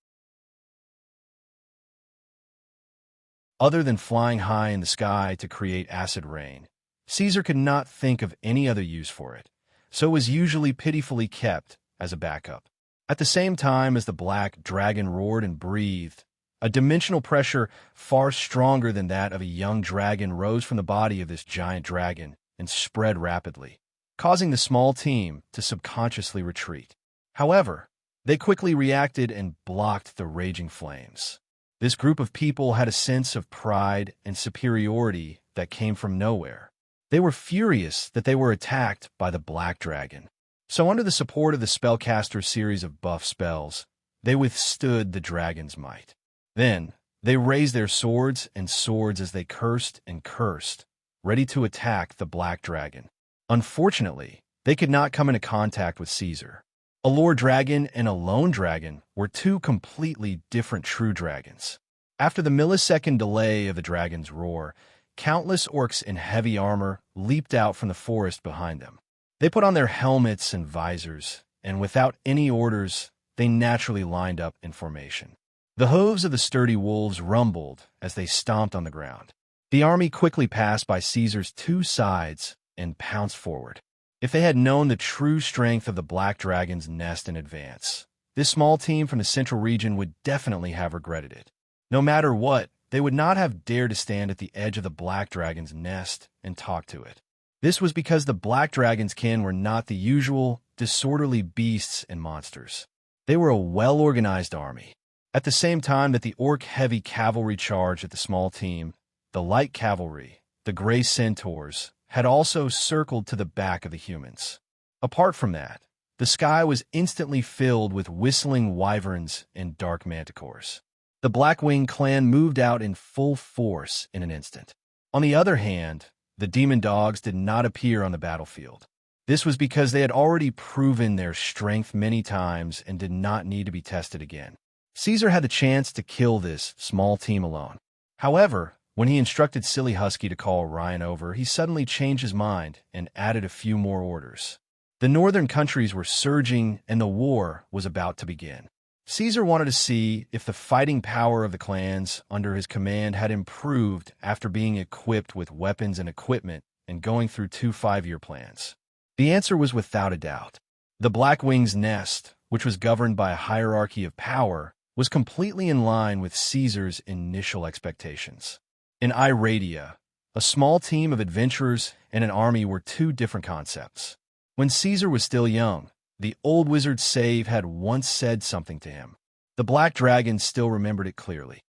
Other than flying high in the sky to create acid rain, Caesar could not think of any other use for it, so it was usually pitifully kept as a backup. At the same time as the Black Dragon roared and breathed, a dimensional pressure far stronger than that of a young dragon rose from the body of this giant dragon and spread rapidly, causing the small team to subconsciously retreat. However, they quickly reacted and blocked the raging flames. This group of people had a sense of pride and superiority that came from nowhere. They were furious that they were attacked by the Black Dragon. So under the support of the spellcaster's series of buff spells, they withstood the dragon's might. Then, they raised their swords as they cursed and cursed, ready to attack the Black Dragon. Unfortunately, they could not come into contact with Caesar. A lore dragon and a lone dragon were two completely different true dragons. After the millisecond delay of the dragon's roar, countless orcs in heavy armor leaped out from the forest behind them. They put on their helmets and visors, and without any orders, they naturally lined up in formation. The hooves of the sturdy wolves rumbled as they stomped on the ground. The army quickly passed by Caesar's two sides and pounced forward. If they had known the true strength of the Black Dragon's nest in advance, this small team from the central region would definitely have regretted it. No matter what, they would not have dared to stand at the edge of the Black Dragon's nest and talk to it. This was because the Black Dragon's kin were not the usual, disorderly beasts and monsters. They were a well-organized army. At the same time that the orc heavy cavalry charged at the small team, the light cavalry, the gray centaurs, had also circled to the back of the humans. Apart from that, the sky was instantly filled with whistling wyverns and dark manticores. The Blackwing clan moved out in full force in an instant. On the other hand, the demon dogs did not appear on the battlefield. This was because they had already proven their strength many times and did not need to be tested again. Caesar had the chance to kill this small team alone. However, when he instructed Silly Husky to call Ryan over, he suddenly changed his mind and added a few more orders. The northern countries were surging and the war was about to begin. Caesar wanted to see if the fighting power of the clans under his command had improved after being equipped with weapons and equipment and going through 2 5-year plans. The answer was without a doubt. The Blackwing's nest, which was governed by a hierarchy of power, was completely in line with Caesar's initial expectations. In Iradia, a small team of adventurers and an army were two different concepts. When Caesar was still young, the old wizard Save had once said something to him. The Black Dragon still remembered it clearly.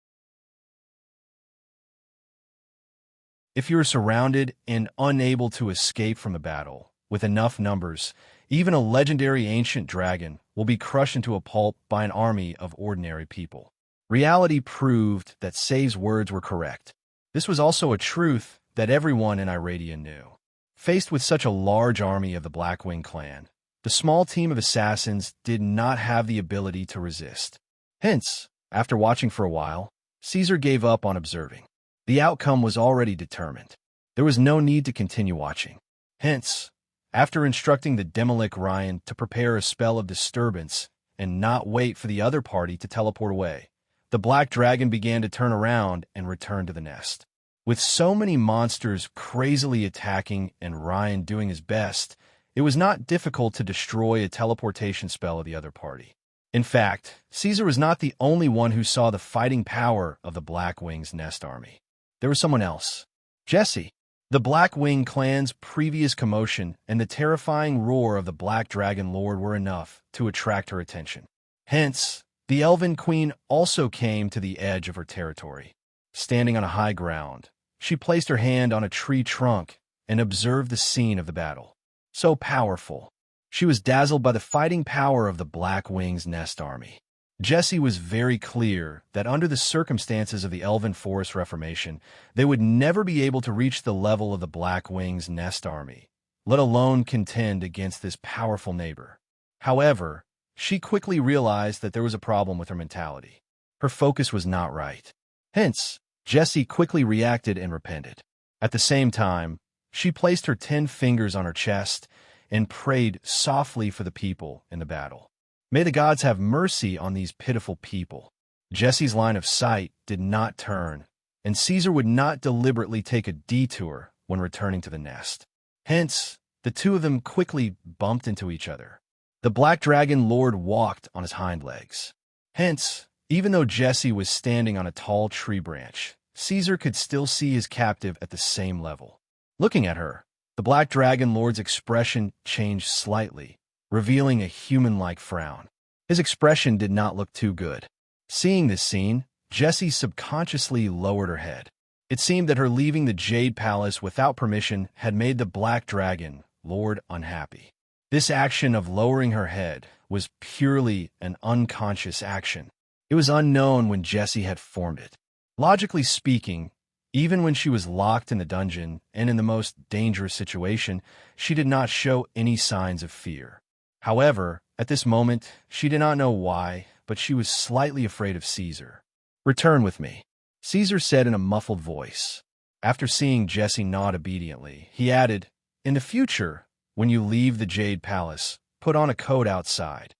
If you are surrounded and unable to escape from the battle, with enough numbers, even a legendary ancient dragon will be crushed into a pulp by an army of ordinary people. Reality proved that Save's words were correct. This was also a truth that everyone in Iradia knew. Faced with such a large army of the Blackwing clan, the small team of assassins did not have the ability to resist. Hence, after watching for a while, Caesar gave up on observing. The outcome was already determined. There was no need to continue watching. Hence, after instructing the Demolic Ryan to prepare a spell of disturbance and not wait for the other party to teleport away, the Black Dragon began to turn around and return to the nest. With so many monsters crazily attacking and Ryan doing his best, it was not difficult to destroy a teleportation spell of the other party. In fact, Caesar was not the only one who saw the fighting power of the Black Wings Nest army. There was someone else. Jesse. The Black Wing clan's previous commotion and the terrifying roar of the Black Dragon Lord were enough to attract her attention. Hence, the Elven Queen also came to the edge of her territory. Standing on a high ground, she placed her hand on a tree trunk and observed the scene of the battle. So powerful. She was dazzled by the fighting power of the Black Wings Nest army. Jesse was very clear that under the circumstances of the Elven Forest Reformation, they would never be able to reach the level of the Black Wings Nest army, let alone contend against this powerful neighbor. However, she quickly realized that there was a problem with her mentality. Her focus was not right. Hence, Jesse quickly reacted and repented. At the same time, she placed her 10 fingers on her chest and prayed softly for the people in the battle. May the gods have mercy on these pitiful people. Jesse's line of sight did not turn, and Caesar would not deliberately take a detour when returning to the nest. Hence, the two of them quickly bumped into each other. The Black Dragon Lord walked on his hind legs. Hence, even though Jesse was standing on a tall tree branch, Caesar could still see his captive at the same level. Looking at her, the Black Dragon Lord's expression changed slightly, revealing a human-like frown. His expression did not look too good. Seeing this scene, Jessie subconsciously lowered her head. It seemed that her leaving the Jade Palace without permission had made the Black Dragon Lord unhappy. This action of lowering her head was purely an unconscious action. It was unknown when Jessie had formed it. Logically speaking, even when she was locked in the dungeon and in the most dangerous situation, she did not show any signs of fear. However, at this moment, she did not know why, but she was slightly afraid of Caesar. "Return with me," Caesar said in a muffled voice. After seeing Jesse nod obediently, he added, "In the future, when you leave the Jade Palace, put on a coat outside."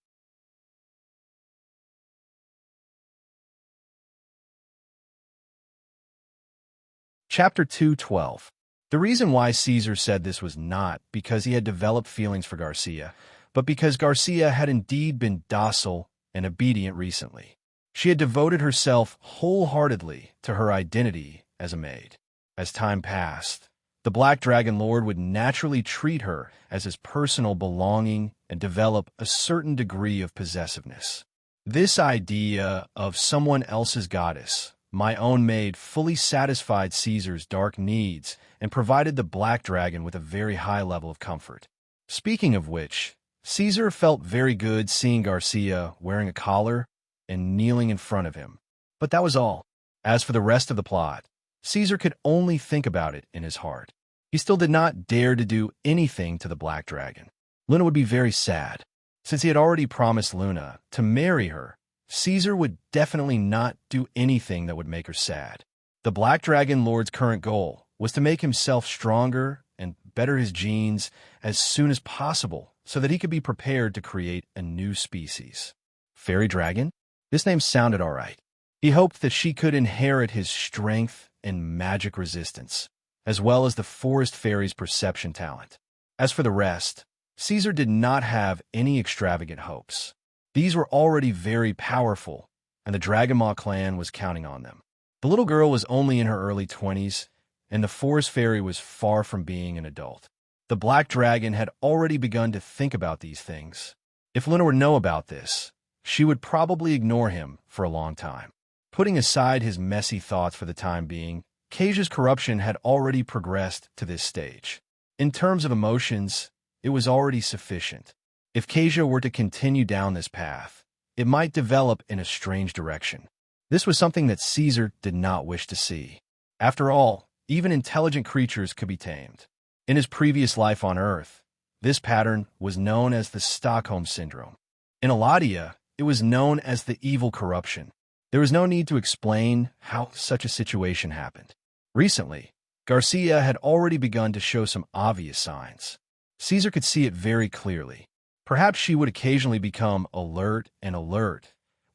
Chapter 2:12. The reason why Caesar said this was not because he had developed feelings for Garcia, but because Garcia had indeed been docile and obedient recently. She had devoted herself wholeheartedly to her identity as a maid. As time passed, the Black Dragon Lord would naturally treat her as his personal belonging and develop a certain degree of possessiveness. This idea of someone else's goddess, my own maid, fully satisfied Caesar's dark needs and provided the Black Dragon with a very high level of comfort. Speaking of which, Caesar felt very good seeing Garcia wearing a collar and kneeling in front of him. But that was all. As for the rest of the plot, Caesar could only think about it in his heart. He still did not dare to do anything to the Black Dragon. Luna would be very sad. Since he had already promised Luna to marry her, Caesar would definitely not do anything that would make her sad. The Black Dragon Lord's current goal was to make himself stronger and better his genes as soon as possible so that he could be prepared to create a new species. Fairy Dragon? This name sounded all right. He hoped that she could inherit his strength and magic resistance, as well as the forest fairy's perception talent. As for the rest, Caesar did not have any extravagant hopes. These were already very powerful, and the Dragonmaw clan was counting on them. The little girl was only in her early 20s, and the forest fairy was far from being an adult. The Black Dragon had already begun to think about these things. If Luna were to know about this, she would probably ignore him for a long time. Putting aside his messy thoughts for the time being, Kasia's corruption had already progressed to this stage. In terms of emotions, it was already sufficient. If Kasia were to continue down this path, it might develop in a strange direction. This was something that Caesar did not wish to see. After all, even intelligent creatures could be tamed. In his previous life on Earth, this pattern was known as the Stockholm Syndrome. In Eladia, it was known as the evil corruption. There was no need to explain how such a situation happened. Recently, Garcia had already begun to show some obvious signs. Caesar could see it very clearly. Perhaps she would occasionally become alert,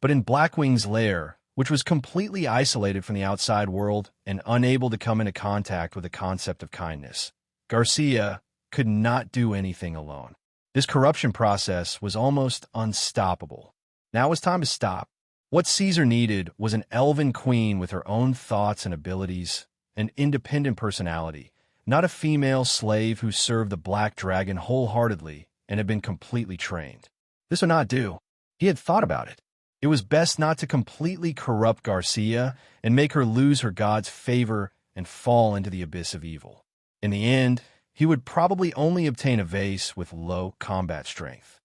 but in Blackwing's lair, which was completely isolated from the outside world and unable to come into contact with the concept of kindness. Garcia could not do anything alone. This corruption process was almost unstoppable. Now it was time to stop. What Caesar needed was an elven queen with her own thoughts and abilities, an independent personality, not a female slave who served the Black Dragon wholeheartedly and had been completely trained. This would not do. He had thought about it. It was best not to completely corrupt Garcia and make her lose her god's favor and fall into the abyss of evil. In the end, he would probably only obtain a vase with low combat strength.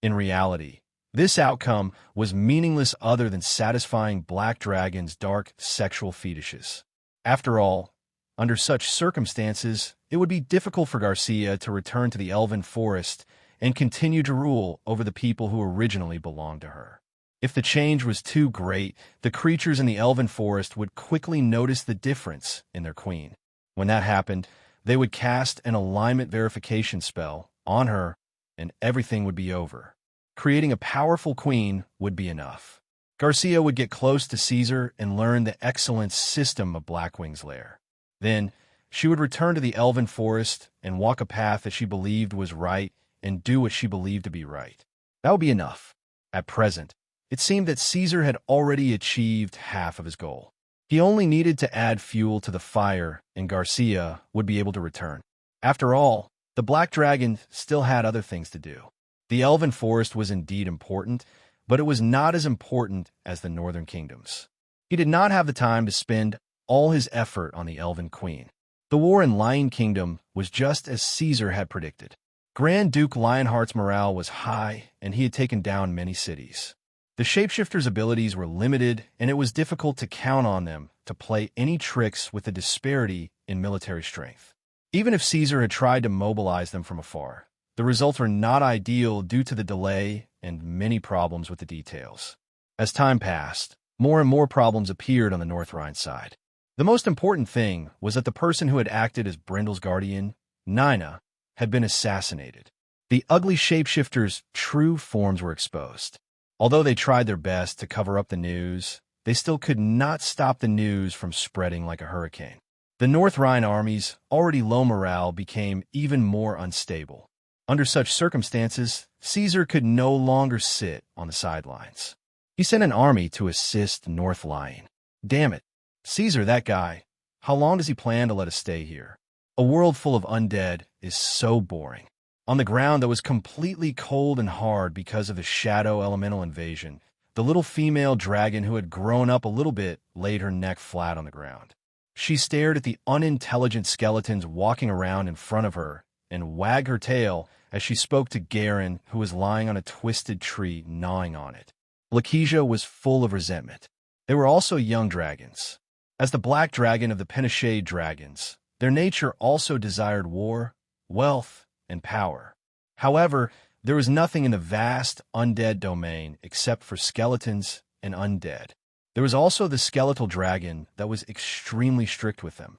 In reality, this outcome was meaningless other than satisfying Black Dragon's dark sexual fetishes. After all, under such circumstances, it would be difficult for Garcia to return to the elven forest and continue to rule over the people who originally belonged to her. If the change was too great, the creatures in the elven forest would quickly notice the difference in their queen. When that happened, they would cast an alignment verification spell on her, and everything would be over. Creating a powerful queen would be enough. Garcia would get close to Caesar and learn the excellent system of Blackwing's lair. Then, she would return to the elven forest and walk a path that she believed was right and do what she believed to be right. That would be enough. At present, it seemed that Caesar had already achieved half of his goal. He only needed to add fuel to the fire, and Garcia would be able to return. After all, the Black Dragon still had other things to do. The elven forest was indeed important, but it was not as important as the northern kingdoms. He did not have the time to spend all his effort on the elven queen. The war in Lion Kingdom was just as Caesar had predicted. Grand Duke Lionheart's morale was high, and he had taken down many cities. The shapeshifter's abilities were limited, and it was difficult to count on them to play any tricks with the disparity in military strength. Even if Caesar had tried to mobilize them from afar, the results were not ideal due to the delay and many problems with the details. As time passed, more and more problems appeared on the North Rhine side. The most important thing was that the person who had acted as Brendel's guardian, Nina, had been assassinated. The ugly shapeshifter's true forms were exposed. Although they tried their best to cover up the news, they still could not stop the news from spreading like a hurricane. The North Rhine army's already low morale became even more unstable. Under such circumstances, Caesar could no longer sit on the sidelines. He sent an army to assist North Rhine. Damn it. Caesar, that guy. How long does he plan to let us stay here? A world full of undead is so boring. On the ground that was completely cold and hard because of the shadow elemental invasion, the little female dragon who had grown up a little bit laid her neck flat on the ground. She stared at the unintelligent skeletons walking around in front of her and wagged her tail as she spoke to Garen, who was lying on a twisted tree gnawing on it. Blakesia was full of resentment. They were also young dragons. As the Black Dragon of the Penishade dragons, their nature also desired war, wealth, and power. However, there was nothing in the vast undead domain except for skeletons and undead. There was also the skeletal dragon that was extremely strict with them.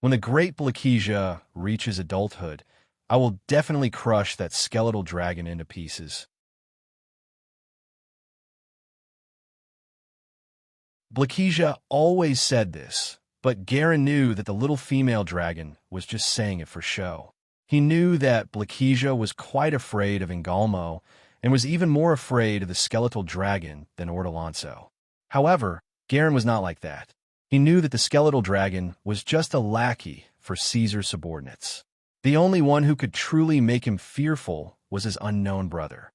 When the great Blakesia reaches adulthood, I will definitely crush that skeletal dragon into pieces. Blakesia always said this, but Garen knew that the little female dragon was just saying it for show. He knew that Blakesia was quite afraid of Ingalmo and was even more afraid of the skeletal dragon than Ortolanzo. However, Garen was not like that. He knew that the skeletal dragon was just a lackey for Caesar's subordinates. The only one who could truly make him fearful was his unknown brother.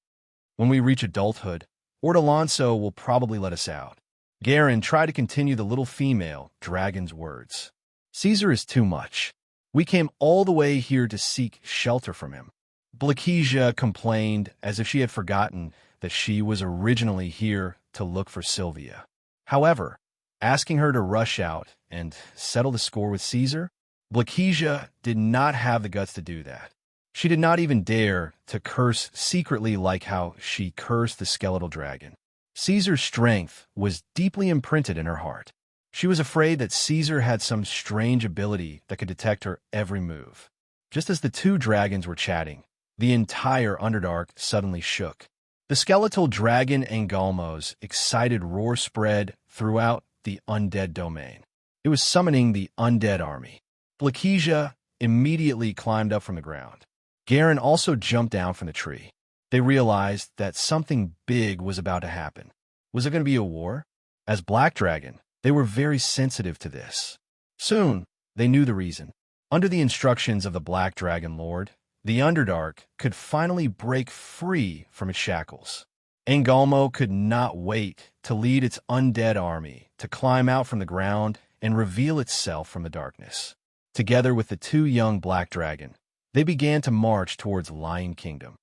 When we reach adulthood, Ortolanzo will probably let us out. Garen tried to continue the little female dragon's words. Caesar is too much. We came all the way here to seek shelter from him. Blakesia complained as if she had forgotten that she was originally here to look for Sylvia. However, asking her to rush out and settle the score with Caesar, Blakesia did not have the guts to do that. She did not even dare to curse secretly like how she cursed the skeletal dragon. Caesar's strength was deeply imprinted in her heart. She was afraid that Caesar had some strange ability that could detect her every move. Just as the two dragons were chatting, the entire Underdark suddenly shook. The skeletal dragon Angalmo's excited roar spread throughout the undead domain. It was summoning the undead army. Blakesia immediately climbed up from the ground. Garen also jumped down from the tree. They realized that something big was about to happen. Was it going to be a war? As Black Dragon, they were very sensitive to this. Soon, they knew the reason. Under the instructions of the Black Dragon Lord, the Underdark could finally break free from its shackles. Angalmo could not wait to lead its undead army to climb out from the ground and reveal itself from the darkness. Together with the two young Black Dragon, they began to march towards Lion Kingdom.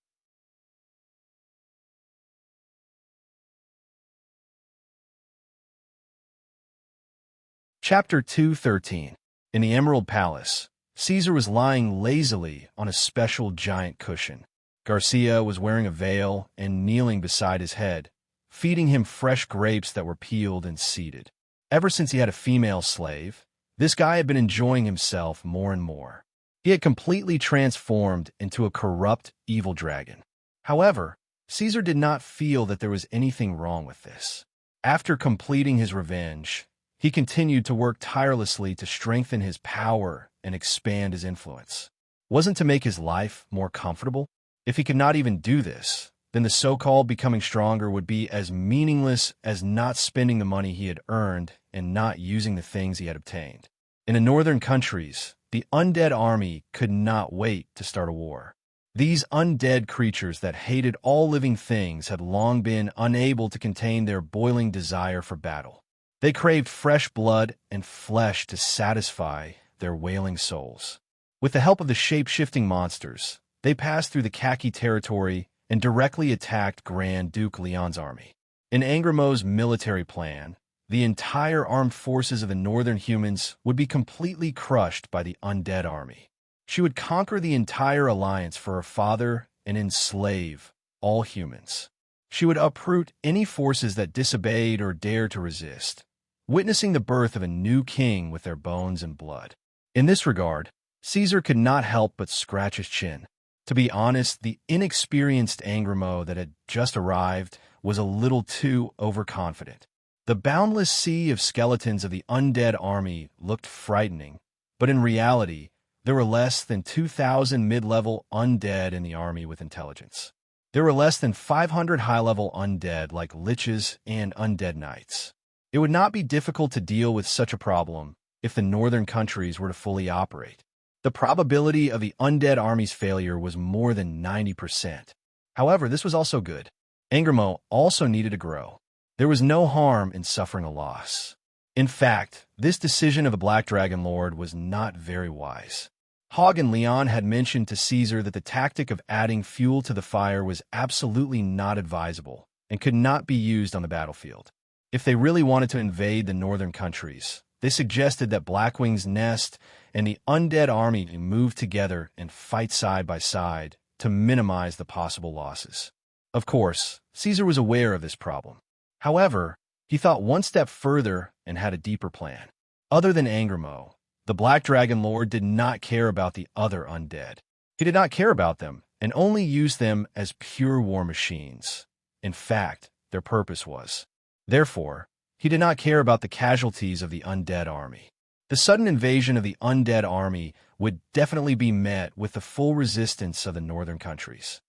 Chapter 213. In the Emerald Palace, Caesar was lying lazily on a special giant cushion. Garcia was wearing a veil and kneeling beside his head, feeding him fresh grapes that were peeled and seeded. Ever since he had a female slave, this guy had been enjoying himself more and more. He had completely transformed into a corrupt, evil dragon. However, Caesar did not feel that there was anything wrong with this. After completing his revenge, he continued to work tirelessly to strengthen his power and expand his influence. Wasn't to make his life more comfortable? If he could not even do this, then the so-called becoming stronger would be as meaningless as not spending the money he had earned and not using the things he had obtained. In the northern countries, the undead army could not wait to start a war. These undead creatures that hated all living things had long been unable to contain their boiling desire for battle. They craved fresh blood and flesh to satisfy their wailing souls. With the help of the shape-shifting monsters, they passed through the Khaki territory and directly attacked Grand Duke Leon's army. In Angramo's military plan, the entire armed forces of the northern humans would be completely crushed by the undead army. She would conquer the entire alliance for her father and enslave all humans. She would uproot any forces that disobeyed or dared to resist, witnessing the birth of a new king with their bones and blood. In this regard, Caesar could not help but scratch his chin. To be honest, the inexperienced Angramo that had just arrived was a little too overconfident. The boundless sea of skeletons of the undead army looked frightening, but in reality, there were less than 2,000 mid-level undead in the army with intelligence. There were less than 500 high-level undead like liches and undead knights. It would not be difficult to deal with such a problem if the northern countries were to fully operate. The probability of the undead army's failure was more than 90%. However, this was also good. Angramo also needed to grow. There was no harm in suffering a loss. In fact, this decision of the Black Dragon Lord was not very wise. Hogg and Leon had mentioned to Caesar that the tactic of adding fuel to the fire was absolutely not advisable and could not be used on the battlefield. If they really wanted to invade the northern countries, they suggested that Blackwing's nest and the undead army move together and fight side by side to minimize the possible losses. Of course, Caesar was aware of this problem. However, he thought one step further and had a deeper plan. Other than Angramo, the Black Dragon Lord did not care about the other undead. He did not care about them and only used them as pure war machines. In fact, their purpose was. Therefore, he did not care about the casualties of the undead army. The sudden invasion of the undead army would definitely be met with the full resistance of the northern countries.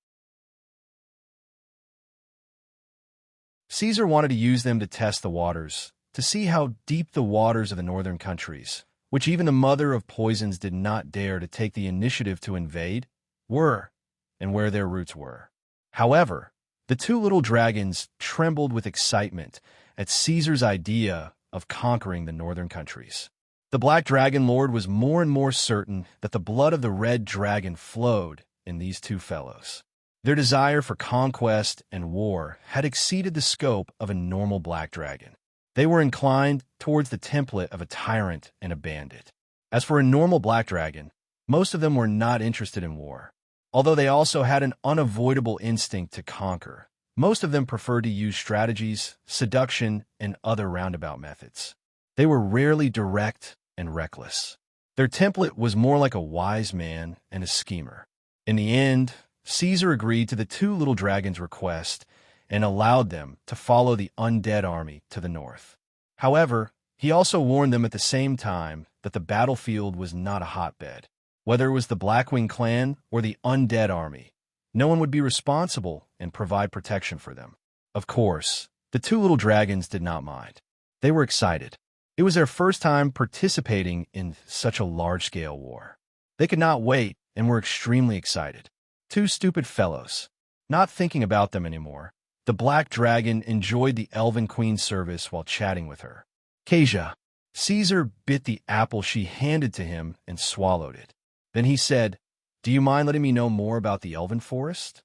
Caesar wanted to use them to test the waters, to see how deep the waters of the northern countries, which even the mother of poisons did not dare to take the initiative to invade, were, and where their roots were. However, the two little dragons trembled with excitement at Caesar's idea of conquering the northern countries. The Black Dragon Lord was more and more certain that the blood of the red dragon flowed in these two fellows. Their desire for conquest and war had exceeded the scope of a normal black dragon. They were inclined towards the template of a tyrant and a bandit. As for a normal black dragon, most of them were not interested in war. Although they also had an unavoidable instinct to conquer, most of them preferred to use strategies, seduction, and other roundabout methods. They were rarely direct and reckless. Their template was more like a wise man and a schemer. In the end, Caesar agreed to the two little dragons' request and allowed them to follow the undead army to the north. However, he also warned them at the same time that the battlefield was not a hotbed. Whether it was the Blackwing clan or the undead army, no one would be responsible and provide protection for them. Of course, the two little dragons did not mind. They were excited. It was their first time participating in such a large-scale war. They could not wait and were extremely excited. Two stupid fellows. Not thinking about them anymore, the black dragon enjoyed the elven queen's service while chatting with her. Kasia. Caesar bit the apple she handed to him and swallowed it. Then he said, "Do you mind letting me know more about the elven forest?"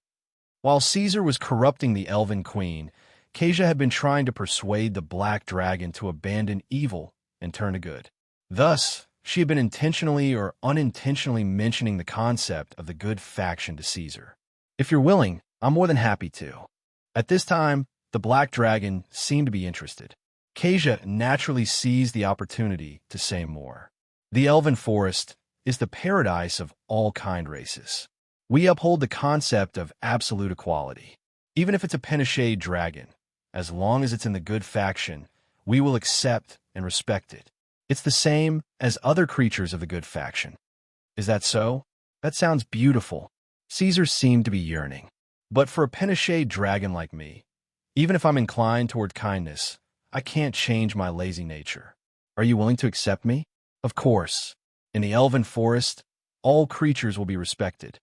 While Caesar was corrupting the elven queen, Kasia had been trying to persuade the black dragon to abandon evil and turn to good. Thus, she had been intentionally or unintentionally mentioning the concept of the good faction to Caesar. "If you're willing, I'm more than happy to." At this time, the black dragon seemed to be interested. Kasia naturally seized the opportunity to say more. The elven forest is the paradise of all kind races. We uphold the concept of absolute equality. Even if it's a Penishade dragon, as long as it's in the good faction, we will accept and respect it. It's the same as other creatures of the good faction. Is that so? That sounds beautiful. Caesar seemed to be yearning. But for a Penishade dragon like me, even if I'm inclined toward kindness, I can't change my lazy nature. Are you willing to accept me? Of course. In the elven forest, all creatures will be respected.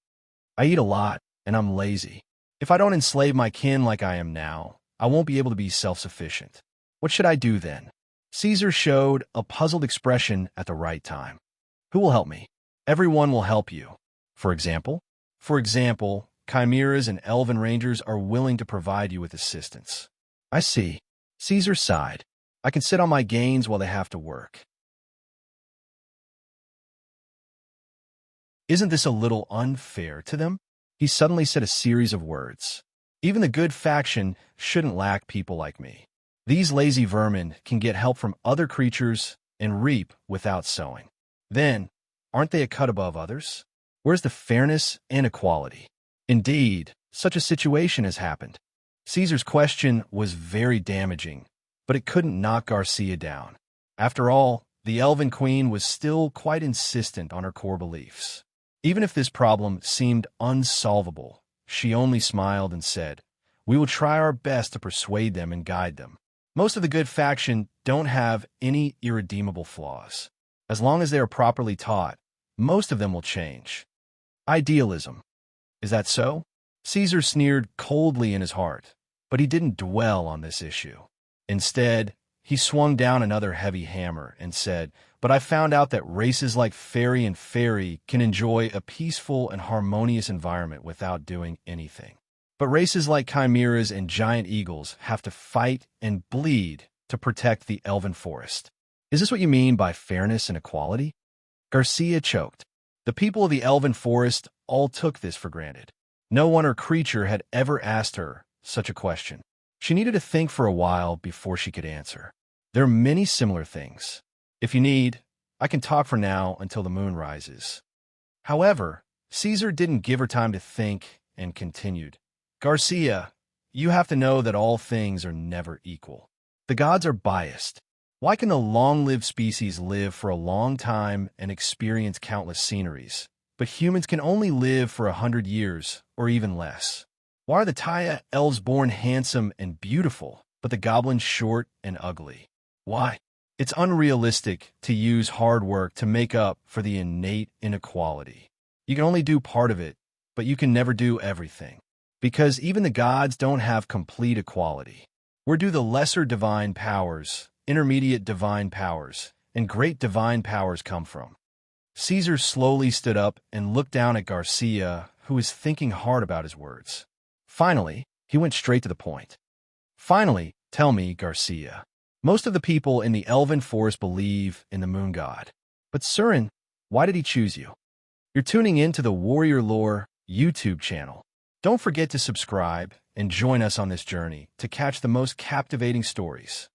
I eat a lot, and I'm lazy. If I don't enslave my kin like I am now, I won't be able to be self-sufficient. What should I do then? Caesar showed a puzzled expression at the right time. Who will help me? Everyone will help you. For example, chimeras and elven rangers are willing to provide you with assistance. I see. Caesar sighed. I can sit on my gains while they have to work. Isn't this a little unfair to them? He suddenly said a series of words. Even the good faction shouldn't lack people like me. These lazy vermin can get help from other creatures and reap without sowing. Then, aren't they a cut above others? Where's the fairness and equality? Indeed, such a situation has happened. Caesar's question was very damaging, but it couldn't knock Garcia down. After all, the Elven Queen was still quite insistent on her core beliefs. Even if this problem seemed unsolvable, she only smiled and said, "We will try our best to persuade them and guide them. Most of the good faction don't have any irredeemable flaws. As long as they are properly taught, most of them will change." Idealism. Is that so? Caesar sneered coldly in his heart, but he didn't dwell on this issue. Instead, he swung down another heavy hammer and said, "But I found out that races like Fairy and Fairy can enjoy a peaceful and harmonious environment without doing anything. But races like Chimeras and Giant Eagles have to fight and bleed to protect the Elven Forest. Is this what you mean by fairness and equality?" Garcia choked. The people of the Elven Forest all took this for granted. No one or creature had ever asked her such a question. She needed to think for a while before she could answer. There are many similar things. If you need, I can talk for now until the moon rises. However, Caesar didn't give her time to think and continued. Garcia, you have to know that all things are never equal. The gods are biased. Why can the long-lived species live for a long time and experience countless sceneries, but humans can only live for 100 years or even less? Why are the Taya elves born handsome and beautiful, but the goblins short and ugly? Why? It's unrealistic to use hard work to make up for the innate inequality. You can only do part of it, but you can never do everything. Because even the gods don't have complete equality. Where do the lesser divine powers, intermediate divine powers, and great divine powers come from? Caesar slowly stood up and looked down at Garcia, who was thinking hard about his words. Finally, he went straight to the point. Finally, tell me, Garcia. Most of the people in the Elven Forest believe in the moon god. But serene, why did he choose you? You're tuning in to the Warrior Lore YouTube channel. Don't forget to subscribe and join us on this journey to catch the most captivating stories.